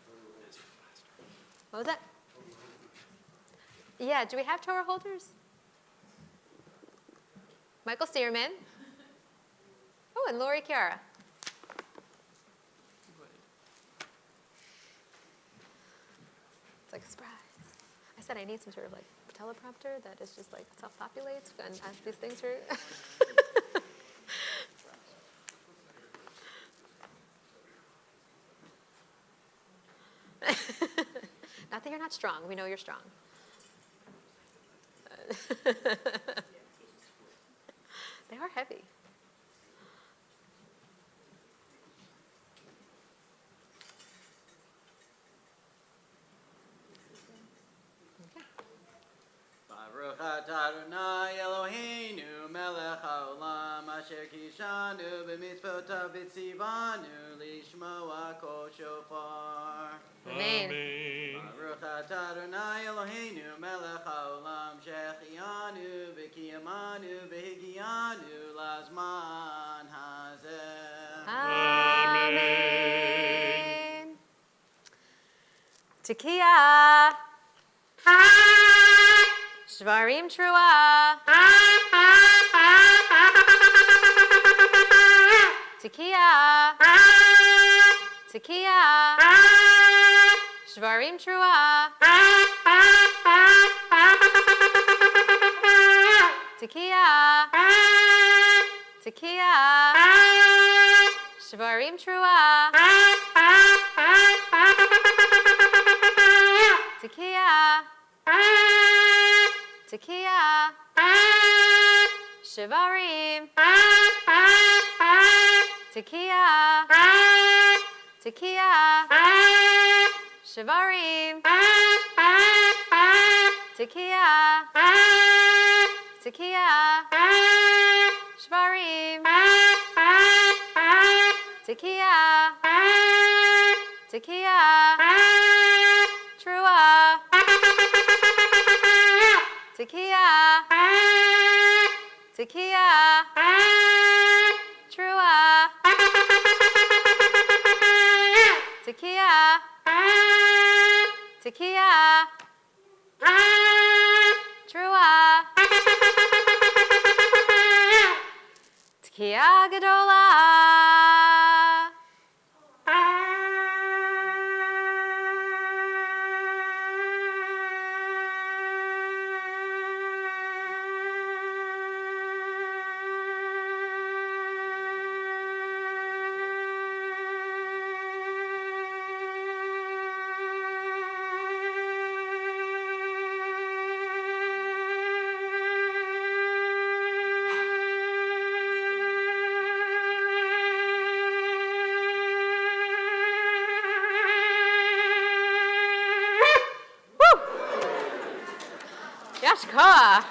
What was that? Yeah, do we have Torah holders? Michael Stearman. Oh, and Lori Chiara. It's like a surprise. I said I need some sort of like teleprompter that is just like self-populates and as these things are. Not that you're not strong. We know you're strong. They are heavy. Baruch atah Adonai Eloheinu melech haolam asher kishanu b'mitzvotav v'tzivanu lishmoa kol shofar. Amen. Baruch atah Adonai Eloheinu melech haolam shechianu v'kiyamanu v'higianu lazman hazeh. Amen. Tekiah. Shvarim Trua. Tekiah. Tekiah. Shvarim Trua. Tekiah. Tekiah. Shvarim Trua. Tekiah. Tekiah. Shivarim. Tekiah. Tekiah. Shivarim. Tekiah. Tekiah. Shvarim. Tekiah. Tekiah. Trua. Tekiah. Tekiah. Trua. Tekiah. Tekiah. Trua. Tekiah Gadola. Yashkoa.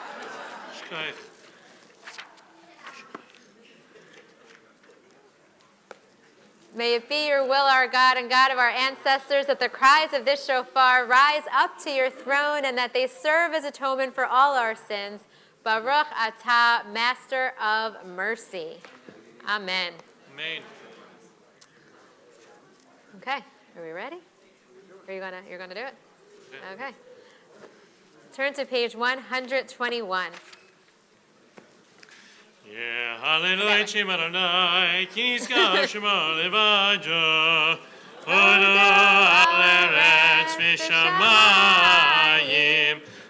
May it be your will, our God and God of our ancestors, that the cries of this shofar rise up to your throne and that they serve as atonement for all our sins. Baruch atah, Master of mercy. Amen. Amen. Okay, are we ready? You're gonna do it? Okay. Turn to page 121. Yeah, hallelujah, Shema Adonai, Kiniska Shema Levajo, Odo Aleretz Vishamayim,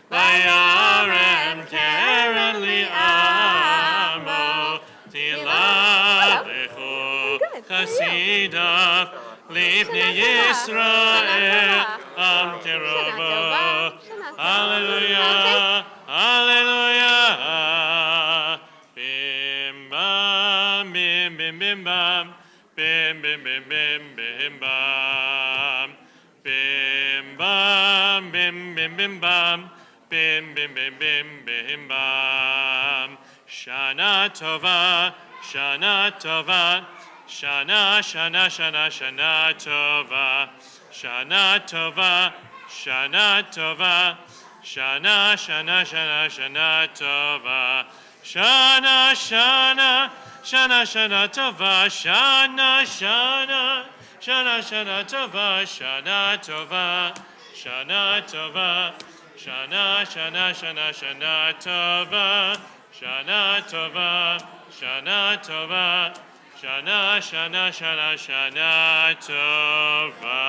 Vayarem Keren Li'amo, Tilalecho, Chasidav, Lifnei Yisrael, Am Terova. Hallelujah, hallelujah. Bim bam, bim bim bim bam, bim bim bim bim bim bam, bim bam, bim bim bim bam, bim bim bim bim bim bam. Shana tova, shana tova, shana shana shana shana tova, shana tova. Shana tova, shana shana shana shana tova, shana shana shana shana tova, shana shana shana shana tova, shana tova, shana tova, shana shana shana shana tova, shana tova, shana tova, shana shana shana shana tova.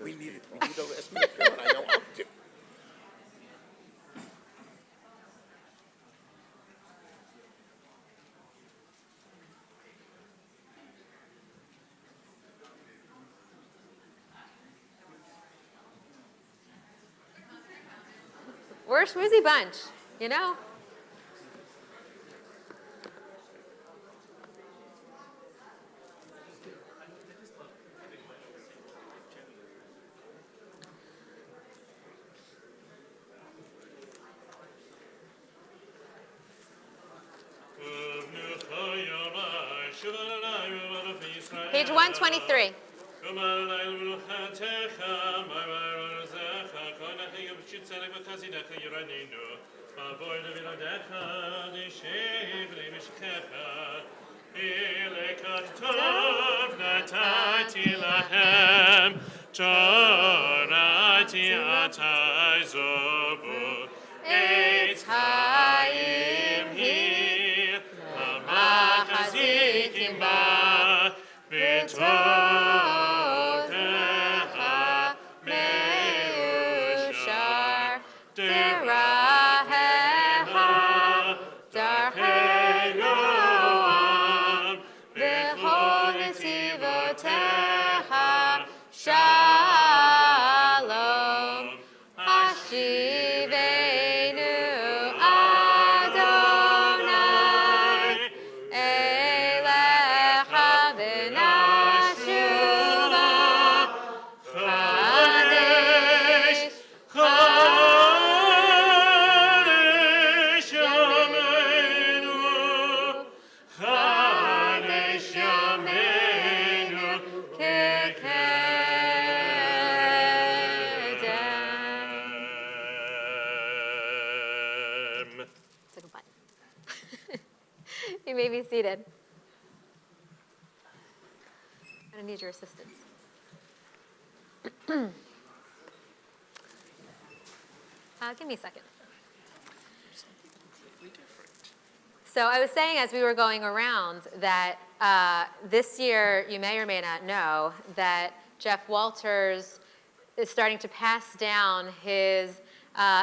We need a last minute fill, and I know how to. We're a schmoozy bunch, you know? Page 123. Eitz Chaim Hi Machazikim Ba B'Torecha Meushar Derahecha Darchenu Am B'chol Netzivotecha Shalom Ashivenu Adonai Elecha v'nashuva Kaddish Kaddish Yameinu Kaddish Yameinu Kekedem. Took a button. You may be seated. I'm going to need your assistance. Give me a second. So I was saying as we were going around that this year, you may or may not know, that Jeff Walters is starting to pass down his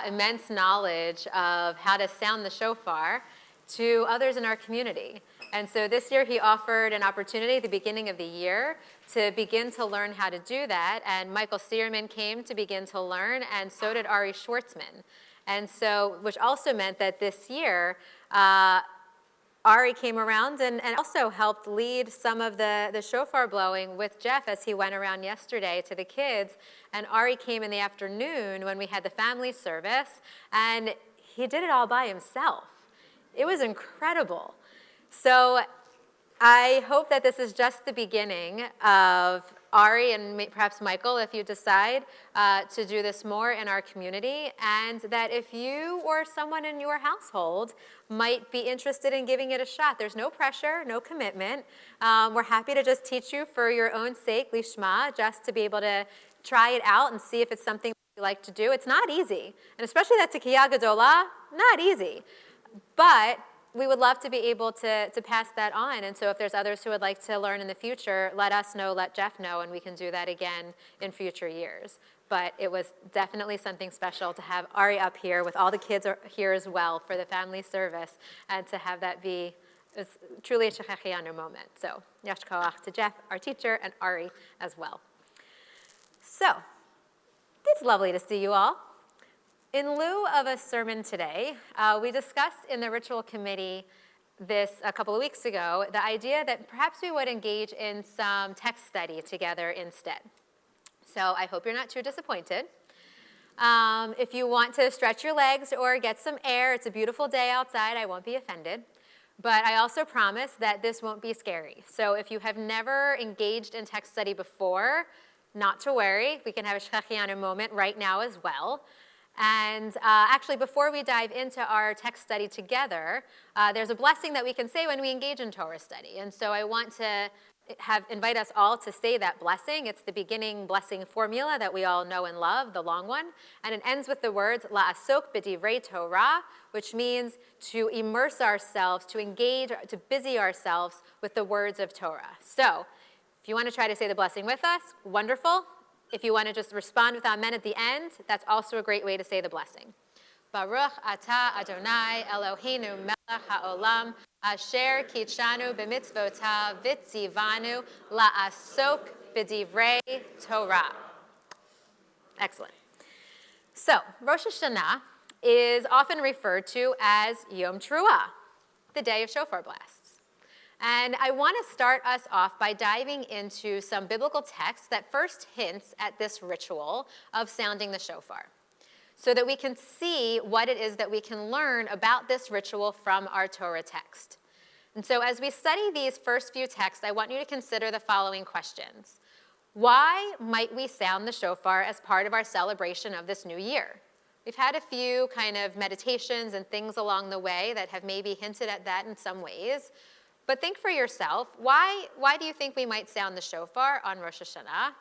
immense knowledge of how to sound the shofar to others in our community. And so this year he offered an opportunity at the beginning of the year to begin to learn how to do that. And Michael Searman came to begin to learn, and so did Ari Schwartzman. And so, which also meant that this year, Ari came around and also helped lead some of the shofar blowing with Jeff as he went around yesterday to the kids. And Ari came in the afternoon when we had the family service, and he did it all by himself. It was incredible. So I hope that this is just the beginning of Ari and perhaps Michael, if you decide to do this more in our community, and that if you or someone in your household might be interested in giving it a shot, there's no pressure, no commitment. We're happy to just teach you for your own sake, lishma, just to be able to try it out and see if it's something you like to do. It's not easy, and especially that Tekiyah Gedolah, not easy. But we would love to be able to pass that on. And so if there's others who would like to learn in the future, let us know, let Jeff know, and we can do that again in future years. But it was definitely something special to have Ari up here with all the kids here as well for the family service, and to have that be truly a Shechechianu moment. So Yash Koach to Jeff, our teacher, and Ari as well. So it's lovely to see you all. In lieu of a sermon today, we discussed in the ritual committee this a couple of weeks ago, the idea that perhaps we would engage in some text study together instead. So I hope you're not too disappointed. If you want to stretch your legs or get some air, it's a beautiful day outside, I won't be offended. But I also promise that this won't be scary. So if you have never engaged in text study before, not to worry, we can have a Shechechianu moment right now as well. And actually, before we dive into our text study together, there's a blessing that we can say when we engage in Torah study. And so I want to invite us all to say that blessing. It's the beginning blessing formula that we all know and love, the long one. And it ends with the words, la'asok b'divrei Torah, which means to immerse ourselves, to engage, to busy ourselves with the words of Torah. So if you want to try to say the blessing with us, wonderful. If you want to just respond with amen at the end, that's also a great way to say the blessing. Baruch atah Adonai Eloheinu melech haolam asher kitshanu b'mitzvotav v'tzivanu la'asok b'divrei Torah. Excellent. So Rosh Hashanah is often referred to as Yom Teruah, the day of shofar blasts. And I want to start us off by diving into some biblical text that first hints at this ritual of sounding the shofar, so that we can see what it is that we can learn about this ritual from our Torah text. And so as we study these first few texts, I want you to consider the following questions. Why might we sound the shofar as part of our celebration of this new year? We've had a few kind of meditations and things along the way that have maybe hinted at that in some ways. But think for yourself, why do you think we might sound the shofar on Rosh Hashanah?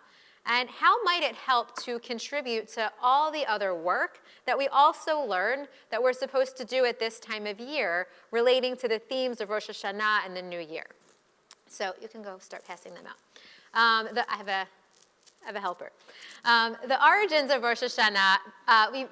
And how might it help to contribute to all the other work that we also learn that we're supposed to do at this time of year relating to the themes of Rosh Hashanah and the new year? So you can go start passing them out. I have a helper. The origins of Rosh Hashanah,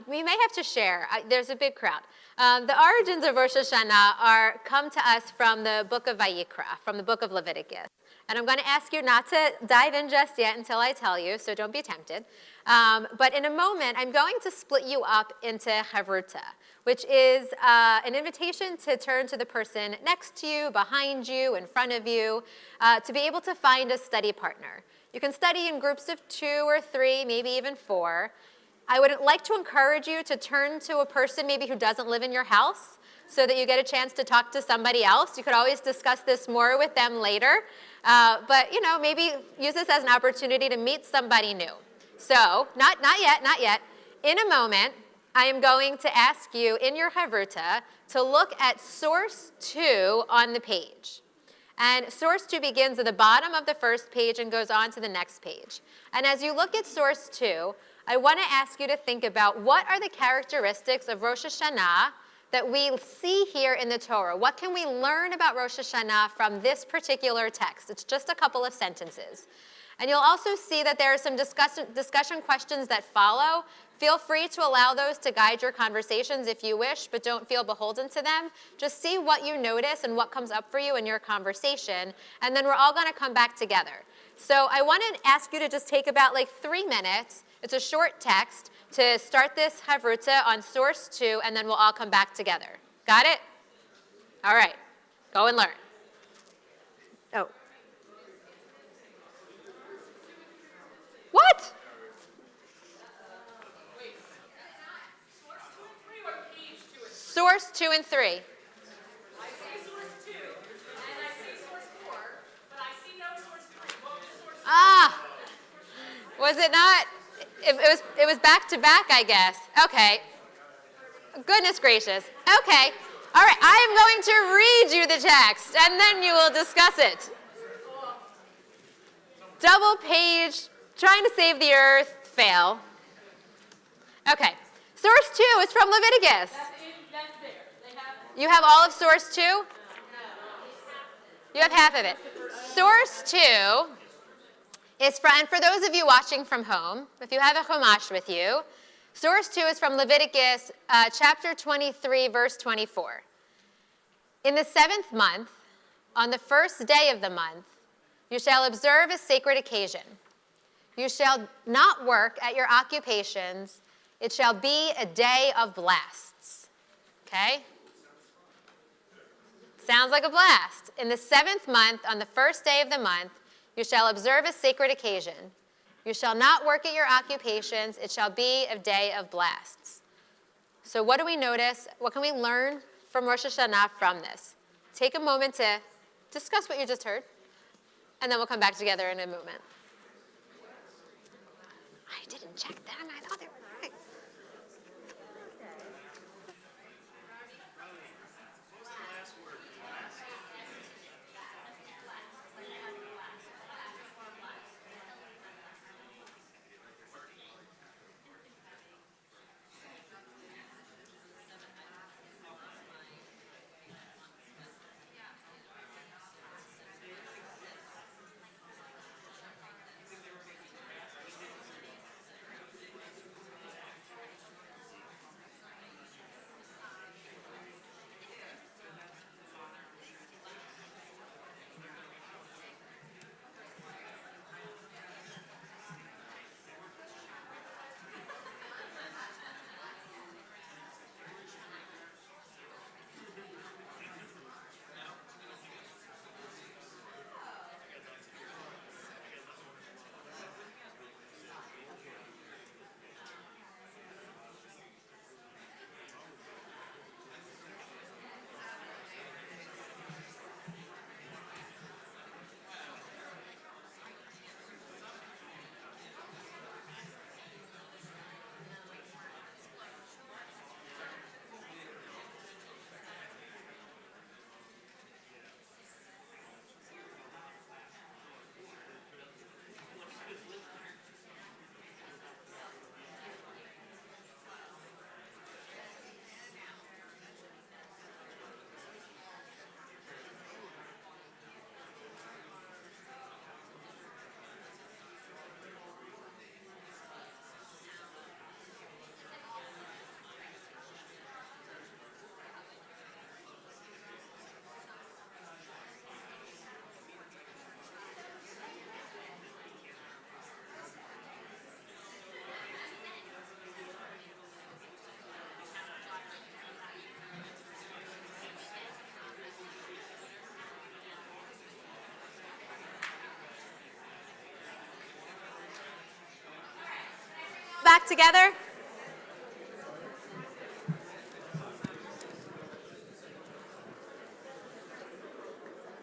we may have to share. There's a big crowd. The origins of Rosh Hashanah come to us from the book of Vayikra, from the book of Leviticus. And I'm going to ask you not to dive in just yet until I tell you, so don't be tempted. But in a moment, I'm going to split you up into Chavruta, which is an invitation to turn to the person next to you, behind you, in front of you, to be able to find a study partner. You can study in groups of 2 or 3, maybe even 4. I would like to encourage you to turn to a person maybe who doesn't live in your house so that you get a chance to talk to somebody else. You could always discuss this more with them later. But, maybe use this as an opportunity to meet somebody new. So, not yet. In a moment, I am going to ask you in your Chavruta to look at source 2 on the page. And source 2 begins at the bottom of the first page and goes on to the next page. And as you look at source 2, I want to ask you to think about what are the characteristics of Rosh Hashanah that we see here in the Torah. What can we learn about Rosh Hashanah from this particular text? It's just a couple of sentences. And you'll also see that there are some discussion questions that follow. Feel free to allow those to guide your conversations if you wish, but don't feel beholden to them. Just see what you notice and what comes up for you in your conversation, and then we're all going to come back together. So I want to ask you to just take about 3 minutes. It's a short text to start this Chavruta on source 2, and then we'll all come back together. Got it? All right. Go and learn. Oh. What? Source 2 and 3. I see source 2, and I see source 4, but I see no source 3. What was source 3? Ah! Was it not? It was back to back, I guess. Okay. Goodness gracious. Okay. All right. I am going to read you the text, and then you will discuss it. Double page, trying to save the earth, fail. Okay. Source 2 is from Leviticus. That's there. You have all of source 2? You have half of it. Source 2 is from, and for those of you watching from home, if you have a Chumash with you, source 2 is from Leviticus chapter 23, verse 24. In the 7th month, on the first day of the month, you shall observe a sacred occasion. You shall not work at your occupations. It shall be a day of blasts. Okay? Sounds like a blast. In the 7th month, on the first day of the month, you shall observe a sacred occasion. You shall not work at your occupations. It shall be a day of blasts. So what do we notice? What can we learn from Rosh Hashanah from this? Take a moment to discuss what you just heard, and then we'll come back together in a moment. I didn't check them. I thought they were right. back together?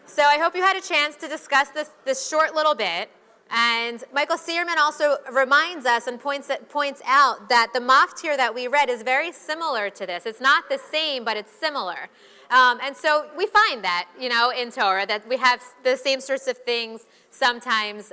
So I hope you had a chance to discuss this short little bit. And Michael Searman also reminds us and points out that the maftir that we read is very similar to this. It's not the same, but it's similar. And so we find that, in Torah, that we have the same sorts of things sometimes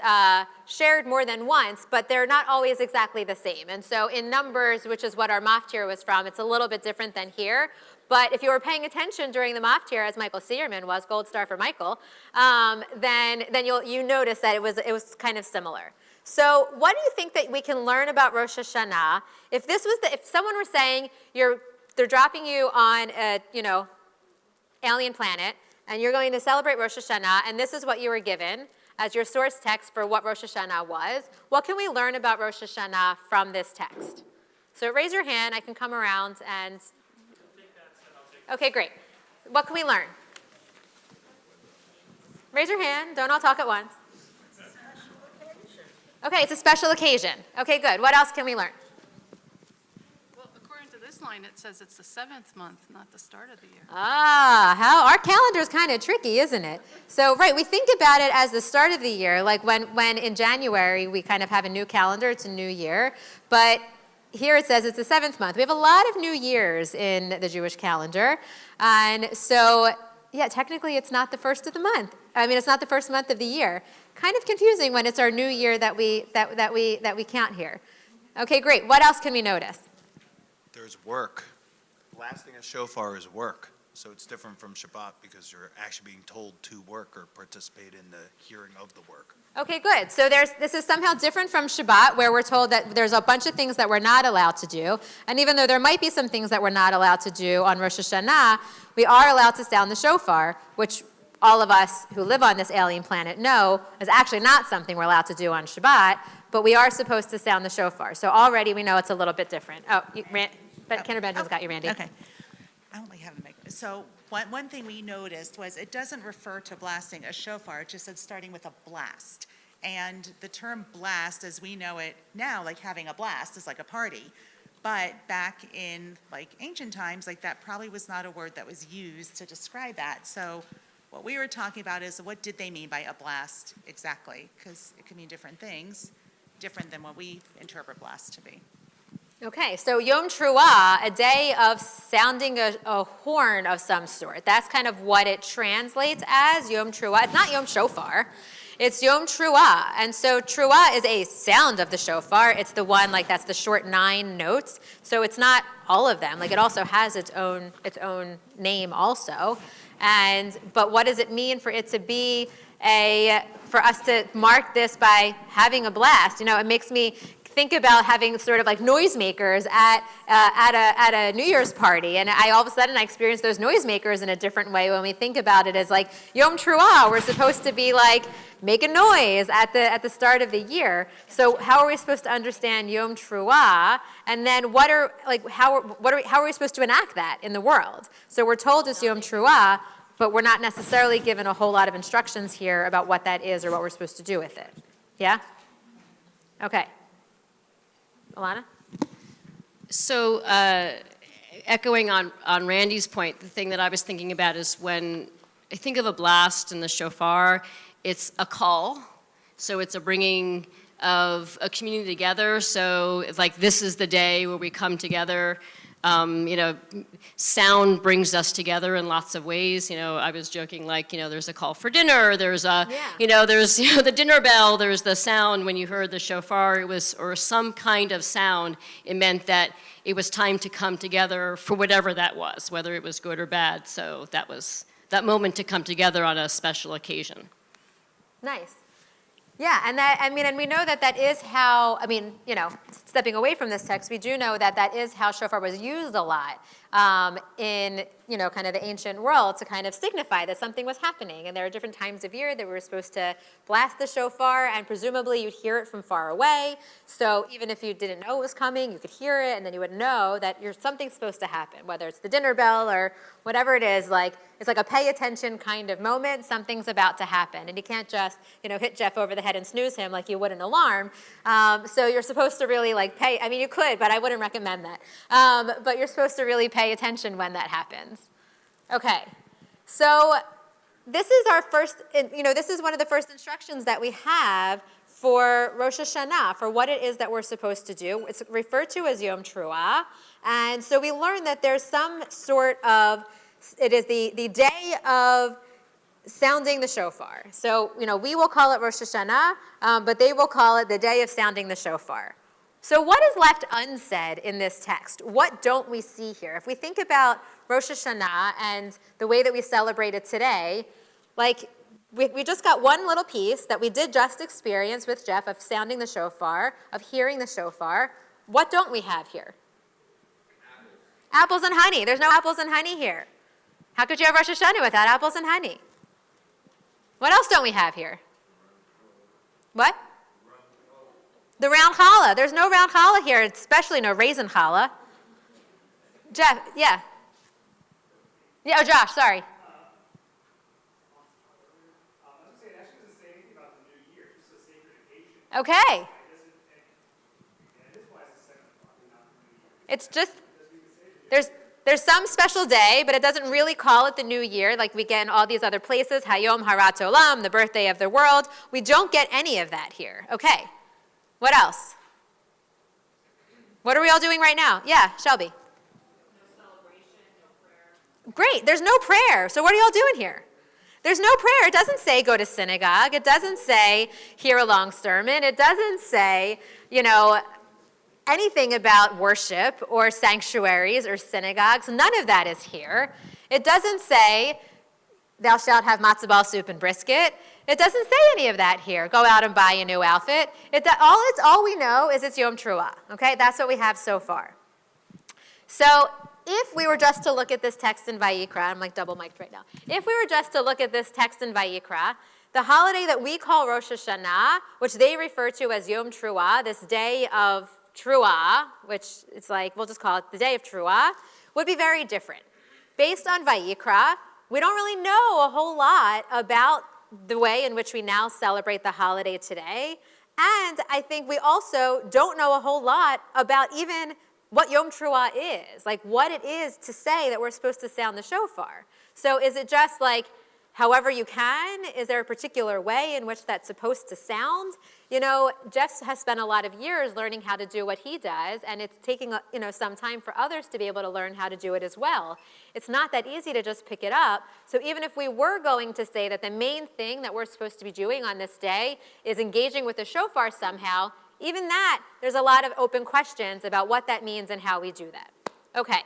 shared more than once, but they're not always exactly the same. And so in Numbers, which is what our maftir was from, it's a little bit different than here. But if you were paying attention during the maftir, as Michael Searman was, gold star for Michael, then you notice that it was kind of similar. So what do you think that we can learn about Rosh Hashanah? If someone were saying they're dropping you on a alien planet, and you're going to celebrate Rosh Hashanah, and this is what you were given as your source text for what Rosh Hashanah was, what can we learn about Rosh Hashanah from this text? So raise your hand. I can come around and... Okay, great. What can we learn? Raise your hand. Don't all talk at once. Okay, it's a special occasion. Okay, good. What else can we learn? Well, according to this line, it says it's the 7th month, not the start of the year. Our calendar is kind of tricky, isn't it? So, right, we think about it as the start of the year, like when in January we kind of have a new calendar, it's a new year, but here it says it's the 7th month. We have a lot of New Years in the Jewish calendar. And so, yeah, technically it's not the first of the month. It's not the first month of the year. Kind of confusing when it's our new year that we count here. Okay, great. What else can we notice? There's work. Blasting a shofar is work. So it's different from Shabbat because you're actually being told to work or participate in the hearing of the work. Okay, good. So this is somehow different from Shabbat, where we're told that there's a bunch of things that we're not allowed to do. And even though there might be some things that we're not allowed to do on Rosh Hashanah, we are allowed to sound the shofar, which all of us who live on this alien planet know is actually not something we're allowed to do on Shabbat, but we are supposed to sound the shofar. So already we know it's a little bit different. But Kendra Benjamin's got you, Randy. Okay. I only have a mic. So one thing we noticed was it doesn't refer to blasting a shofar. It just said starting with a blast. And the term blast, as we know it now, like having a blast, is like a party. But back in ancient times, that probably was not a word that was used to describe that. So what we were talking about is what did they mean by a blast exactly? Because it can mean different things, different than what we interpret blast to be. Okay, so Yom Teruah, a day of sounding a horn of some sort. That's kind of what it translates as, Yom Teruah. It's not Yom Shofar. It's Yom Teruah. And so Teruah is a sound of the shofar. It's the one, that's the short 9 notes. So it's not all of them. It also has its own name also. But what does it mean for it to be for us to mark this by having a blast? It makes me think about having sort of noisemakers at a New Year's party, and all of a sudden I experience those noisemakers in a different way when we think about it as Yom Teruah. We're supposed to be make a noise at the start of the year. So how are we supposed to understand Yom Teruah? And then how are we supposed to enact that in the world? So we're told it's Yom Teruah, but we're not necessarily given a whole lot of instructions here about what that is or what we're supposed to do with it. Yeah? Okay. Alana? So echoing on Randy's point, the thing that I was thinking about is when I think of a blast and the shofar, it's a call. So it's a bringing of a community together. So this is the day where we come together. Sound brings us together in lots of ways. I was joking, there's a call for dinner, there's there's the dinner bell, there's the sound when you heard the shofar, or some kind of sound. It meant that it was time to come together for whatever that was, whether it was good or bad. So that was that moment to come together on a special occasion. Nice. Yeah, and we know that is how, stepping away from this text, we do know that is how shofar was used a lot in, kind of the ancient world to kind of signify that something was happening. And there are different times of year that we were supposed to blast the shofar, and presumably you'd hear it from far away. So even if you didn't know it was coming, you could hear it, and then you would know that something's supposed to happen, whether it's the dinner bell or whatever it is, It's like a pay attention kind of moment. Something's about to happen. And you can't just, hit Jeff over the head and snooze him like you would an alarm. So you're supposed to really pay. I mean, you could, but I wouldn't recommend that. But you're supposed to really pay attention when that happens. Okay. So this is our first, this is one of the first instructions that we have for Rosh Hashanah, for what it is that we're supposed to do. It's referred to as Yom Teruah. And so we learn that there's some sort of, it is the day of sounding the shofar. So, we will call it Rosh Hashanah, but they will call it the day of sounding the shofar. So what is left unsaid in this text? What don't we see here? If we think about Rosh Hashanah and the way that we celebrate it today, we just got one little piece that we did just experience with Jeff of sounding the shofar, of hearing the shofar. What don't we have here? Apples and honey. There's no apples and honey here. How could you have Rosh Hashanah without apples and honey? What else don't we have here? What? The round challah. There's no round challah here, especially no raisin challah. Jeff, yeah. Yeah, oh, Josh, sorry. Okay. It's just, there's some special day, but it doesn't really call it the new year like we get in all these other places, Hayom Harat Olam, the birthday of the world. We don't get any of that here. Okay. What else? What are we all doing right now? Yeah, Shelby. No celebration, no prayer. Great. There's no prayer. So what are y'all doing here? There's no prayer. It doesn't say go to synagogue. It doesn't say hear a long sermon. It doesn't say, anything about worship or sanctuaries or synagogues. None of that is here. It doesn't say thou shalt have matzo ball soup and brisket. It doesn't say any of that here. Go out and buy a new outfit. All we know is it's Yom Teruah. Okay, that's what we have so far. So if we were just to look at this text in Vayikra, I'm double mic'd right now. If we were just to look at this text in Vayikra, the holiday that we call Rosh Hashanah, which they refer to as Yom Teruah, this day of Teruah, which it's we'll just call it the day of Teruah, would be very different. Based on Vayikra, we don't really know a whole lot about the way in which we now celebrate the holiday today. And I think we also don't know a whole lot about even what Yom Teruah is, what it is to say that we're supposed to sound the shofar. So is it just however you can? Is there a particular way in which that's supposed to sound? Jeff has spent a lot of years learning how to do what he does, and it's taking some time for others to be able to learn how to do it as well. It's not that easy to just pick it up. So even if we were going to say that the main thing that we're supposed to be doing on this day is engaging with the shofar somehow, even that, there's a lot of open questions about what that means and how we do that. Okay.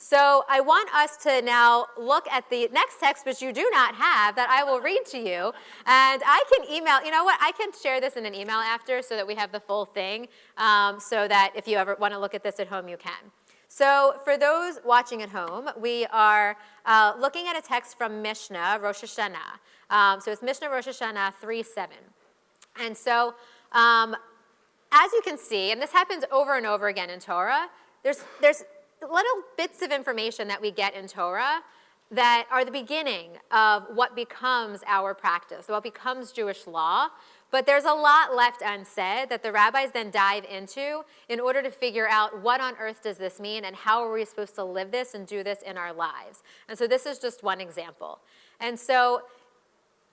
So I want us to now look at the next text, which you do not have, that I will read to you. And I can email, I can share this in an email after so that we have the full thing, so that if you ever want to look at this at home, you can. So for those watching at home, we are looking at a text from Mishnah, Rosh Hashanah. So it's Mishnah Rosh Hashanah 3:7. And so as you can see, and this happens over and over again in Torah, there's little bits of information that we get in Torah that are the beginning of what becomes our practice, what becomes Jewish law. But there's a lot left unsaid that the rabbis then dive into in order to figure out what on earth does this mean and how are we supposed to live this and do this in our lives. And so this is just one example. And so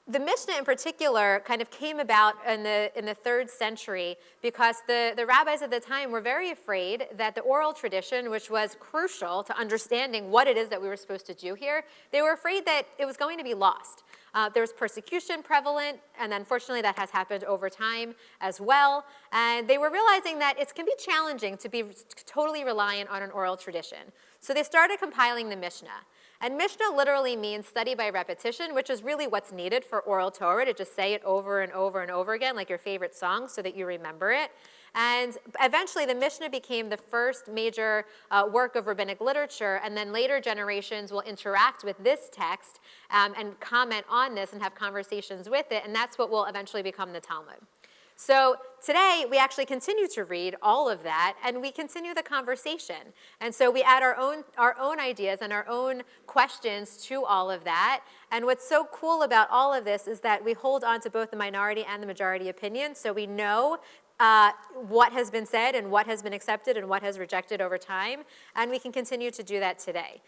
the Mishnah in particular kind of came about in the 3rd century because the rabbis at the time were very afraid that the oral tradition, which was crucial to understanding what it is that we were supposed to do here, they were afraid that it was going to be lost. There was persecution prevalent, and unfortunately that has happened over time as well. And they were realizing that it can be challenging to be totally reliant on an oral tradition. So they started compiling the Mishnah. And Mishnah literally means study by repetition, which is really what's needed for oral Torah, to just say it over and over and over again, like your favorite song, so that you remember it. And eventually the Mishnah became the first major work of rabbinic literature, and then later generations will interact with this text and comment on this and have conversations with it, and that's what will eventually become the Talmud. So today, we actually continue to read all of that, and we continue the conversation. And so we add our own ideas and our own questions to all of that. And what's so cool about all of this is that we hold on to both the minority and the majority opinion, so we know what has been said and what has been accepted and what has rejected over time, and we can continue to do that today.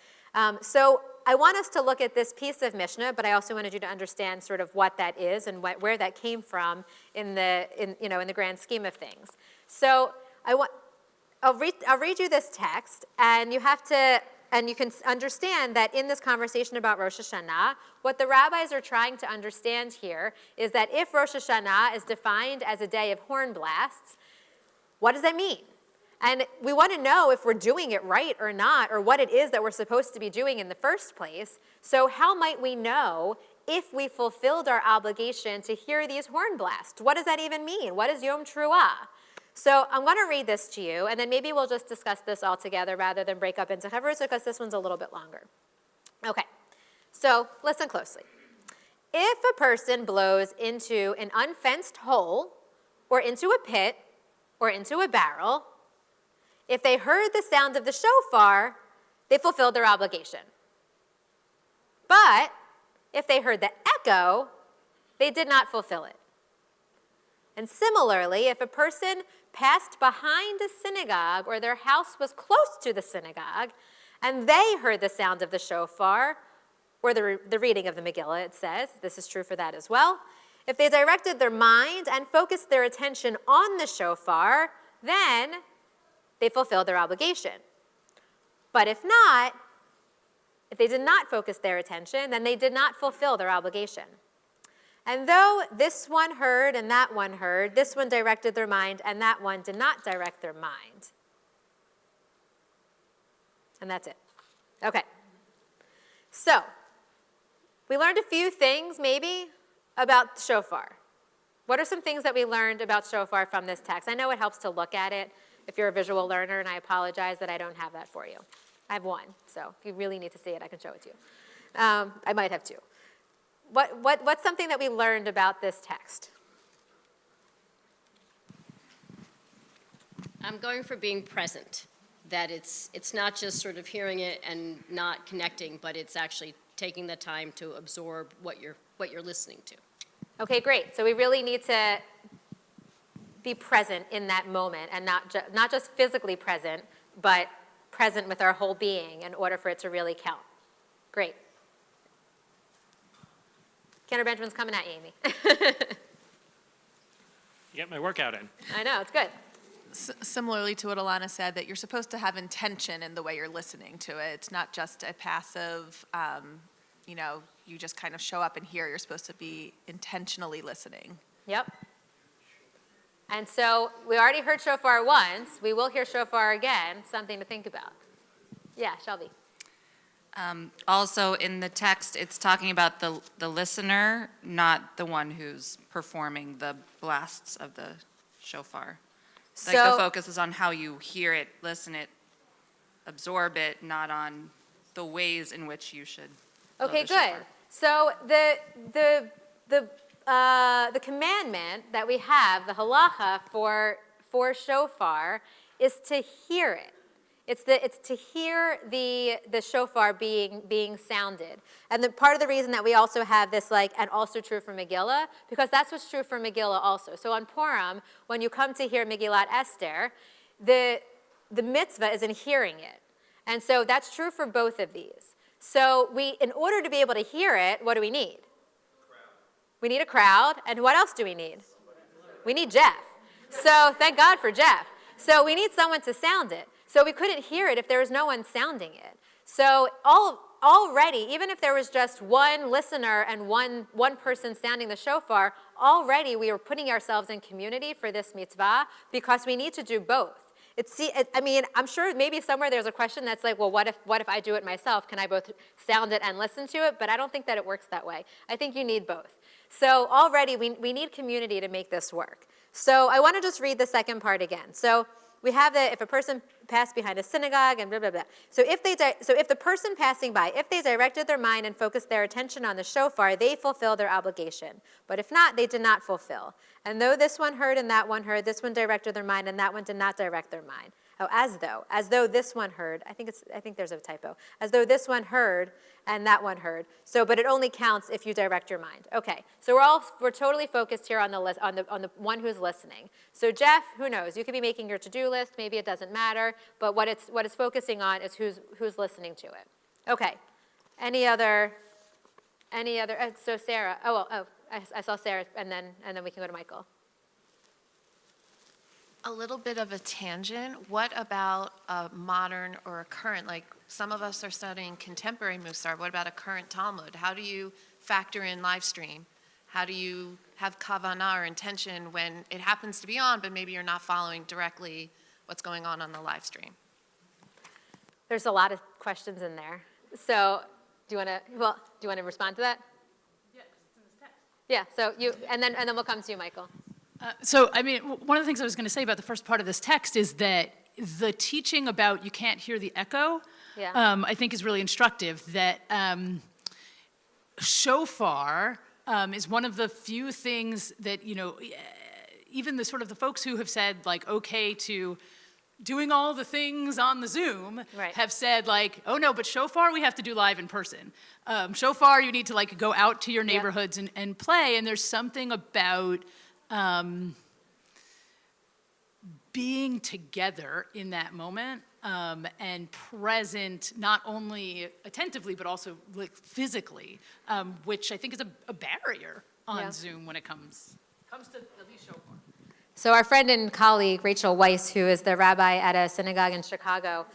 So I want us to look at this piece of Mishnah, but I also wanted you to understand sort of what that is and where that came from in the grand scheme of things. So I'll read you this text, and you can understand that in this conversation about Rosh Hashanah, what the rabbis are trying to understand here is that if Rosh Hashanah is defined as a day of horn blasts, what does that mean? And we want to know if we're doing it right or not, or what it is that we're supposed to be doing in the first place. So how might we know if we fulfilled our obligation to hear these horn blasts? What does that even mean? What is Yom Teruah? So I'm going to read this to you, and then maybe we'll just discuss this all together rather than break up into chavrusa, because this one's a little bit longer. Okay, so listen closely. If a person blows into an unfenced hole, or into a pit, or into a barrel, if they heard the sound of the shofar, they fulfilled their obligation. But if they heard the echo, they did not fulfill it. And similarly, if a person passed behind a synagogue or their house was close to the synagogue, and they heard the sound of the shofar, or the reading of the Megillah, it says, this is true for that as well, if they directed their mind and focused their attention on the shofar, then they fulfilled their obligation. But if not, if they did not focus their attention, then they did not fulfill their obligation. And though this one heard and that one heard, this one directed their mind and that one did not direct their mind. And that's it. Okay. So, we learned a few things maybe about shofar. What are some things that we learned about shofar from this text? I know it helps to look at it if you're a visual learner, and I apologize that I don't have that for you. I have one, so if you really need to see it, I can show it to you. I might have two. What's something that we learned about this text? I'm going for being present, that it's not just sort of hearing it and not connecting, but it's actually taking the time to absorb what you're listening to. Okay, great. So we really need to be present in that moment, and not just physically present, but present with our whole being in order for it to really count. Great. Kenner Benjamin's coming at you, Amy. Get my workout in. I know, it's good. Similarly to what Alana said, that you're supposed to have intention in the way you're listening to it. It's not just a passive, you just kind of show up and hear. You're supposed to be intentionally listening. Yep. And so we already heard shofar once. We will hear shofar again. Something to think about. Yeah, Shelby. Also, in the text, it's talking about the listener, not the one who's performing the blasts of the shofar. Like the focus is on how you hear it, listen it, absorb it, not on the ways in which you should. Okay, good. Shofar. So the commandment that we have, the halacha for shofar, is to hear it. It's to hear the shofar being sounded. And part of the reason that we also have this, and also true for Megillah, because that's what's true for Megillah also. So on Purim, when you come to hear Megillat Esther, the mitzvah is in hearing it. And so that's true for both of these. So in order to be able to hear it, what do we need? We need a crowd. And what else do we need? We need Jeff. So thank God for Jeff. So we need someone to sound it. So we couldn't hear it if there was no one sounding it. So already, even if there was just one listener and one person sounding the shofar, already we were putting ourselves in community for this mitzvah because we need to do both. I'm sure maybe somewhere there's a question that's like, well, what if I do it myself? Can I both sound it and listen to it? But I don't think that it works that way. I think you need both. So already we need community to make this work. So I want to just read the second part again. So we have that if a person passed behind a synagogue and blah, blah, blah. So if the person passing by, if they directed their mind and focused their attention on the shofar, they fulfill their obligation. But if not, they did not fulfill. And though this one heard and that one heard, this one directed their mind and that one did not direct their mind. Oh, as though this one heard. I think there's a typo. As though this one heard and that one heard. So, but it only counts if you direct your mind. Okay. So we're totally focused here on the one who's listening. So Jeff, who knows? You could be making your to-do list. Maybe it doesn't matter. But what it's focusing on is who's listening to it. Okay. Any other? So Sarah. I saw Sarah, and then we can go to Michael. A little bit of a tangent. What about a modern or a current, like some of us are studying contemporary Musar. What about a current Talmud? How do you factor in live stream? How do you have kavanah or intention when it happens to be on, but maybe you're not following directly what's going on the live stream? There's a lot of questions in there. So do you want to respond to that? Yeah, because it's in this text. Yeah, so and then we'll come to you, Michael. So, I mean, one of the things I was going to say about the first part of this text is that the teaching about you can't hear the echo, I think is really instructive, that shofar is one of the few things that, even the sort of the folks who have said, like, okay to doing all the things on the Zoom have said, like, oh, no, but shofar we have to do live in person. Shofar you need to, like, go out to your neighborhoods and play, and there's something about being together in that moment and present not only attentively but also like physically, which I think is a barrier on Zoom when it comes to at least shofar. So our friend and colleague Rachel Weiss, who is the rabbi at a synagogue in Chicago,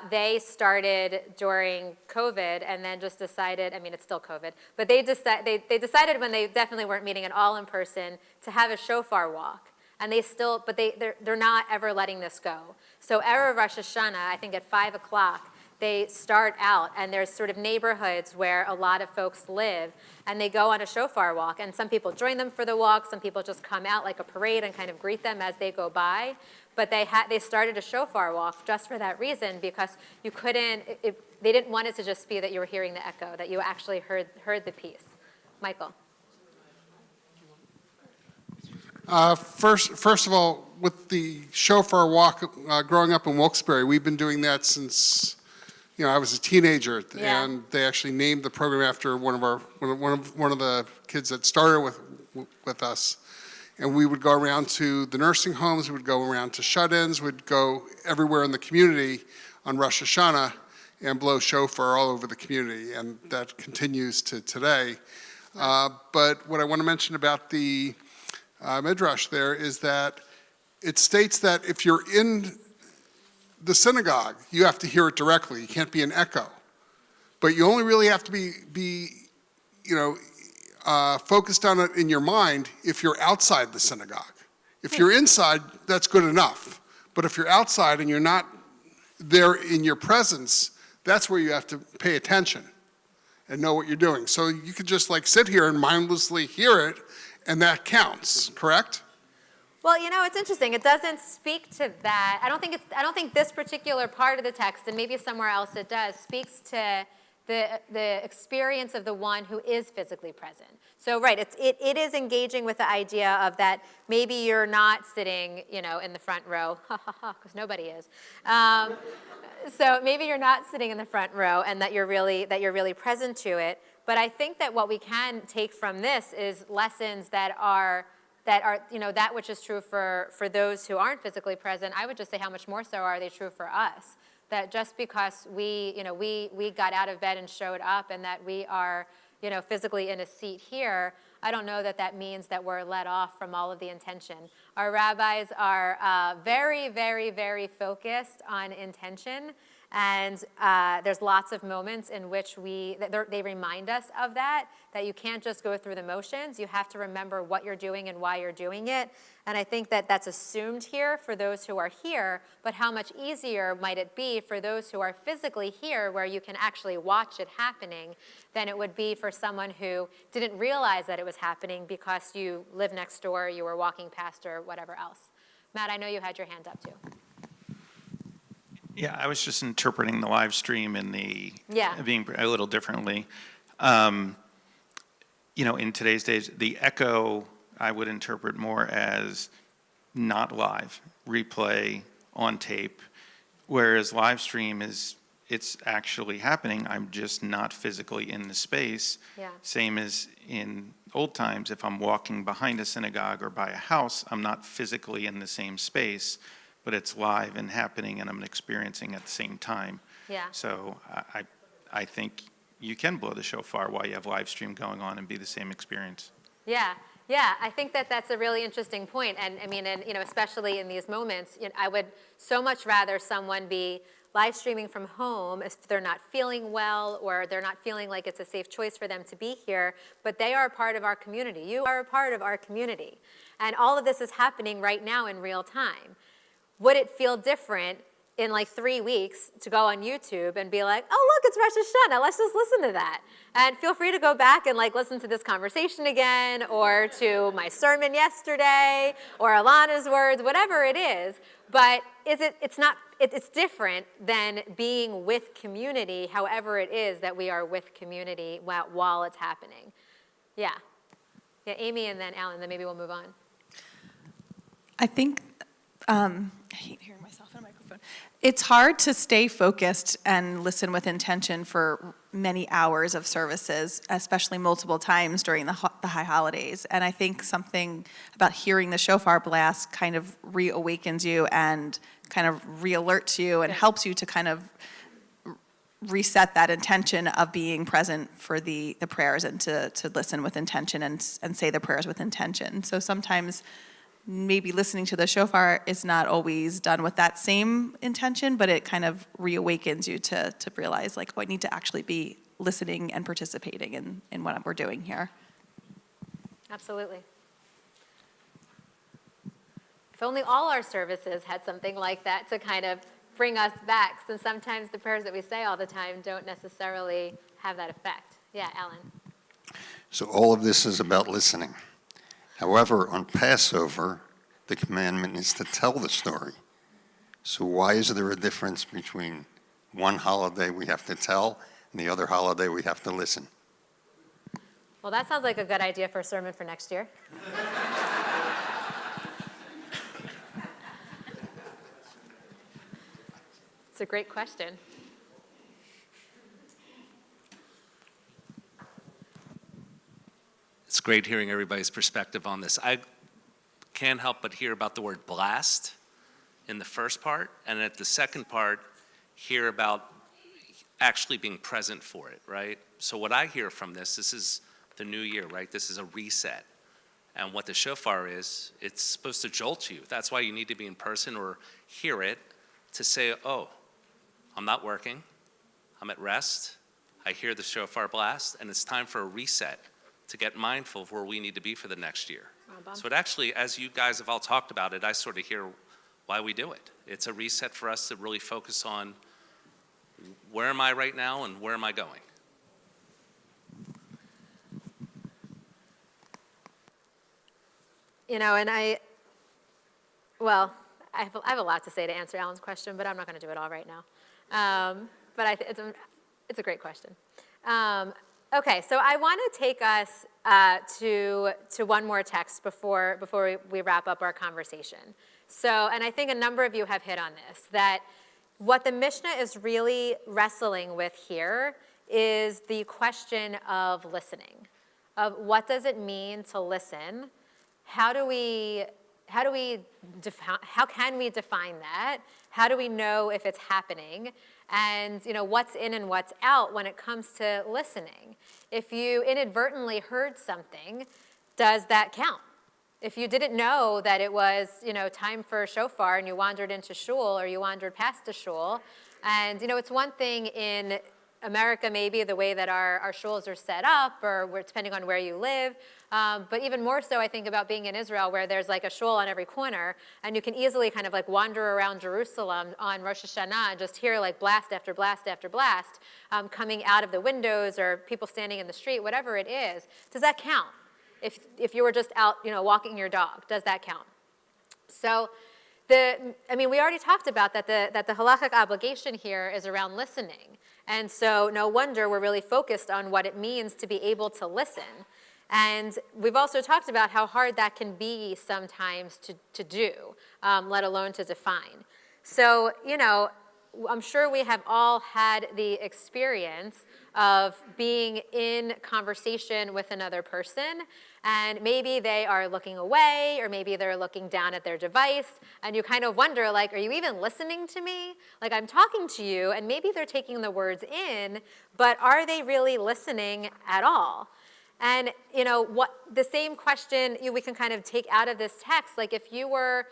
they started during COVID and then just decided, I mean, it's still COVID, but they decided when they definitely weren't meeting at all in person to have a shofar walk. And they're not ever letting this go. So Erev Rosh Hashanah, I think at 5 o'clock, they start out, and there's sort of neighborhoods where a lot of folks live, and they go on a shofar walk. And some people join them for the walk, some people just come out like a parade and kind of greet them as they go by. But they started a shofar walk just for that reason, because you couldn't, they didn't want it to just be that you were hearing the echo, that you actually heard the piece. Michael. First of all, with the shofar walk, growing up in Wilkes-Barre, we've been doing that since, I was a teenager, and they actually named the program after one of the kids that started with us. And we would go around to the nursing homes, we would go around to shut-ins, we'd go everywhere in the community on Rosh Hashanah and blow shofar all over the community, and that continues to today. But what I want to mention about the Midrash there is that it states that if you're in the synagogue, you have to hear it directly. You can't be an echo. But you only really have to be focused on it in your mind if you're outside the synagogue. If you're inside, that's good enough. But if you're outside and you're not there in your presence, that's where you have to pay attention and know what you're doing. So you could just like sit here and mindlessly hear it, and that counts, correct? Well, it's interesting. It doesn't speak to that. I don't think this particular part of the text, and maybe somewhere else it does, speaks to the experience of the one who is physically present. So, right, it is engaging with the idea of that maybe you're not sitting, in the front row, because nobody is. So maybe you're not sitting in the front row, and that you're really present to it. But I think that what we can take from this is lessons that are that which is true for those who aren't physically present. I would just say how much more so are they true for us? That just because we got out of bed and showed up, and that we are physically in a seat here, I don't know that means that we're let off from all of the intention. Our rabbis are very, very, very focused on intention. And there's lots of moments in which they remind us of that you can't just go through the motions. You have to remember what you're doing and why you're doing it. And I think that that's assumed here for those who are here, but how much easier might it be for those who are physically here, where you can actually watch it happening, than it would be for someone who didn't realize that it was happening because you live next door, you were walking past, or whatever else. Matt, I know you had your hand up too. Yeah, I was just interpreting the live stream and the Yeah. being a little differently. In today's days, the echo I would interpret more as not live, replay, on tape, whereas live stream it's actually happening. I'm just not physically in the space. Yeah. Same as in old times, if I'm walking behind a synagogue or by a house, I'm not physically in the same space, but it's live and happening and I'm experiencing at the same time. Yeah. So I think you can blow the shofar while you have live stream going on and be the same experience. Yeah, yeah, I think that that's a really interesting point. And I mean, especially in these moments, I would so much rather someone be live streaming from home if they're not feeling well or they're not feeling like it's a safe choice for them to be here, but they are a part of our community. You are a part of our community. And all of this is happening right now in real time. Would it feel different in like 3 weeks to go on YouTube and be like, oh, look, it's Rosh Hashanah, let's just listen to that. And feel free to go back and like listen to this conversation again, or to my sermon yesterday, or Alana's words, whatever it is. But it's different than being with community, however it is that we are with community while it's happening. Yeah. Yeah, Amy and then Alan, then maybe we'll move on. I think, I hate hearing myself in a microphone. It's hard to stay focused and listen with intention for many hours of services, especially multiple times during the high holidays. And I think something about hearing the shofar blast kind of reawakens you and kind of re-alerts you and helps you to kind of reset that intention of being present for the prayers and to listen with intention and say the prayers with intention. So sometimes maybe listening to the shofar is not always done with that same intention, but it kind of reawakens you to realize, like, oh, I need to actually be listening and participating in what we're doing here. Absolutely. If only all our services had something like that to kind of bring us back, since sometimes the prayers that we say all the time don't necessarily have that effect. Yeah, Alan. So all of this is about listening. However, on Passover, the commandment is to tell the story. So why is there a difference between one holiday we have to tell and the other holiday we have to listen? Well, that sounds like a good idea for a sermon for next year. It's a great question. It's great hearing everybody's perspective on this. I can't help but hear about the word blast in the first part, and at the second part, hear about actually being present for it, right? So what I hear from this is the new year, right? This is a reset. And what the shofar is, it's supposed to jolt you. That's why you need to be in person or hear it to say, oh, I'm not working, I'm at rest, I hear the shofar blast, and it's time for a reset to get mindful of where we need to be for the next year. So it actually, as you guys have all talked about it, I sort of hear why we do it. It's a reset for us to really focus on where am I right now and where am I going? And I have a lot to say to answer Alan's question, but I'm not going to do it all right now. But it's a great question. Okay, so I want to take us to one more text before we wrap up our conversation. So, and I think a number of you have hit on this, that what the Mishnah is really wrestling with here is the question of listening, of what does it mean to listen? How can we define that? How do we know if it's happening? And what's in and what's out when it comes to listening? If you inadvertently heard something, does that count? If you didn't know that it was time for shofar and you wandered into shul or you wandered past a shul, and it's one thing in America maybe the way that our shuls are set up, or depending on where you live, but even more so I think about being in Israel where there's like a shul on every corner, and you can easily kind of like wander around Jerusalem on Rosh Hashanah and just hear like blast after blast after blast coming out of the windows, or people standing in the street, whatever it is. Does that count? If you were just out walking your dog, does that count? So we already talked about that the halachic obligation here is around listening. And so no wonder we're really focused on what it means to be able to listen. And we've also talked about how hard that can be sometimes to do, let alone to define. So, I'm sure we have all had the experience of being in conversation with another person, and maybe they are looking away, or maybe they're looking down at their device, and you kind of wonder, like, are you even listening to me? Like, I'm talking to you, and maybe they're taking the words in, but are they really listening at all? And, what the same question we can kind of take out of this text, like if you were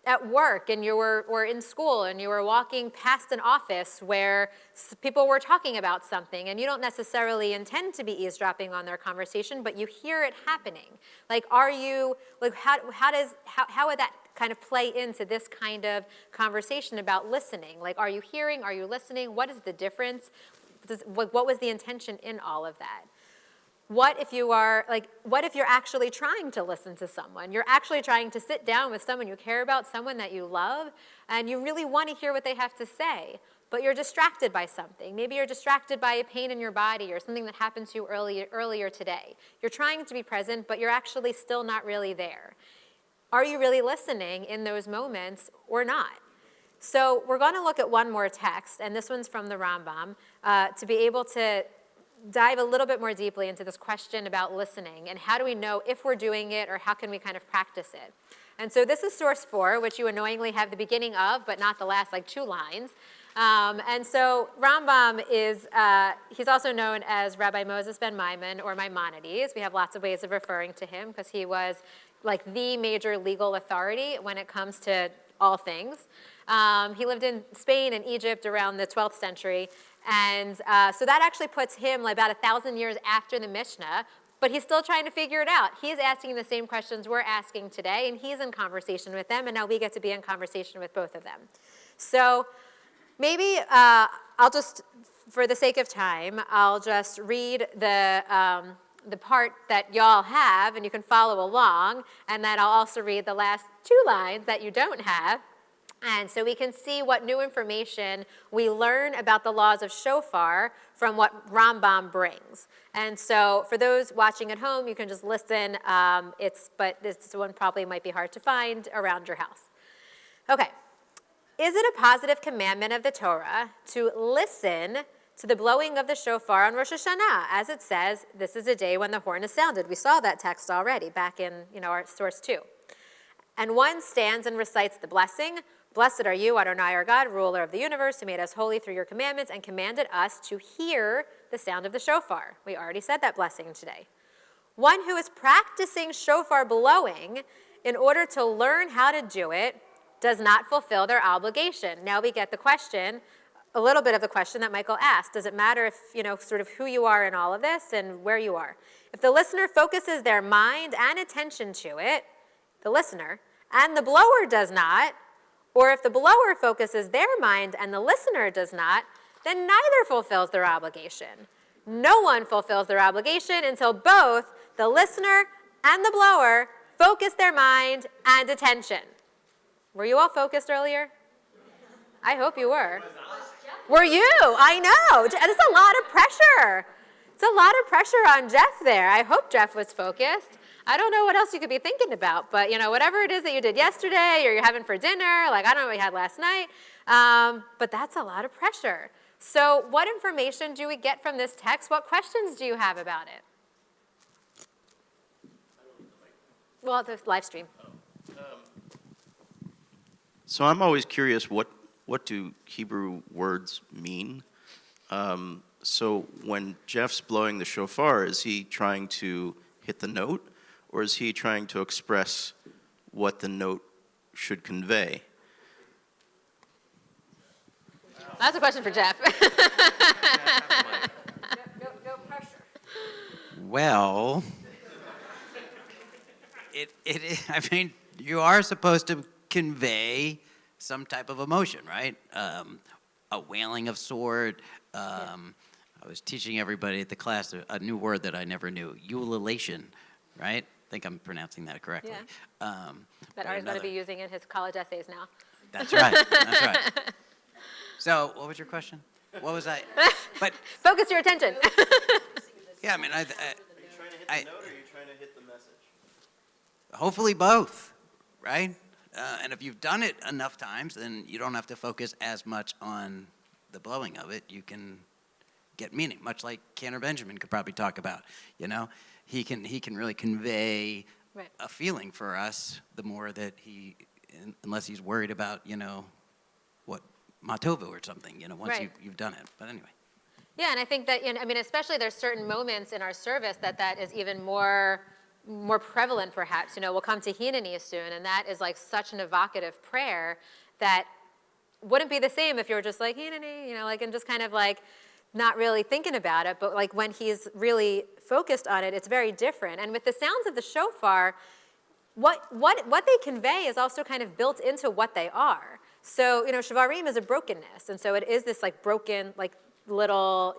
at work and you were or in school and you were walking past an office where people were talking about something and you don't necessarily intend to be eavesdropping on their conversation, but you hear it happening. Like, are you, like, how would that kind of play into this kind of conversation about listening? Like, are you hearing? Are you listening? What is the difference? What was the intention in all of that? What if you're actually trying to listen to someone? You're actually trying to sit down with someone you care about, someone that you love, and you really want to hear what they have to say, but you're distracted by something. Maybe you're distracted by a pain in your body or something that happened to you earlier today. You're trying to be present, but you're actually still not really there. Are you really listening in those moments or not? So we're going to look at one more text, and this one's from the Rambam, to be able to dive a little bit more deeply into this question about listening and how do we know if we're doing it or how can we kind of practice it. And so this is source 4, which you annoyingly have the beginning of, but not the last 2 lines. And so Rambam he's also known as Rabbi Moses ben Maimon or Maimonides. We have lots of ways of referring to him because he was the major legal authority when it comes to all things. He lived in Spain and Egypt around the 12th century. And so that actually puts him about 1,000 years after the Mishnah, but he's still trying to figure it out. He's asking the same questions we're asking today, and he's in conversation with them, and now we get to be in conversation with both of them. So maybe I'll just, for the sake of time, I'll just read the part that y'all have, and you can follow along, and then I'll also read the last 2 lines that you don't have. And so we can see what new information we learn about the laws of Shofar from what Rambam brings. And so for those watching at home, you can just listen. But this one probably might be hard to find around your house. Okay. Is it a positive commandment of the Torah to listen to the blowing of the shofar on Rosh Hashanah? As it says, this is a day when the horn is sounded. We saw that text already back in our source 2. And one stands and recites the blessing. Blessed are you, Adonai our God, ruler of the universe, who made us holy through your commandments and commanded us to hear the sound of the shofar. We already said that blessing today. One who is practicing shofar blowing in order to learn how to do it does not fulfill their obligation. Now we get the question, a little bit of the question that Michael asked. Does it matter if, sort of who you are in all of this and where you are? If the listener focuses their mind and attention to it, the listener, and the blower does not, or if the blower focuses their mind and the listener does not, then neither fulfills their obligation. No one fulfills their obligation until both the listener and the blower focus their mind and attention. Were you all focused earlier? I hope you were. Were you? I know. It's a lot of pressure. It's a lot of pressure on Jeff there. I hope Jeff was focused. I don't know what else you could be thinking about, but whatever it is that you did yesterday or you're having for dinner, I don't know what you had last night, but that's a lot of pressure. So what information do we get from this text? What questions do you have about it? Well, the live stream. So I'm always curious, what do Hebrew words mean? So when Jeff's blowing the shofar, is he trying to hit the note? Or is he trying to express what the note should convey? That's a question for Jeff. Go pressure. Well, you are supposed to convey some type of emotion, right? A wailing of sort. I was teaching everybody at the class a new word that I never knew, ululation, right? think I'm pronouncing that correctly. That but Ari's going to another- be using in his college essays now. That's right. That's right. So, what was your question? What was I? But focus your attention. yeah, I mean, Are you trying to hit the note or are you trying to hit the message? hopefully both, right? And if you've done it enough times, then you don't have to focus as much on the blowing of it. You can get meaning, much like Cantor Benjamin could probably talk about. You know, he can really convey a feeling for us. The more that unless he's worried about, what Matovo or something. Once you've done it. But anyway. Yeah, and I think that, especially there's certain moments in our service that is even more prevalent, perhaps. We'll come to Hineni soon, and that is like such an evocative prayer that wouldn't be the same if you were just like, Hineni, and just kind of like not really thinking about it. But like when he's really focused on it, it's very different. And with the sounds of the shofar, what they convey is also kind of built into what they are. So, shavarim is a brokenness, and so it is this like broken, like little,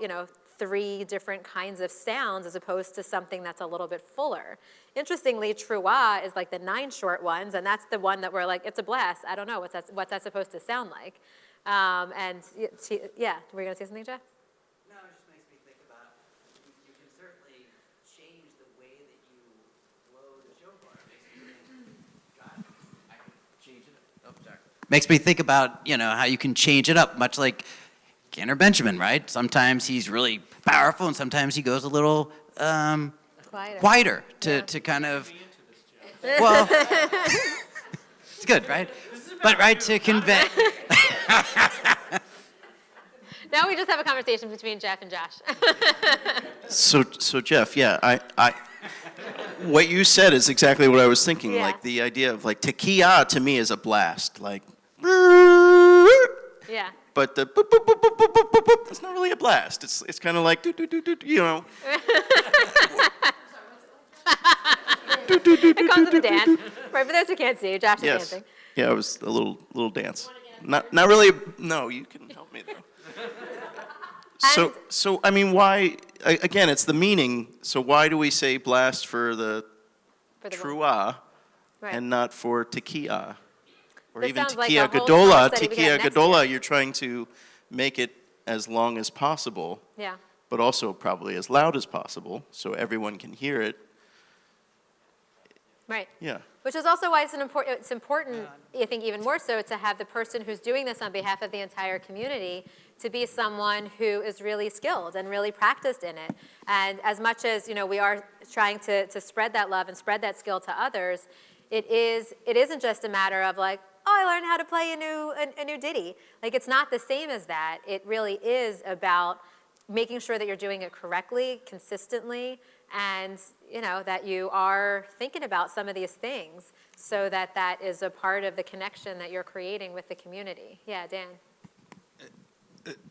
3 different kinds of sounds as opposed to something that's a little bit fuller. Interestingly, truah is like the 9 short ones, and that's the one that we're like, it's a blast. I don't know what's that supposed to sound like. And yeah, were you going to say something, Jeff? No, it just makes me think about you can certainly change the way that you blow the shofar. I can change it. Oh, sorry. Makes me think about how you can change it up, much like Cantor Benjamin, right? Sometimes he's really powerful, and sometimes he goes a little quieter to kind of. Well, it's good, right? But right to convey. Now we just have a conversation between Jeff and Josh. So Jeff, yeah, I what you said is exactly what I was thinking. Yeah. Like the idea of like tekiah to me is a blast, like. Yeah. But the boop, boop, boop, boop, boop, boop, boop, boop, it's not really a blast. It's kind of like do do do do, It comes with a dance. Right, for those who can't see, Josh is Yes. dancing. Yeah, it was a little dance. Not really. No, you can help me though. So I mean, why? Again, it's the meaning. So why do we say blast for the truah and not for tekiah? Or This even sounds like tekiah a whole gadola. talk study we can Tekiah have next gadola, you're trying to make it as long as possible, Yeah. but also probably as loud as possible, so everyone can hear it. Right. Yeah. Which is also why it's important, I think even more so, to have the person who's doing this on behalf of the entire community to be someone who is really skilled and really practiced in it. And as much as, we are trying to spread that love and spread that skill to others, it isn't just a matter of like, oh, I learned how to play a new ditty. Like, it's not the same as that. It really is about making sure that you're doing it correctly, consistently, and, that you are thinking about some of these things so that is a part of the connection that you're creating with the community. Yeah, Dan.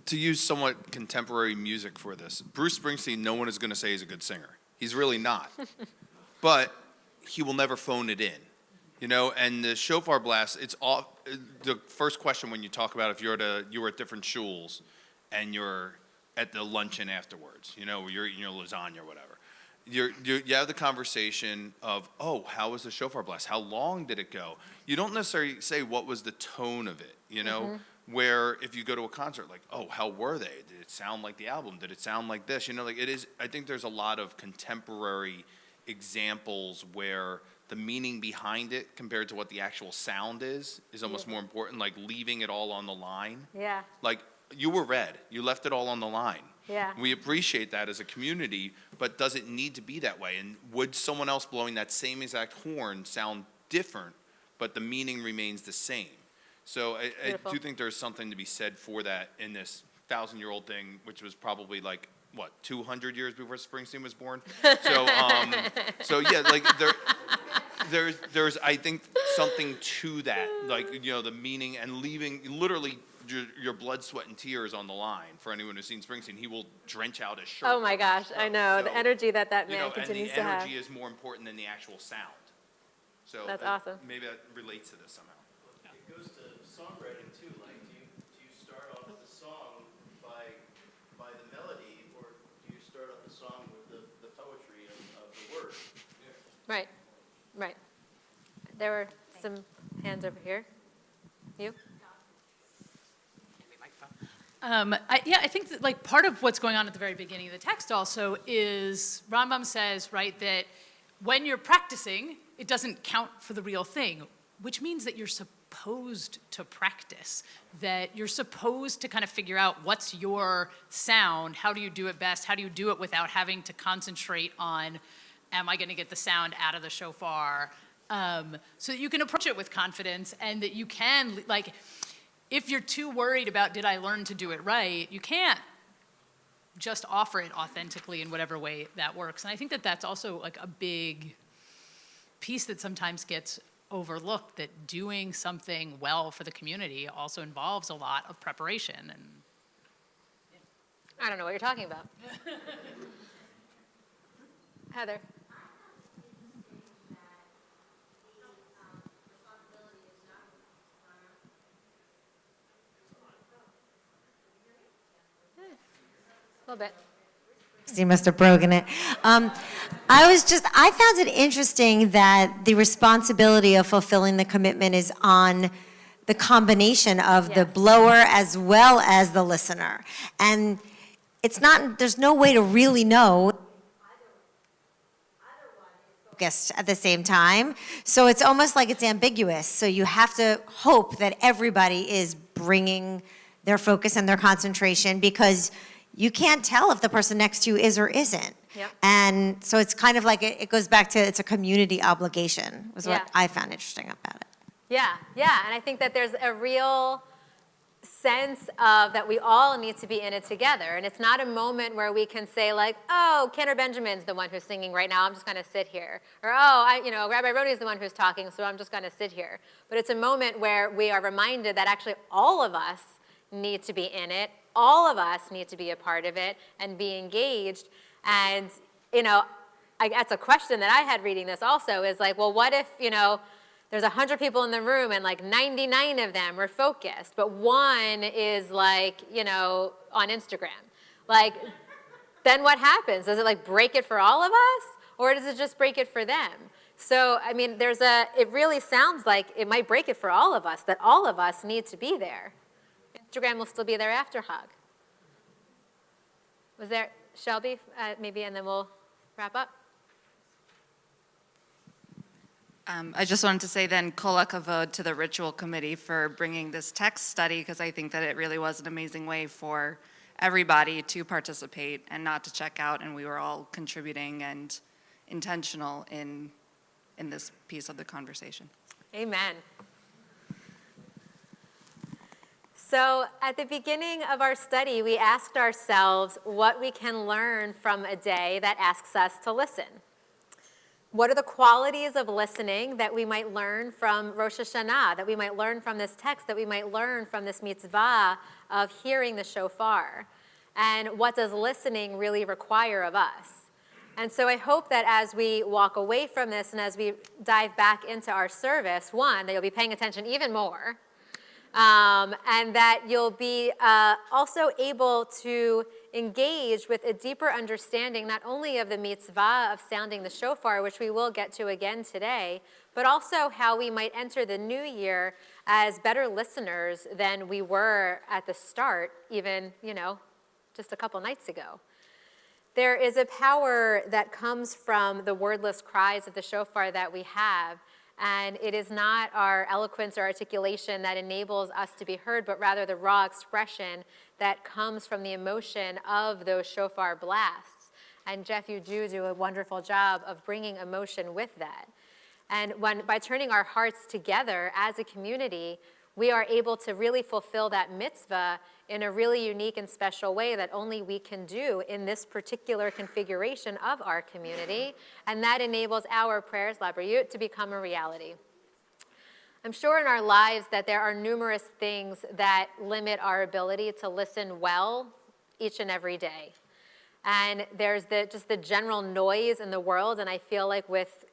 To use somewhat contemporary music for this, Bruce Springsteen, no one is going to say he's a good singer. He's really not. But he will never phone it in. And the shofar blast, it's all, the first question when you talk about if you were at different shuls and you're at the luncheon afterwards, you're eating your lasagna or whatever. You have the conversation of, oh, how was the shofar blast? How long did it go? You don't necessarily say what was the tone of it, where if you go to a concert, like, oh, how were they? Did it sound like the album? Did it sound like this? Like it is, I think there's a lot of contemporary examples where the meaning behind it compared to what the actual sound is almost more important, like leaving it all on the line. Yeah. Like, you were read. You left it all on the line. Yeah. We appreciate that as a community, but does it need to be that way? And would someone else blowing that same exact horn sound different, but the meaning remains the same? So I do think there's something to be said for that in this 1,000-year-old thing, which was probably like, 200 years before Springsteen was born? So yeah, like there's I think something to that, like, the meaning and leaving literally your blood, sweat, and tears on the line. For anyone who's seen Springsteen, he will drench out his shirt. Oh my gosh, I know. The energy that man continues to have. And the energy is more important than the actual sound. So that's awesome. Maybe that relates to this somehow. It goes to songwriting too. Like, do you start off the song by the melody, or do you start off the song with the poetry of the words? Right. Right. There were some hands over here. You? I think that like part of what's going on at the very beginning of the text also is Rambam says, right, that when you're practicing, it doesn't count for the real thing, which means that you're supposed to practice, that you're supposed to kind of figure out what's your sound, how do you do it best, how do you do it without having to concentrate on, am I going to get the sound out of the shofar, so that you can approach it with confidence and that you can, like, if you're too worried about did I learn to do it right, you can't just offer it authentically in whatever way that works. And I think that that's also like a big piece that sometimes gets overlooked, that doing something well for the community also involves a lot of preparation. And I don't know what you're talking about. Heather. A little bit. You must have broken it. I found it interesting that the responsibility of fulfilling the commitment is on the combination of the blower as well as the listener. And it's not, there's no way to really know focused at the same time. So it's almost like it's ambiguous. So you have to hope that everybody is bringing their focus and their concentration, because you can't tell if the person next to you is or isn't. Yep. And so it's kind of like, it goes back to, it's a community obligation, was what I found interesting about it. Yeah, and I think that there's a real sense of that we all need to be in it together. And it's not a moment where we can say like, oh, Kenner Benjamin's the one who's singing right now, I'm just gonna sit here. Or, oh, Rabbi Rodi's the one who's talking, so I'm just gonna sit here. But it's a moment where we are reminded that actually all of us need to be in it. All of us need to be a part of it and be engaged. And, that's a question that I had reading this also, is like, well, what if, there's 100 people in the room and like 99 of them are focused, but one is like, on Instagram. Like, then what happens? Does it like break it for all of us? Or does it just break it for them? So, I mean, it really sounds like it might break it for all of us, that all of us need to be there. Instagram will still be there after Hug. Was there, Shelby, maybe, and then we'll wrap up? I just wanted to say then, kol hakavod to the ritual committee for bringing this text study, because I think that it really was an amazing way for everybody to participate and not to check out, and we were all contributing and intentional in this piece of the conversation. Amen. So at the beginning of our study, we asked ourselves what we can learn from a day that asks us to listen. What are the qualities of listening that we might learn from Rosh Hashanah, that we might learn from this text, that we might learn from this mitzvah of hearing the shofar? And what does listening really require of us? And so I hope that as we walk away from this and as we dive back into our service, one, that you'll be paying attention even more, and that you'll be also able to engage with a deeper understanding not only of the mitzvah of sounding the shofar, which we will get to again today, but also how we might enter the new year as better listeners than we were at the start, even, just a couple nights ago. There is a power that comes from the wordless cries of the shofar that we have. And it is not our eloquence or articulation that enables us to be heard, but rather the raw expression that comes from the emotion of those shofar blasts. And Jeff, you do a wonderful job of bringing emotion with that. And by turning our hearts together as a community, we are able to really fulfill that mitzvah in a really unique and special way that only we can do in this particular configuration of our community, and that enables our prayers, labrayut, to become a reality. I'm sure in our lives that there are numerous things that limit our ability to listen well each and every day. And there's just the general noise in the world, and I feel like with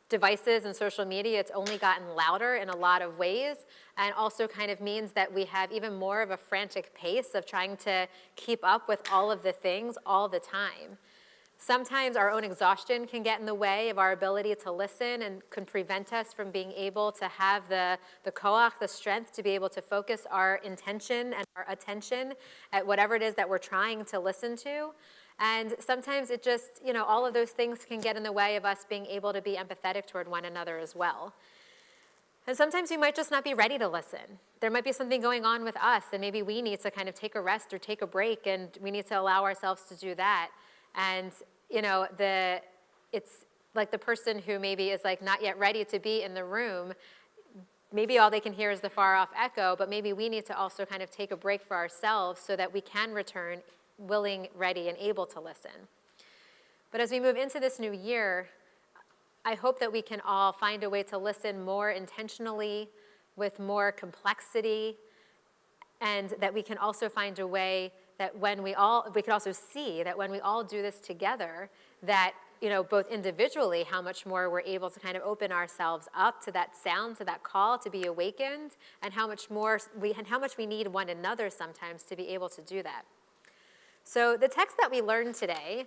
devices and social media, it's only gotten louder in a lot of ways, and also kind of means that we have even more of a frantic pace of trying to keep up with all of the things all the time. Sometimes our own exhaustion can get in the way of our ability to listen and can prevent us from being able to have the koach, the strength to be able to focus our intention and our attention at whatever it is that we're trying to listen to. And sometimes it just, all of those things can get in the way of us being able to be empathetic toward one another as well. And sometimes we might just not be ready to listen. There might be something going on with us, and maybe we need to kind of take a rest or take a break, and we need to allow ourselves to do that. And, it's like the person who maybe is like not yet ready to be in the room, maybe all they can hear is the far off echo, but maybe we need to also kind of take a break for ourselves so that we can return willing, ready, and able to listen. But as we move into this new year, I hope that we can all find a way to listen more intentionally, with more complexity, and that we can also find a way that we can also see that when we all do this together, that, both individually, how much more we're able to kind of open ourselves up to that sound, to that call to be awakened, and how much we need one another sometimes to be able to do that. So the text that we learned today,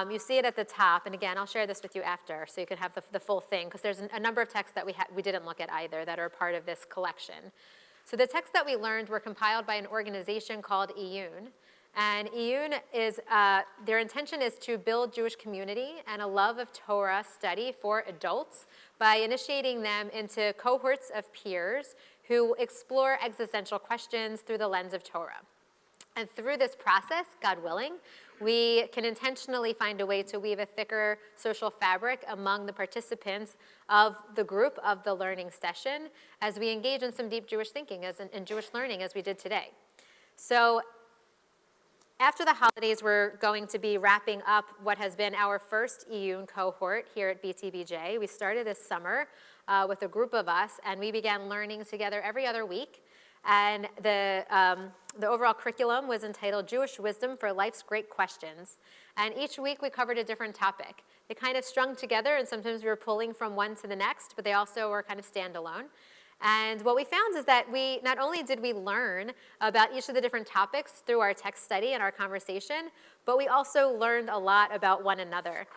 you see it at the top, and again, I'll share this with you after so you can have the full thing, because there's a number of texts that we didn't look at either that are part of this collection. So the texts that we learned were compiled by an organization called Iyun, and Iyun is, their intention is to build Jewish community and a love of Torah study for adults by initiating them into cohorts of peers who explore existential questions through the lens of Torah. And through this process, God willing, we can intentionally find a way to weave a thicker social fabric among the participants of the group of the learning session as we engage in some deep Jewish thinking and Jewish learning as we did today. So after the holidays, we're going to be wrapping up what has been our first Iyun cohort here at BTBJ. We started this summer with a group of us, and we began learning together every other week. And the overall curriculum was entitled Jewish Wisdom for Life's Great Questions. And each week we covered a different topic. They kind of strung together, and sometimes we were pulling from one to the next, but they also were kind of standalone. And what we found is that not only did we learn about each of the different topics through our text study and our conversation, but we also learned a lot about one another.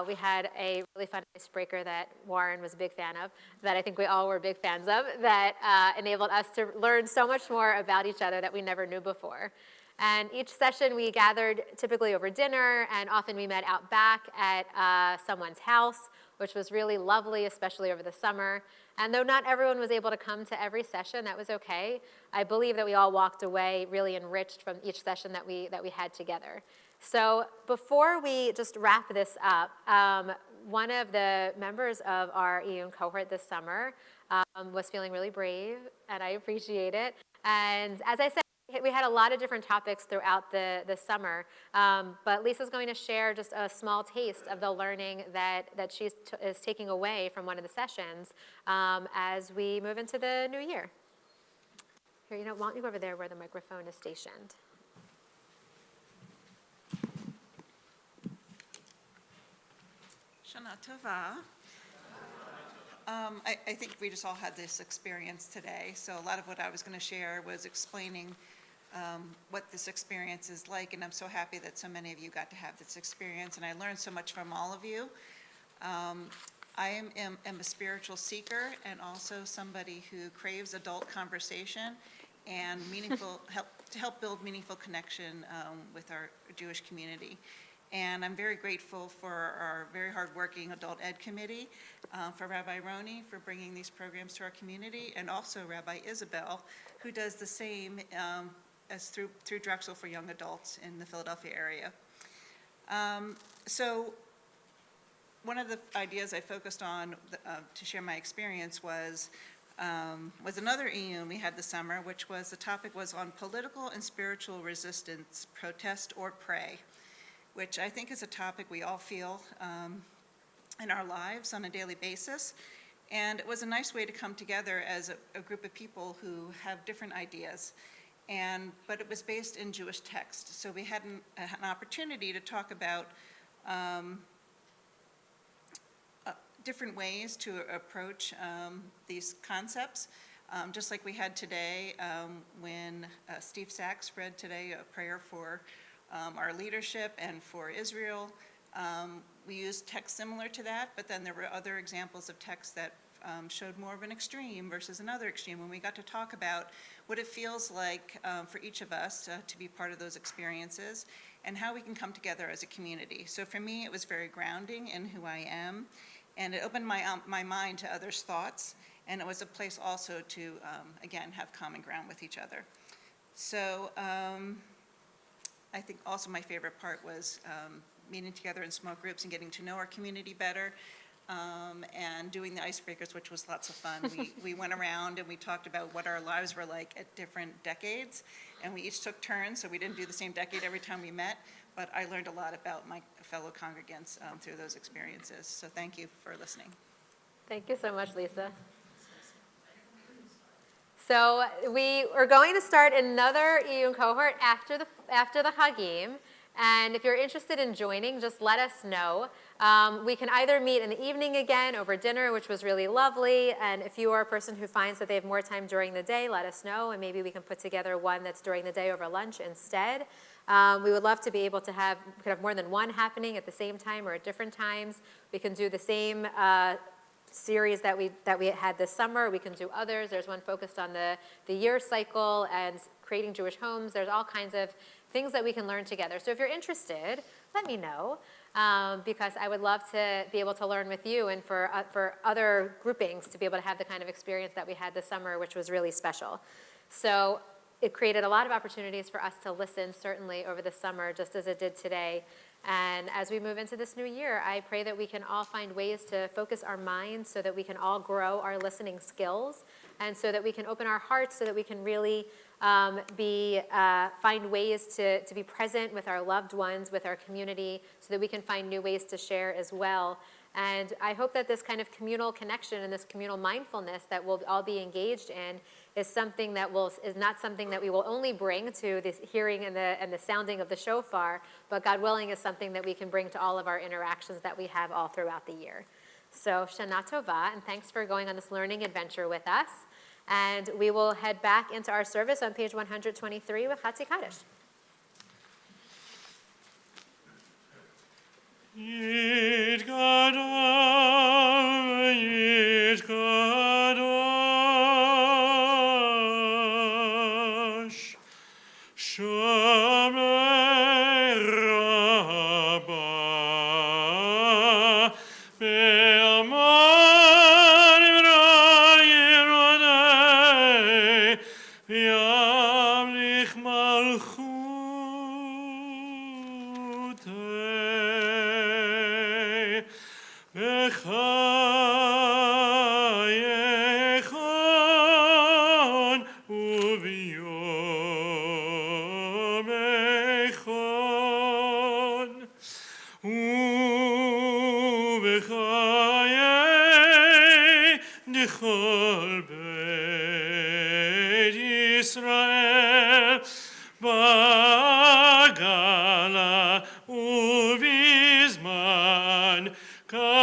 We had a really fun icebreaker that Warren was a big fan of, that I think we all were big fans of, that enabled us to learn so much more about each other that we never knew before. And each session we gathered typically over dinner, and often we met out back at someone's house, which was really lovely, especially over the summer. And though not everyone was able to come to every session, that was okay. I believe that we all walked away really enriched from each session that we had together. So before we just wrap this up, one of the members of our Iyun cohort this summer was feeling really brave, and I appreciate it. And as I said, we had a lot of different topics throughout the summer, but Lisa's going to share just a small taste of the learning that she is taking away from one of the sessions as we move into the new year. Here, why don't you go over there where the microphone is stationed? Shana Tova. I think we just all had this experience today, so a lot of what I was going to share was explaining what this experience is like, and I'm so happy that so many of you got to have this experience, and I learned so much from all of you. I am a spiritual seeker and also somebody who craves adult conversation and help build meaningful connection with our Jewish community. And I'm very grateful for our very hardworking adult ed committee, for Rabbi Roni for bringing these programs to our community, and also Rabbi Isabel, who does the same as through Drexel for young adults in the Philadelphia area. So one of the ideas I focused on to share my experience was another Iyun we had this summer, which was the topic was on political and spiritual resistance, protest or pray, which I think is a topic we all feel in our lives on a daily basis. And it was a nice way to come together as a group of people who have different ideas. But it was based in Jewish text. So we had an opportunity to talk about different ways to approach these concepts. Just like we had today when Steve Sachs read today a prayer for our leadership and for Israel. We used text similar to that, but then there were other examples of text that showed more of an extreme versus another extreme, when we got to talk about what it feels like for each of us to be part of those experiences and how we can come together as a community. So for me, it was very grounding in who I am, and it opened my mind to others' thoughts, and it was a place also to, again, have common ground with each other. So I think also my favorite part was meeting together in small groups and getting to know our community better, and doing the icebreakers, which was lots of fun. We went around and we talked about what our lives were like at different decades, and we each took turns, so we didn't do the same decade every time we met, but I learned a lot about my fellow congregants through those experiences. So thank you for listening. Thank you so much, Lisa. So we are going to start another Iyun cohort after the Hagim. And if you're interested in joining, just let us know. We can either meet in the evening again over dinner, which was really lovely. And if you are a person who finds that they have more time during the day, let us know. And maybe we can put together one that's during the day over lunch instead. We would love to be able to have more than one happening at the same time or at different times. We can do the same series that we had this summer. We can do others. There's one focused on the year cycle and creating Jewish homes. There's all kinds of things that we can learn together. So if you're interested, let me know, because I would love to be able to learn with you, and for other groupings to be able to have the kind of experience that we had this summer, which was really special. So it created a lot of opportunities for us to listen, certainly over the summer, just as it did today. And as we move into this new year, I pray that we can all find ways to focus our minds so that we can all grow our listening skills, and so that we can open our hearts so that we can really find ways to be present with our loved ones, with our community, so that we can find new ways to share as well. And I hope that this kind of communal connection and this communal mindfulness that we'll all be engaged in is something that is not something that we will only bring to this hearing and the sounding of the shofar, but God willing is something that we can bring to all of our interactions that we have all throughout the year. So Shana Tova, and thanks for going on this learning adventure with us. And we will head back into our service on page 123 with Chatzi Kaddish. Yid Gadol, Yid Kadosh, Shomei Rabbah, Be'amar Yirodei, V'yamlich Malchutei, B'chayechon u'v'yomechon, u'v'chayei d'chol Beit Yisrael, Bagala u'vizman Karev,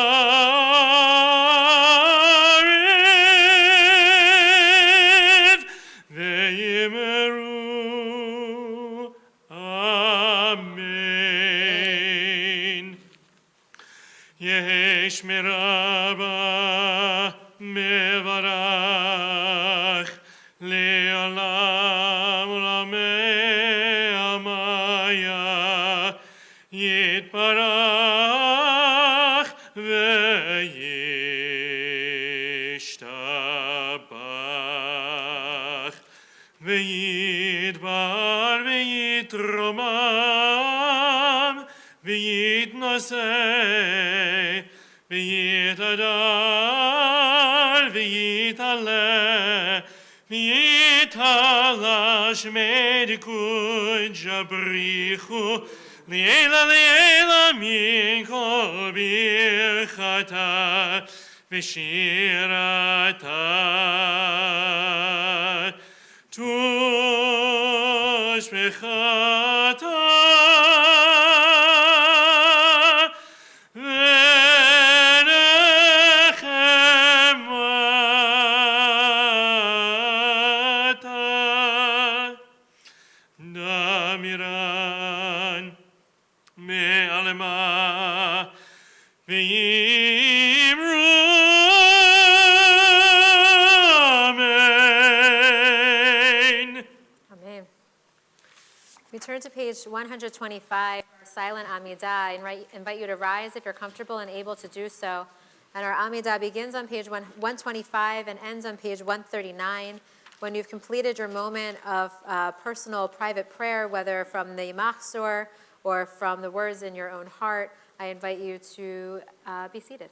Ve'yimeru, Amen. Yesh miraba mevarach le'olam ulamei amaya yitbarach ve'yishtabach ve'yidbar ve'yitromam ve'yitnosei ve'yitadar ve'yitaleh ve'yitalash medikud jabrichu li'ela min kol birchata ve'shirata tush bechata ve'nechemata damiran me'aleman V'yimru Amen. Amen. We turn to page 125, silent Amida. I invite you to rise if you're comfortable and able to do so. And our Amida begins on page 125 and ends on page 139. When you've completed your moment of personal, private prayer, whether from the Machzor or from the words in your own heart, I invite you to be seated.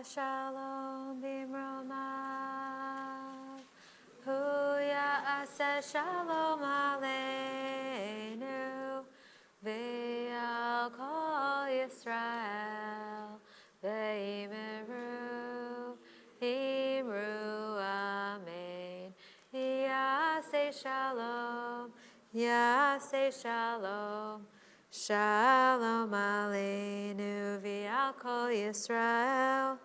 Shalom bimromav, hu ya'aseh shalom aleinu, ve'al kol Yisrael, ve'imru, imru amen. Ya'aseh shalom, ya'aseh shalom. Shalom aleinu v'al kol Yisrael,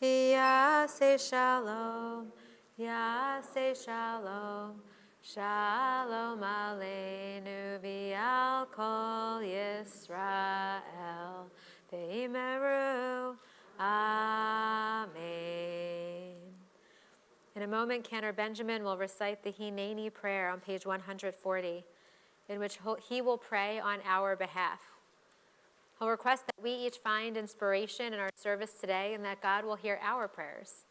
Yaseh shalom, Yaseh shalom. Shalom aleinu v'al kol Yisrael, v'yimeru, amen. In a moment, Cantor Benjamin will recite the Hineni prayer on page 140, in which he will pray on our behalf. He'll request that we each find inspiration in our service today and that God will hear our prayers.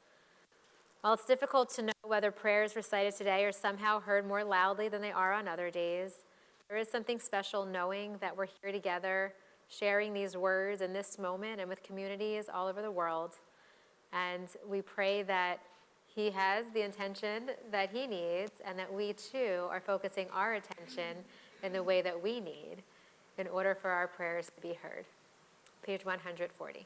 While it's difficult to know whether prayers recited today are somehow heard more loudly than they are on other days, there is something special knowing that we're here together, sharing these words in this moment and with communities all over the world. And we pray that he has the intention that he needs and that we too are focusing our attention in the way that we need in order for our prayers to be heard. Page 140.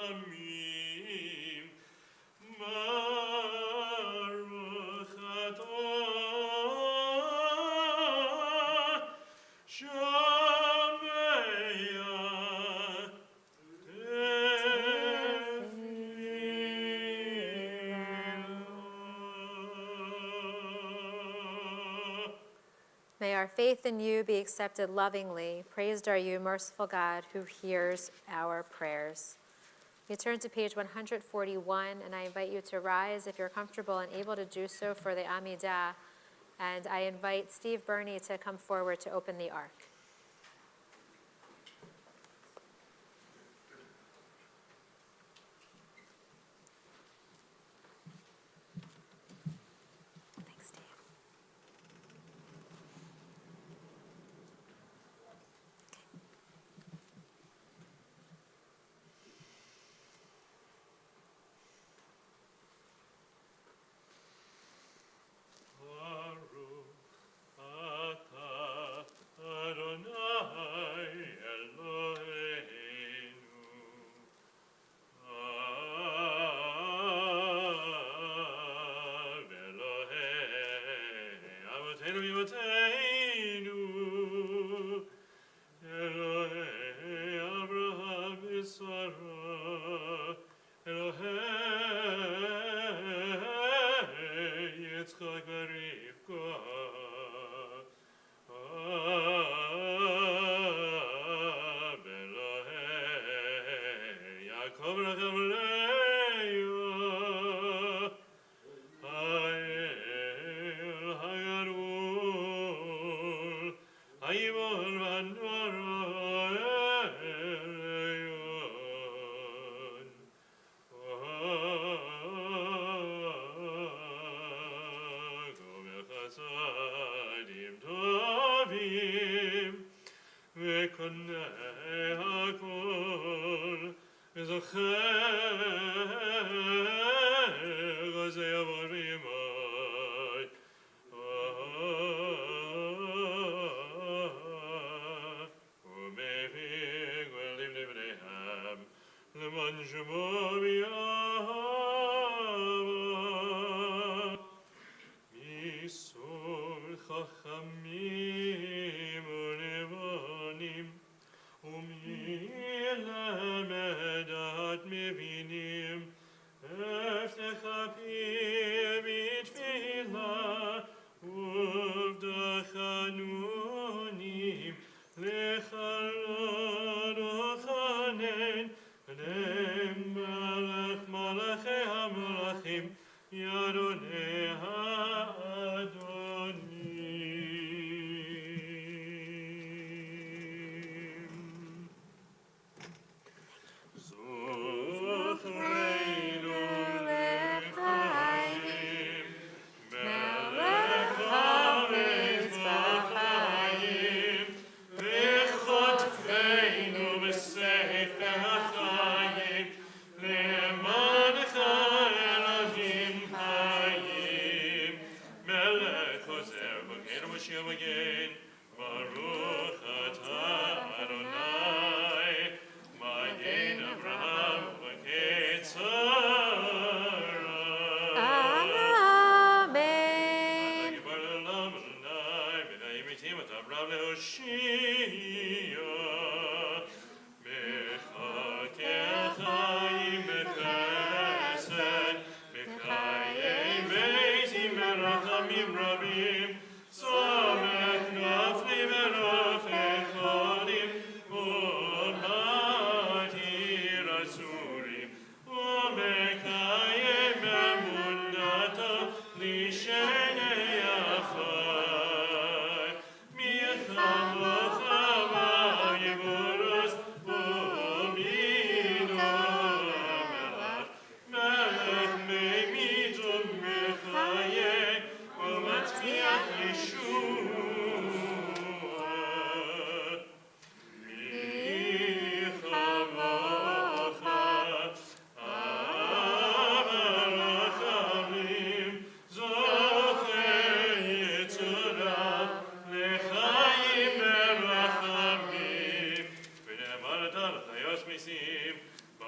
Rachamim. Baruch atah Shameach May our faith in you be accepted lovingly. Praised are you, merciful God, who hears our prayers. You turn to page 141, and I invite you to rise if you're comfortable and able to do so for the Amida. And I invite Steve Burney to come forward to open the ark.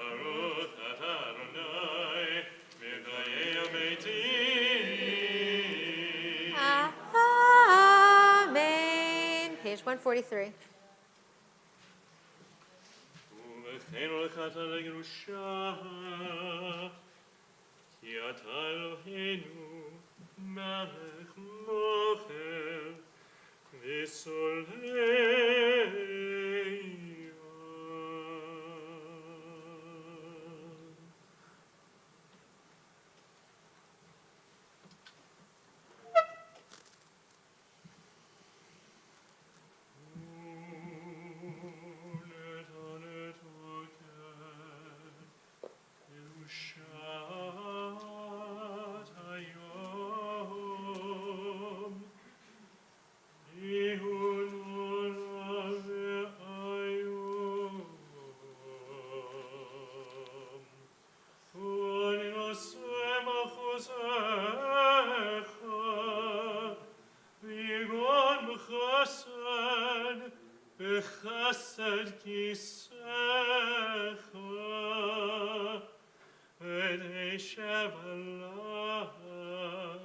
Baruch atah Adonai, Mekayei Hametim. Amen. Page 143. Malkeinu lekata legerusha, ki ata Eloheinu, melech mocher, v'solei. בחסד כיסך ותשב עליו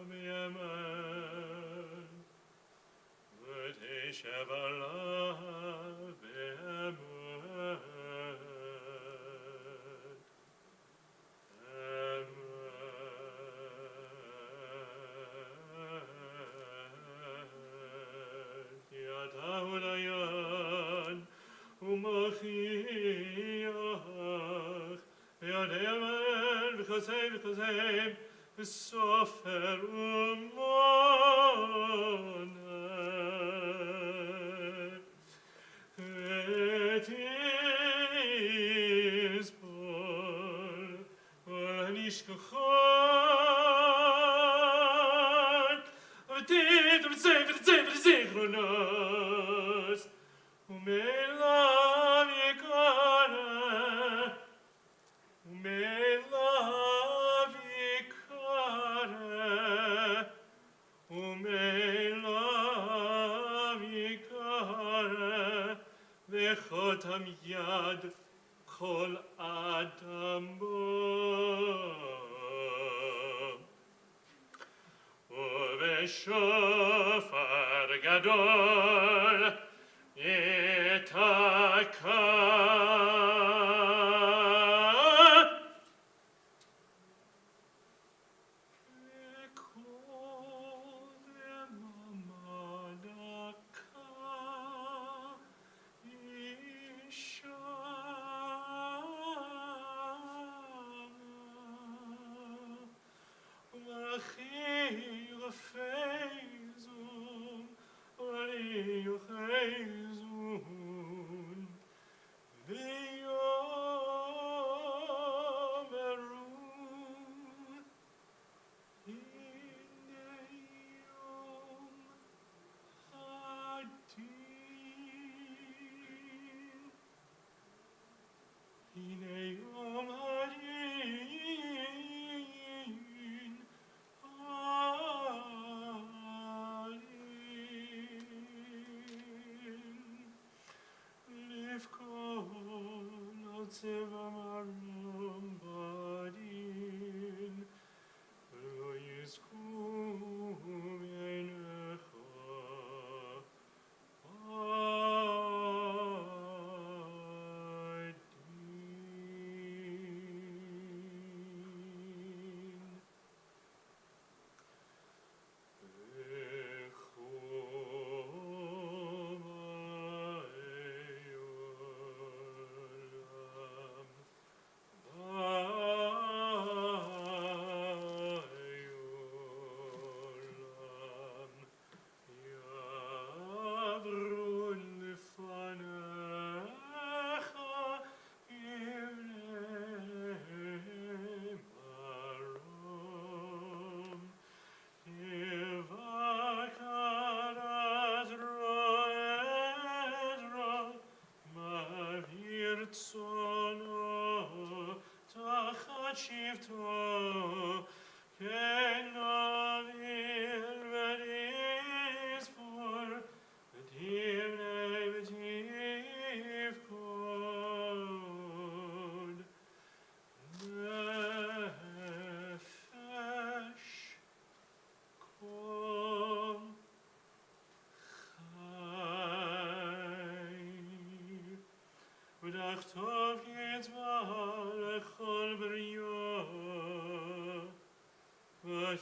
בימין ותשב עליו בימין כי אתה הוא דיין ומוכיח ויודע אמן וחסד וחסד וסופר ומונה ותסבול ולנשכחון ותצא זיכרונות ומאליו יקרא ומאליו יקרא ומאליו יקרא וחותם יד כל אדם בו ובשופר גדול יתקע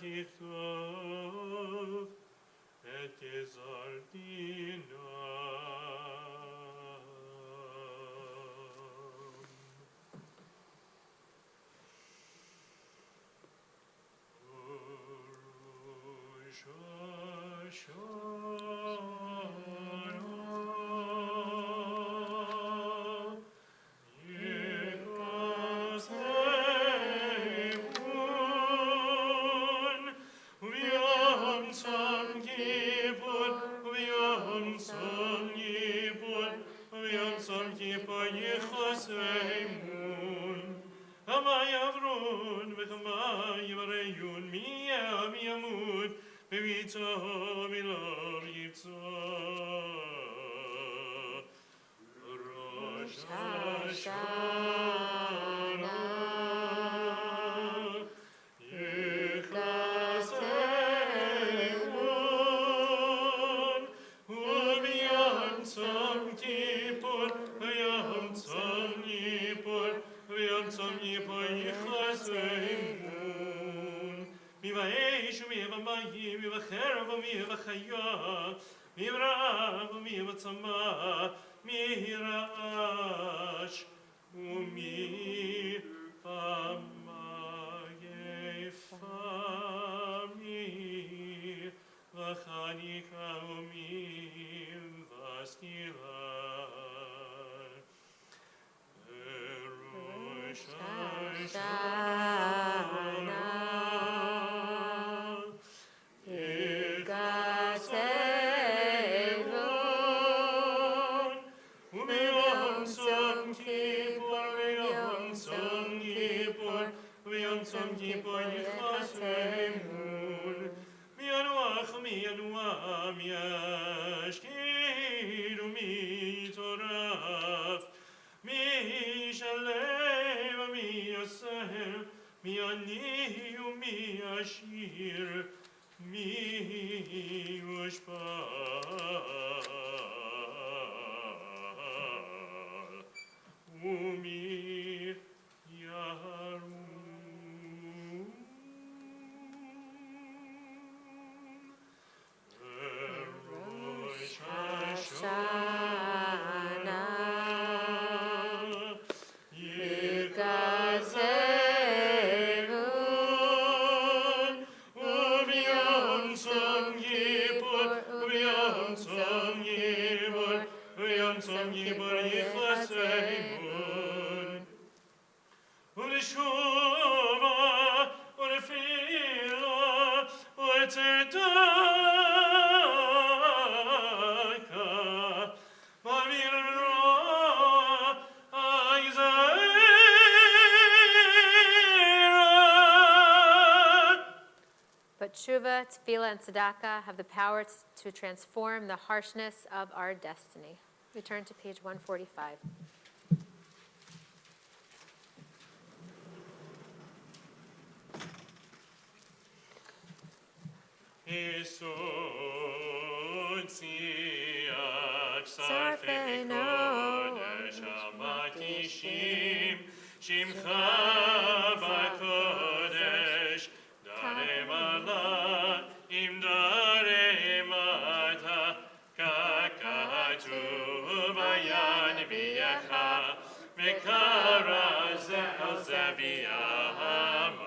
יכתוב את גזר דינם. Rosh Hashanah, Yekasehun, V'yom Tzom Kippur, V'yom Tzom Kippur, V'yom Tzom Kippur Yechasehun. Hama yavrun, v'chama yavrayun, miyam yamud, v'vitza milav yitza. Rosh Hashanah, Yechasehun, U'v'yom Tzom Kippur, V'yom Tzom Kippur, V'yom Tzom Kippur Yechasehun. Mi'va'esh u'mi'va'mayim, mi'va'cherov u'mi'va'chaya, mi'v'rav u'mi'va'tzama, mi'ra'ash u'mi'va'magefa, mi'va'chanika u'mi'va'stila. Rosh Hashanah, Yekasehun, U'v'yom Tzom Kippur, V'yom Tzom Kippur, V'yom Tzom Kippur Yechasehun. Mi'anuach u'mi'anuah, mi'ashkir u'mi'toraf, mi'shalem u'mi'yosef, mi'ani u'mi'ashir, mi'ushpal, u'mi'yarum. Rosh Hashanah, Yekasehun, U'v'yom Tzom Kippur, U'v'yom Tzom Kippur, U'v'yom Tzom Kippur Yechasehun. U'l'shuva, u'l'fila, u'tzedaka, v'mirah ha'yzera. But tshuva, tefillah, and tzedakah have the power to transform the harshness of our destiny. Return to page 145. Yesod tziach sarfei kodesh hamakishim shimcha b'kodesh darei mala im darei mata kakatu bayan v'yecha v'kara ze'el ze'v'yamar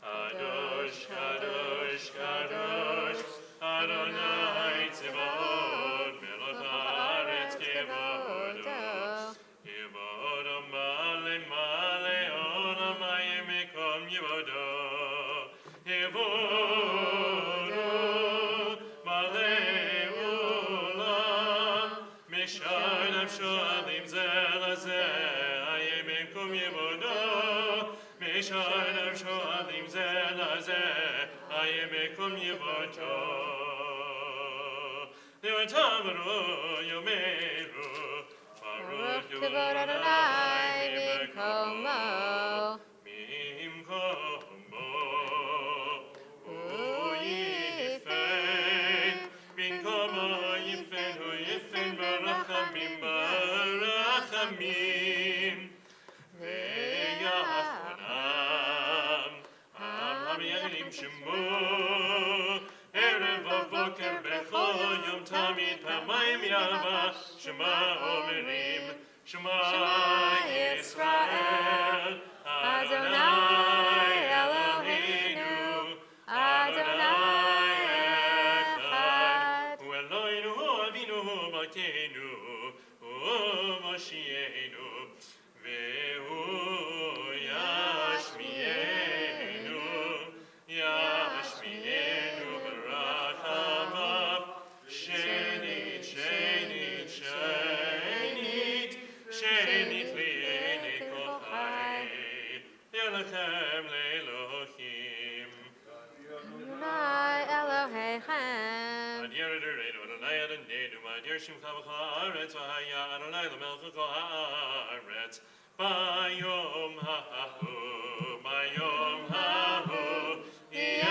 Kadosh, Kadosh, Kadosh, Adonai Tzevaot, Melech haaretz kevodo. Yevodo male male olam hayim mekom yevodo. Yevodo male olam, meshar nafsho adim zeh lazeh, hayim mekom yevodo. Meshar nafsho adim zeh lazeh, hayim mekom yevodo. Le'otamru yomeru, Baruch kevod Adonai mimkomo, mimkomo. U'yifen, mimkomo yifen, u'yifen barachamim, barachamim. Ve'yachonam, am ha'miyanim shemo Shema Omerim, Shema Yisrael, Adonai Eloheinu, Adonai Echad, Hu Eloheinu, Hu Avinu, Hu Malkeinu, Hu Moshiachenu, Ve'hu Yashmienu, Yashmienu Barachamav, Shenit, Shenit, Shenit, Shenit Li'enei Kol Chai, Yelechem Le'Elohim. Adonai Elohechem. Ad Yeredereinu, Adonai Adonenu, Ad Yershimcha B'chol Haaretz, V'haya Adonai L'melech Kol Haaretz, Bayom Ha'ahu, Bayom Ha'ahu, Yeh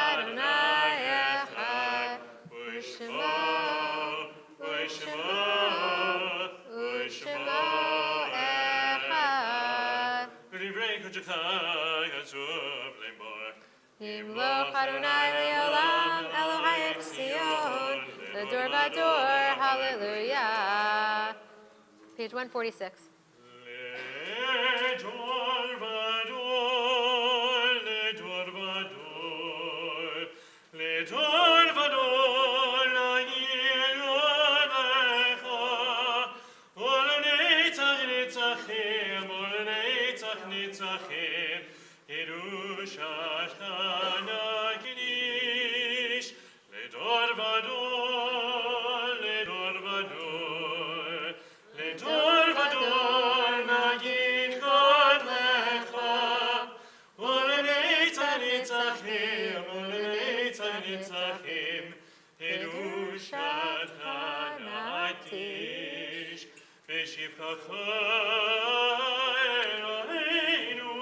Adonai Echad, U'Shemo, U'Shemo, U'Shemo Echad. V'divrei kodecha yasuv lemor. Yimloch Adonai Le'olam, Elohai Tzion, L'dor Vador, Hallelujah. Page 146. Ledor vador, ledor vador, ledor vador, nagir yodecha, ol netzach netzachim, ol netzach netzachim, Yerushat Kaddish, ledor vador, ledor vador, ledor vador, nagid God lecha, ol netzach netzachim, ol netzach netzachim, Yerushat Kaddish, v'shivchacha Eloheinu,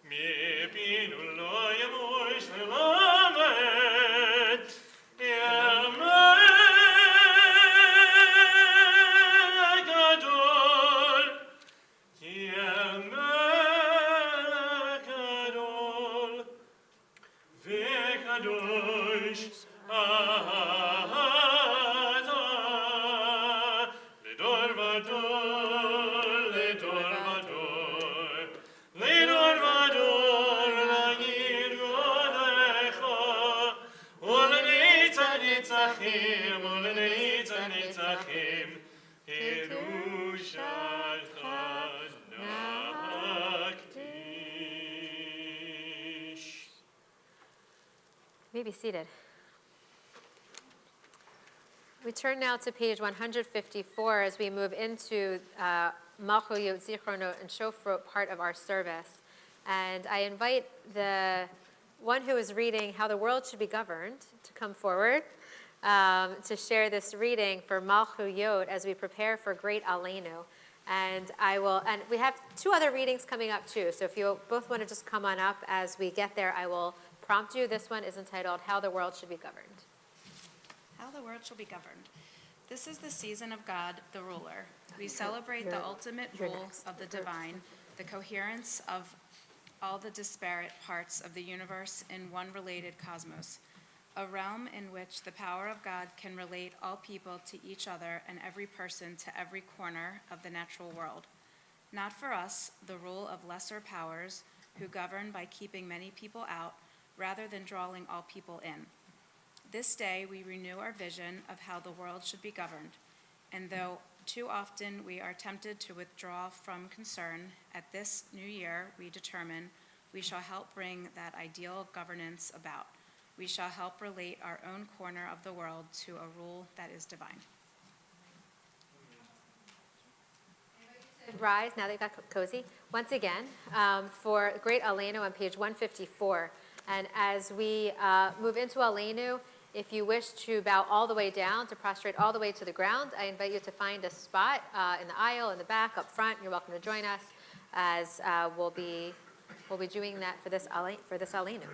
mi'pinu lo yamush le'lamed, Yamel Gadol, Yamel Gadol, v'kadosh Ata, Ledor vador, Ledor vador, Ledor vador, nagid yodecha, ol netzach netzachim, ol netzach netzachim, Yerushat Kaddish. You may be seated. We turn now to page 154 as we move into Malkeinu, Zichronot, and Shofar part of our service. And I invite the one who is reading How the World Should Be Governed to come forward to share this reading for Malkeinu as we prepare for Great Aleinu. And we have two other readings coming up too. So if you both want to just come on up as we get there, I will prompt you. This one is entitled How the World Should Be Governed. How the world shall be governed. This is the season of God, the ruler. We celebrate the ultimate rule of the divine, the coherence of all the disparate parts of the universe in one related cosmos, a realm in which the power of God can relate all people to each other and every person to every corner of the natural world. Not for us, the rule of lesser powers who govern by keeping many people out rather than drawing all people in. This day we renew our vision of how the world should be governed, and though too often we are tempted to withdraw from concern, at this new year we determine we shall help bring that ideal governance about. We shall help relate our own corner of the world to a rule that is divine. Rise, now that you've got cozy, once again for Great Aleinu on page 154. And as we move into Aleinu, if you wish to bow all the way down, to prostrate all the way to the ground, I invite you to find a spot in the aisle, in the back, up front. You're welcome to join us as we'll be doing that for this Aleinu.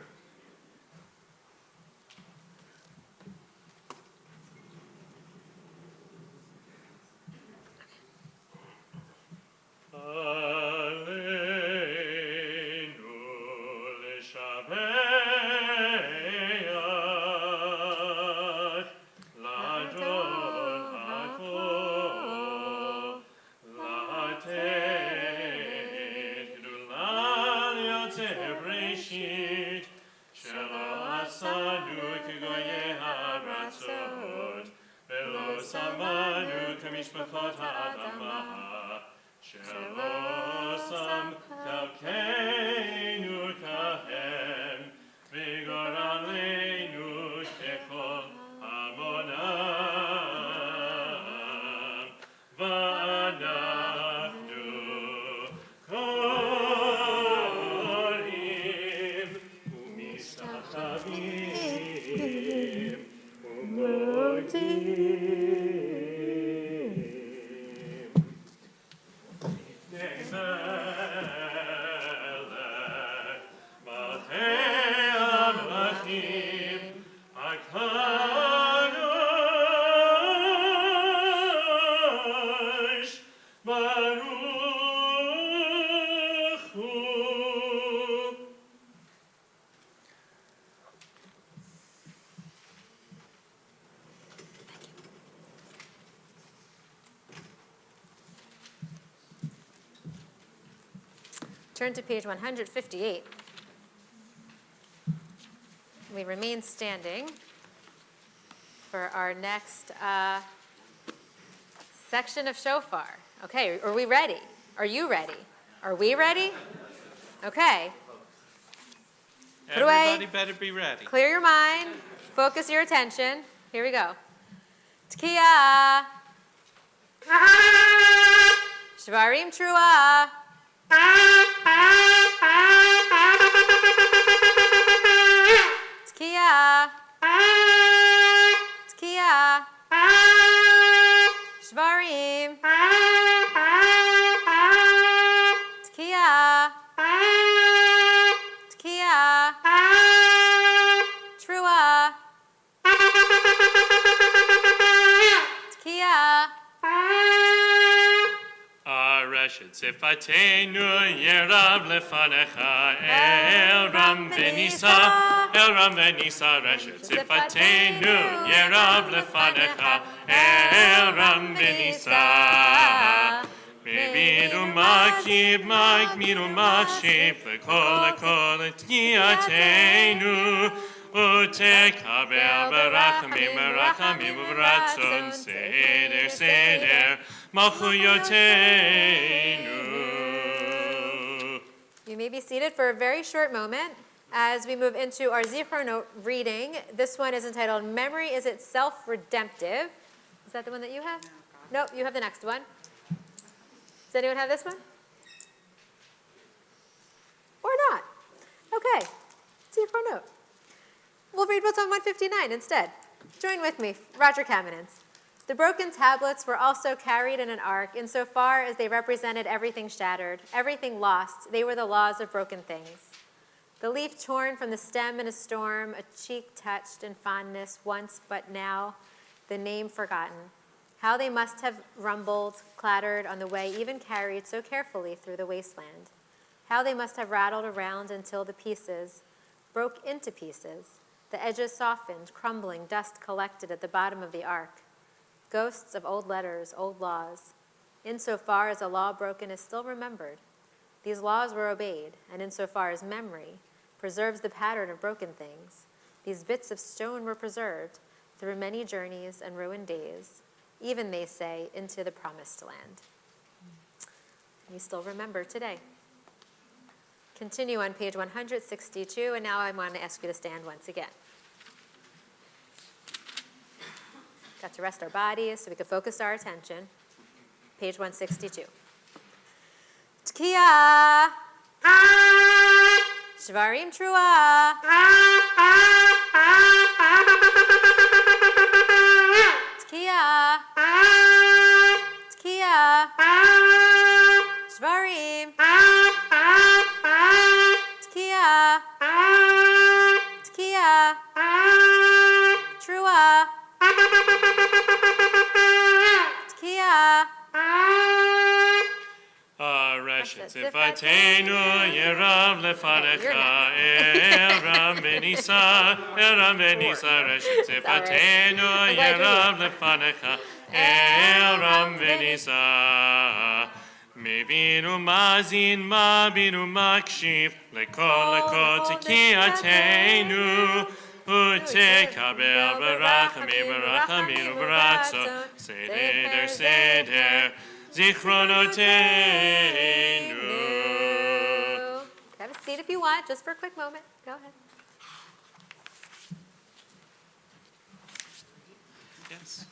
Ladon שמענו כמשפחות האדמה, שלא שם דרכנו כהם, וגורלנו ככל המונם, ואנחנו קוראים ומשתחווים ומודים. Turn to page 158. We remain standing for our next section of Shofar. Okay, are we ready? Are you ready? Are we ready? Okay. Put away. Everybody better be ready. Clear your mind. Focus your attention. Here we go. Tkiya. Shvarim Trua. Tkiya. Tkiya. Shvarim. Tkiya. Tkiya. Trua. Tkiya. Reshet Sifatenu Yerav Lefanecha El Ram Venisa Reshet Sifatenu Yerav Lefanecha El Ram Venisa Miru Makib Miru Makship Lekol Tkiatenu Utekabel Barachamim V'Ratzon Seder You may be seated for a very short moment as we move into our Zichronot reading. This one is entitled, Memory is Itself Redemptive. Is that the one that you have? No, you have the next one. Does anyone have this one? Or not? Okay, Zichronot. We'll read what's on 159 instead. Join with me, Roger Kamenetz. The broken tablets were also carried in an ark insofar as they represented everything shattered, everything lost. They were the laws of broken things. The leaf torn from the stem in a storm, a cheek touched in fondness once, but now the name forgotten. How they must have rumbled, clattered on the way, even carried so carefully through the wasteland. How they must have rattled around until the pieces broke into pieces. The edges softened, crumbling, dust collected at the bottom of the ark. Ghosts of old letters, old laws. Insofar as a law broken is still remembered, these laws were obeyed, and insofar as memory preserves the pattern of broken things, these bits of stone were preserved through many journeys and ruined days, even, they say, into the promised land. We still remember today. Continue on page 162, and now I want to ask you to stand once again. Got to rest our bodies so we can focus our attention. Page 162. Tkiya. Shvarim Trua. Tkiya. Tkiya. Shvarim. Tkiya. Tkiya. Trua. Tkiya. Reshet Sifatenu Yerav Lefanecha El Ram Venisa Reshet Sifatenu Yerav Lefanecha El Ram Venisa Mevinu Mazin Ma Binu Makshif Lekol Tkiatenu Utekabel barachami barachaminu baratzo. Seder, seder, zichronoteinu. Have a seat if you want, just for a quick moment. Go ahead. Yes.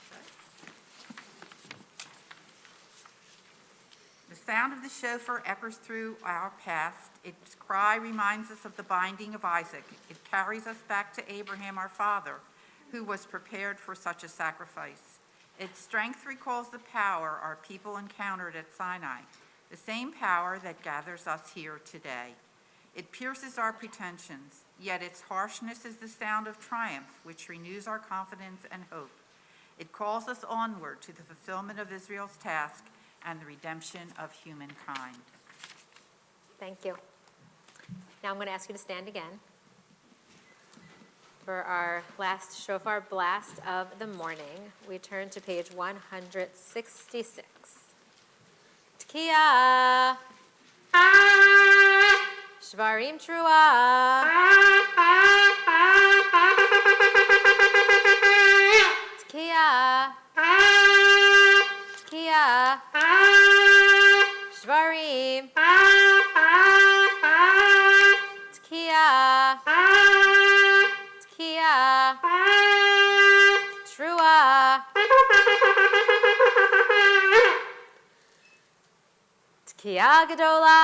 The sound of the shofar echoes through our past. Its cry reminds us of the binding of Isaac. It carries us back to Abraham, our father, who was prepared for such a sacrifice. Its strength recalls the power our people encountered at Sinai, the same power that gathers us here today. It pierces our pretensions, yet its harshness is the sound of triumph, which renews our confidence and hope. It calls us onward to the fulfillment of Israel's task and the redemption of humankind. Thank you. Now I'm going to ask you to stand again for our last shofar blast of the morning. We turn to page 166. Tkiya. Shvarim Trua. Tkiya. Tkiya. Shvarim. Tkiya. Tkiya. Trua. Tkiya Gedola.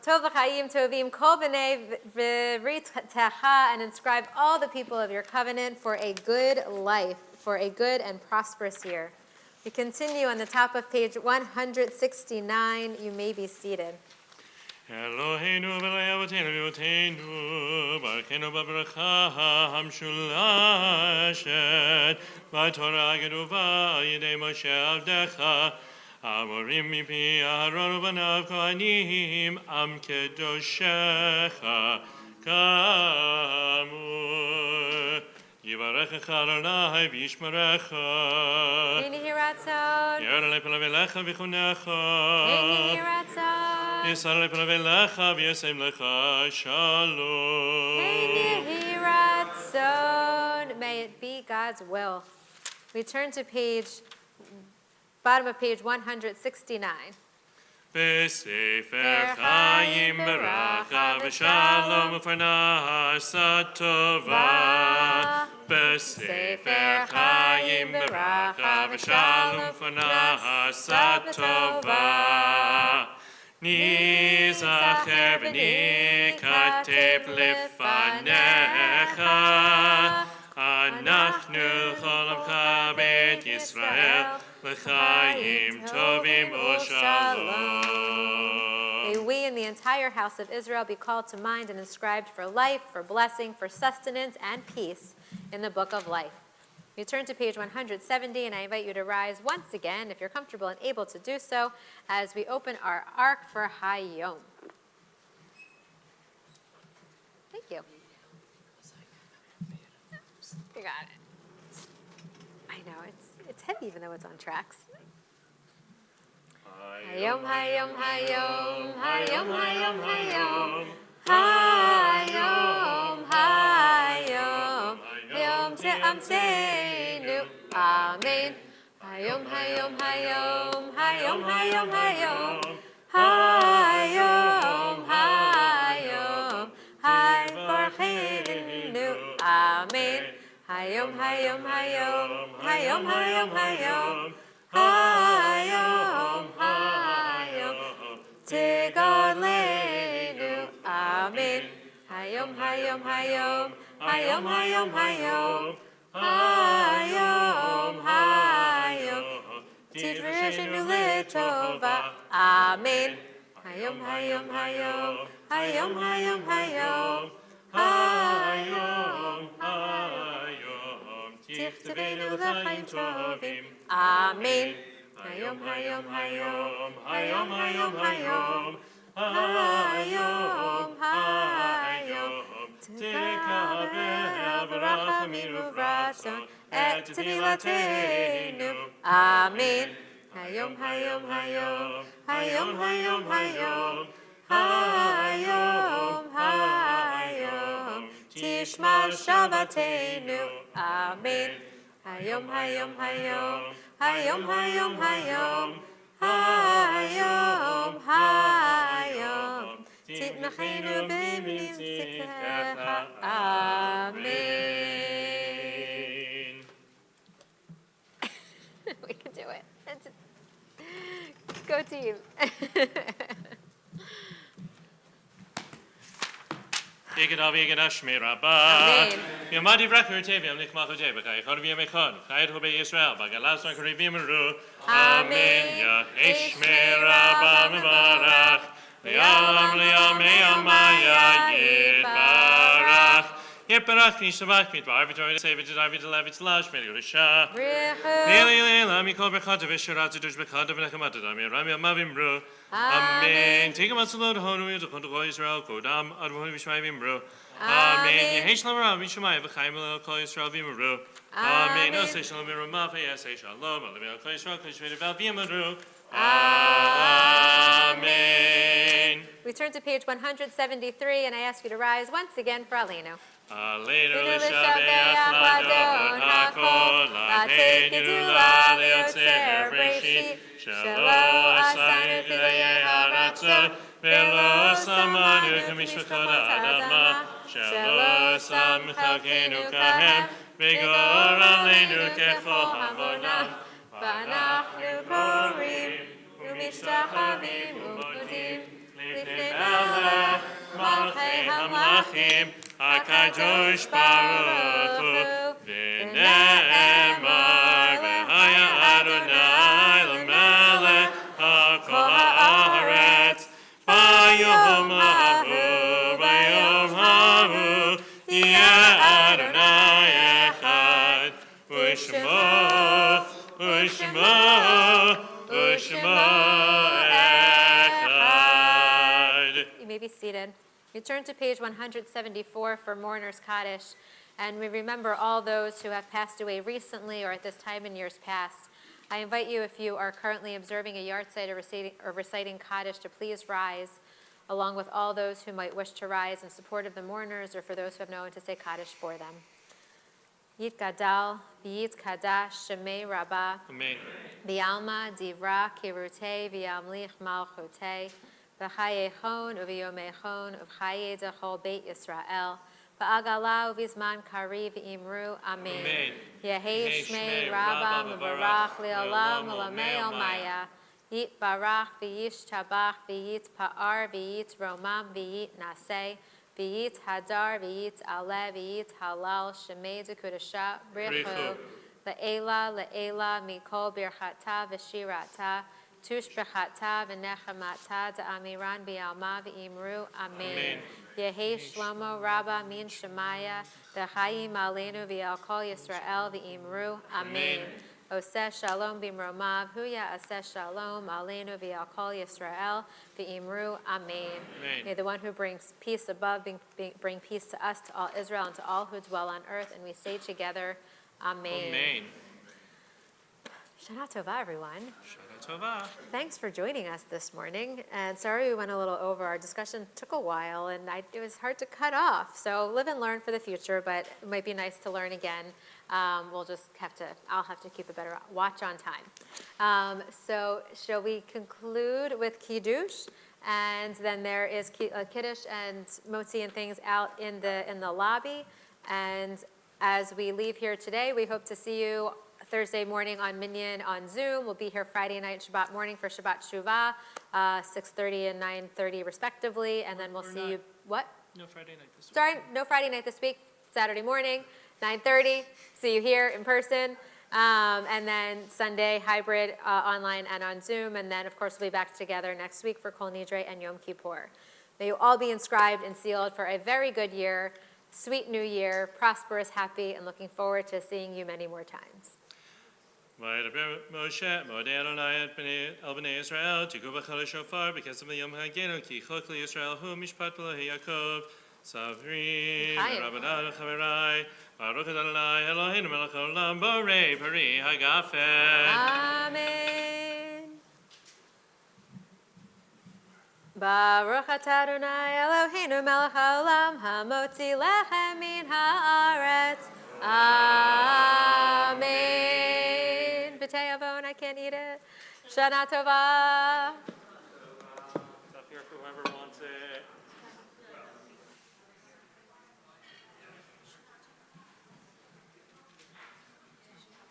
Tov v'chaim tovim kol b'nei v'ritecha, and inscribe all the people of your covenant for a good life, for a good and prosperous year. We continue on the top of page 169. You may be seated. Eloheinu v'elei avoteinu v'yoteinu, Malkeinu b'bracha hamshulashet, v'torah geduva yidei Moshe avdecha, Amorim mipi Aharon ubanav kohanim am kedoshecha kamur Yivarechecha Adonai v'yishmerecha Yini hiratzon. Yerle pelavilecha v'chunecha Yini hiratzon. Yisrael pelavilecha v'yesem lecha shalom Yini hiratzon. May it be God's will. We turn to bottom of page 169. B'sefer Chaim b'racha v'shalom u'farnasa tova. B'sefer Chaim b'racha v'shalom u'farnasa tova. Nizacher v'nikatef lefanecha. Anachnu chol amcha beit Yisrael. L'chaim tovim u'shalom. May we and the entire house of Israel be called to mind and inscribed for life, for blessing, for sustenance, and peace in the book of life. You turn to page 170, and I invite you to rise once again, if you're comfortable and able to do so, as we open our ark for Hayom. Thank you. You got it. I know, it's heavy even though it's on tracks. Hayom, hayom, hayom, hayom, hayom, hayom. Hayom, hayom, hayom te'amseinu, amen. Hayom, hayom, hayom, hayom, hayom, hayom. Hayom, hayom, hayvarchenu, amen. Hayom, hayom, hayom, hayom, hayom, hayom. Hayom, hayom, tegodleinu, amen. Hayom, hayom, hayom, hayom, hayom, hayom. Hayom, hayom, tivrishenu letova, amen. Hayom, hayom, hayom, hayom, hayom, hayom. Hayom, hayom, tzivenu l'chaim tovim. Amen. Hayom, hayom, hayom, hayom, hayom, hayom, hayom, hayom. Tikavel v'rachamim uvratzon et tefillatenu. Amen. Hayom, hayom, hayom, hayom, hayom, hayom, hayom, hayom. Tishma Shabbatenu. Amen. Hayom, hayom, hayom, hayom, hayom, hayom, hayom, hayom. Titmachenu b'mimtzitecha. Amen. We can do it. Go team. Yigadav Shmei Rabbah. Yamadi Vrakur Teviam Nikmachu Jebaka, Chodvia Mekon, Chayet Hobe Yisrael, Bagalas Makarivim Ru. Amen. Yahesh Shmei Rabbah Mevarach. Lialam Liamei Amaya Yitbarach. Yitbarach Nishabach Mitbar Vitoria Savage David Levitz Lash Medirusha. Lili Lila Mikol Berchata Visharat Dush Bekata Venakamata Damir Rami Amavim Ru. Amen. Take a matsalot honu to control Israel. Kodam advonu v'shmayim bro. Amen. Yehesh lamarav v'shamayim v'chaim l'kol Yisrael v'imru. Amen. Osei shalom v'ramah v'yasei shalom. Alavim l'kol Yisrael kol Yisrael v'imru. Amen. We turn to page 173, and I ask you to rise once again for Aleinu. Aleinu l'shabeach l'adon hakol, l'atei gedula l'yotzer breshit, shelo asanu k'dayei haratzot, velo samanu k'mishpachot ha'adama, shelo sam chalkeinu kahem, v'gor aleinu k'chol hamonam, v'anachnu korim, u'mishtachavim u'modim, lifnei melech, malchei hamlachim, HaKadosh Baruch Hu, v'ne'emar, v'haya Adonai l'melech ha'kol ha'aretz, b'yom ha'hu, yeh Adonai echad, u'shmo echad. You may be seated. We turn to page 174 for Mourner's Kaddish, and we remember all those who have passed away recently or at this time in years past. I invite you, if you are currently observing a yard site or reciting Kaddish, to please rise, along with all those who might wish to rise in support of the mourners or for those who have no one to say Kaddish for them. Yit Gadal, V'yit Kadash, Shemei Rabbah, Amen. V'yalma, Divra, Kirutei, V'yamlich Malchutei, V'chayechon, Uv'yomechon, Uv'chaye Dechol Beit Yisrael, V'agala, Uv'izman Kari, V'imru, Amen. Yehi Shmei Rabbah, Mevarach, Li'olam, U'lamei Omaya, Yit Barach, V'yish Tabach, V'yit Pa'ar, V'yit Romam, V'yit Naseh, V'yit Hadar, V'yit Ale, V'yit Halal, Shemei Dekudasha, Brichu, Le'ela, Mikol Birchata, V'shirata, Tush Bechata, V'nechamata, Da'amiran, B'yalma, V'imru, Amen. Yehi Shlomo Rabba, Min Shemaya, V'chayim Aleinu, V'yalkol Yisrael, V'imru, Amen. Oseh Shalom B'imromav, Huya Aseh Shalom, Aleinu, V'yalkol Yisrael, V'imru, Amen. May the one who brings peace above bring peace to us, to all Israel, and to all who dwell on earth, and we say together, Amen. Amen. Shana Tova, everyone. Shana Tova. Thanks for joining us this morning, and sorry we went a little over. Our discussion took a while, and it was hard to cut off. So live and learn for the future, but it might be nice to learn again. I'll have to keep a better watch on time. So shall we conclude with Kiddush? And then there is Kiddush and motzi and things out in the lobby. And as we leave here today, we hope to see you Thursday morning on Minyan on Zoom. We'll be here Friday night, Shabbat morning for Shabbat Shuvah, 6:30 and 9:30 respectively, and then we'll see you, what? No Friday night this week. Sorry, no Friday night this week, Saturday morning, 9:30, see you here in person, and then Sunday hybrid online and on Zoom, and then of course we'll be back together next week for Kol Nidre and Yom Kippur. May you all be inscribed and sealed for a very good year. sweet new year, prosperous, happy, and looking forward to seeing you many more times. וידבר משה, מודה אדוני אל בני ישראל, תקעו בחול השופר, בקצב יום חגנו, כי חוק לישראל הוא משפט אלוהי יעקב. סברי, רבנן חברי, ברוך אדוני אלוהינו מלך העולם, בורא פרי הגפן. Amen. Baruch atah Adonai Eloheinu melech haolam, hamotzi lechem min haaretz. Amen. B'tei avon, I can't eat it. Shana tova. It's up here for whoever wants it.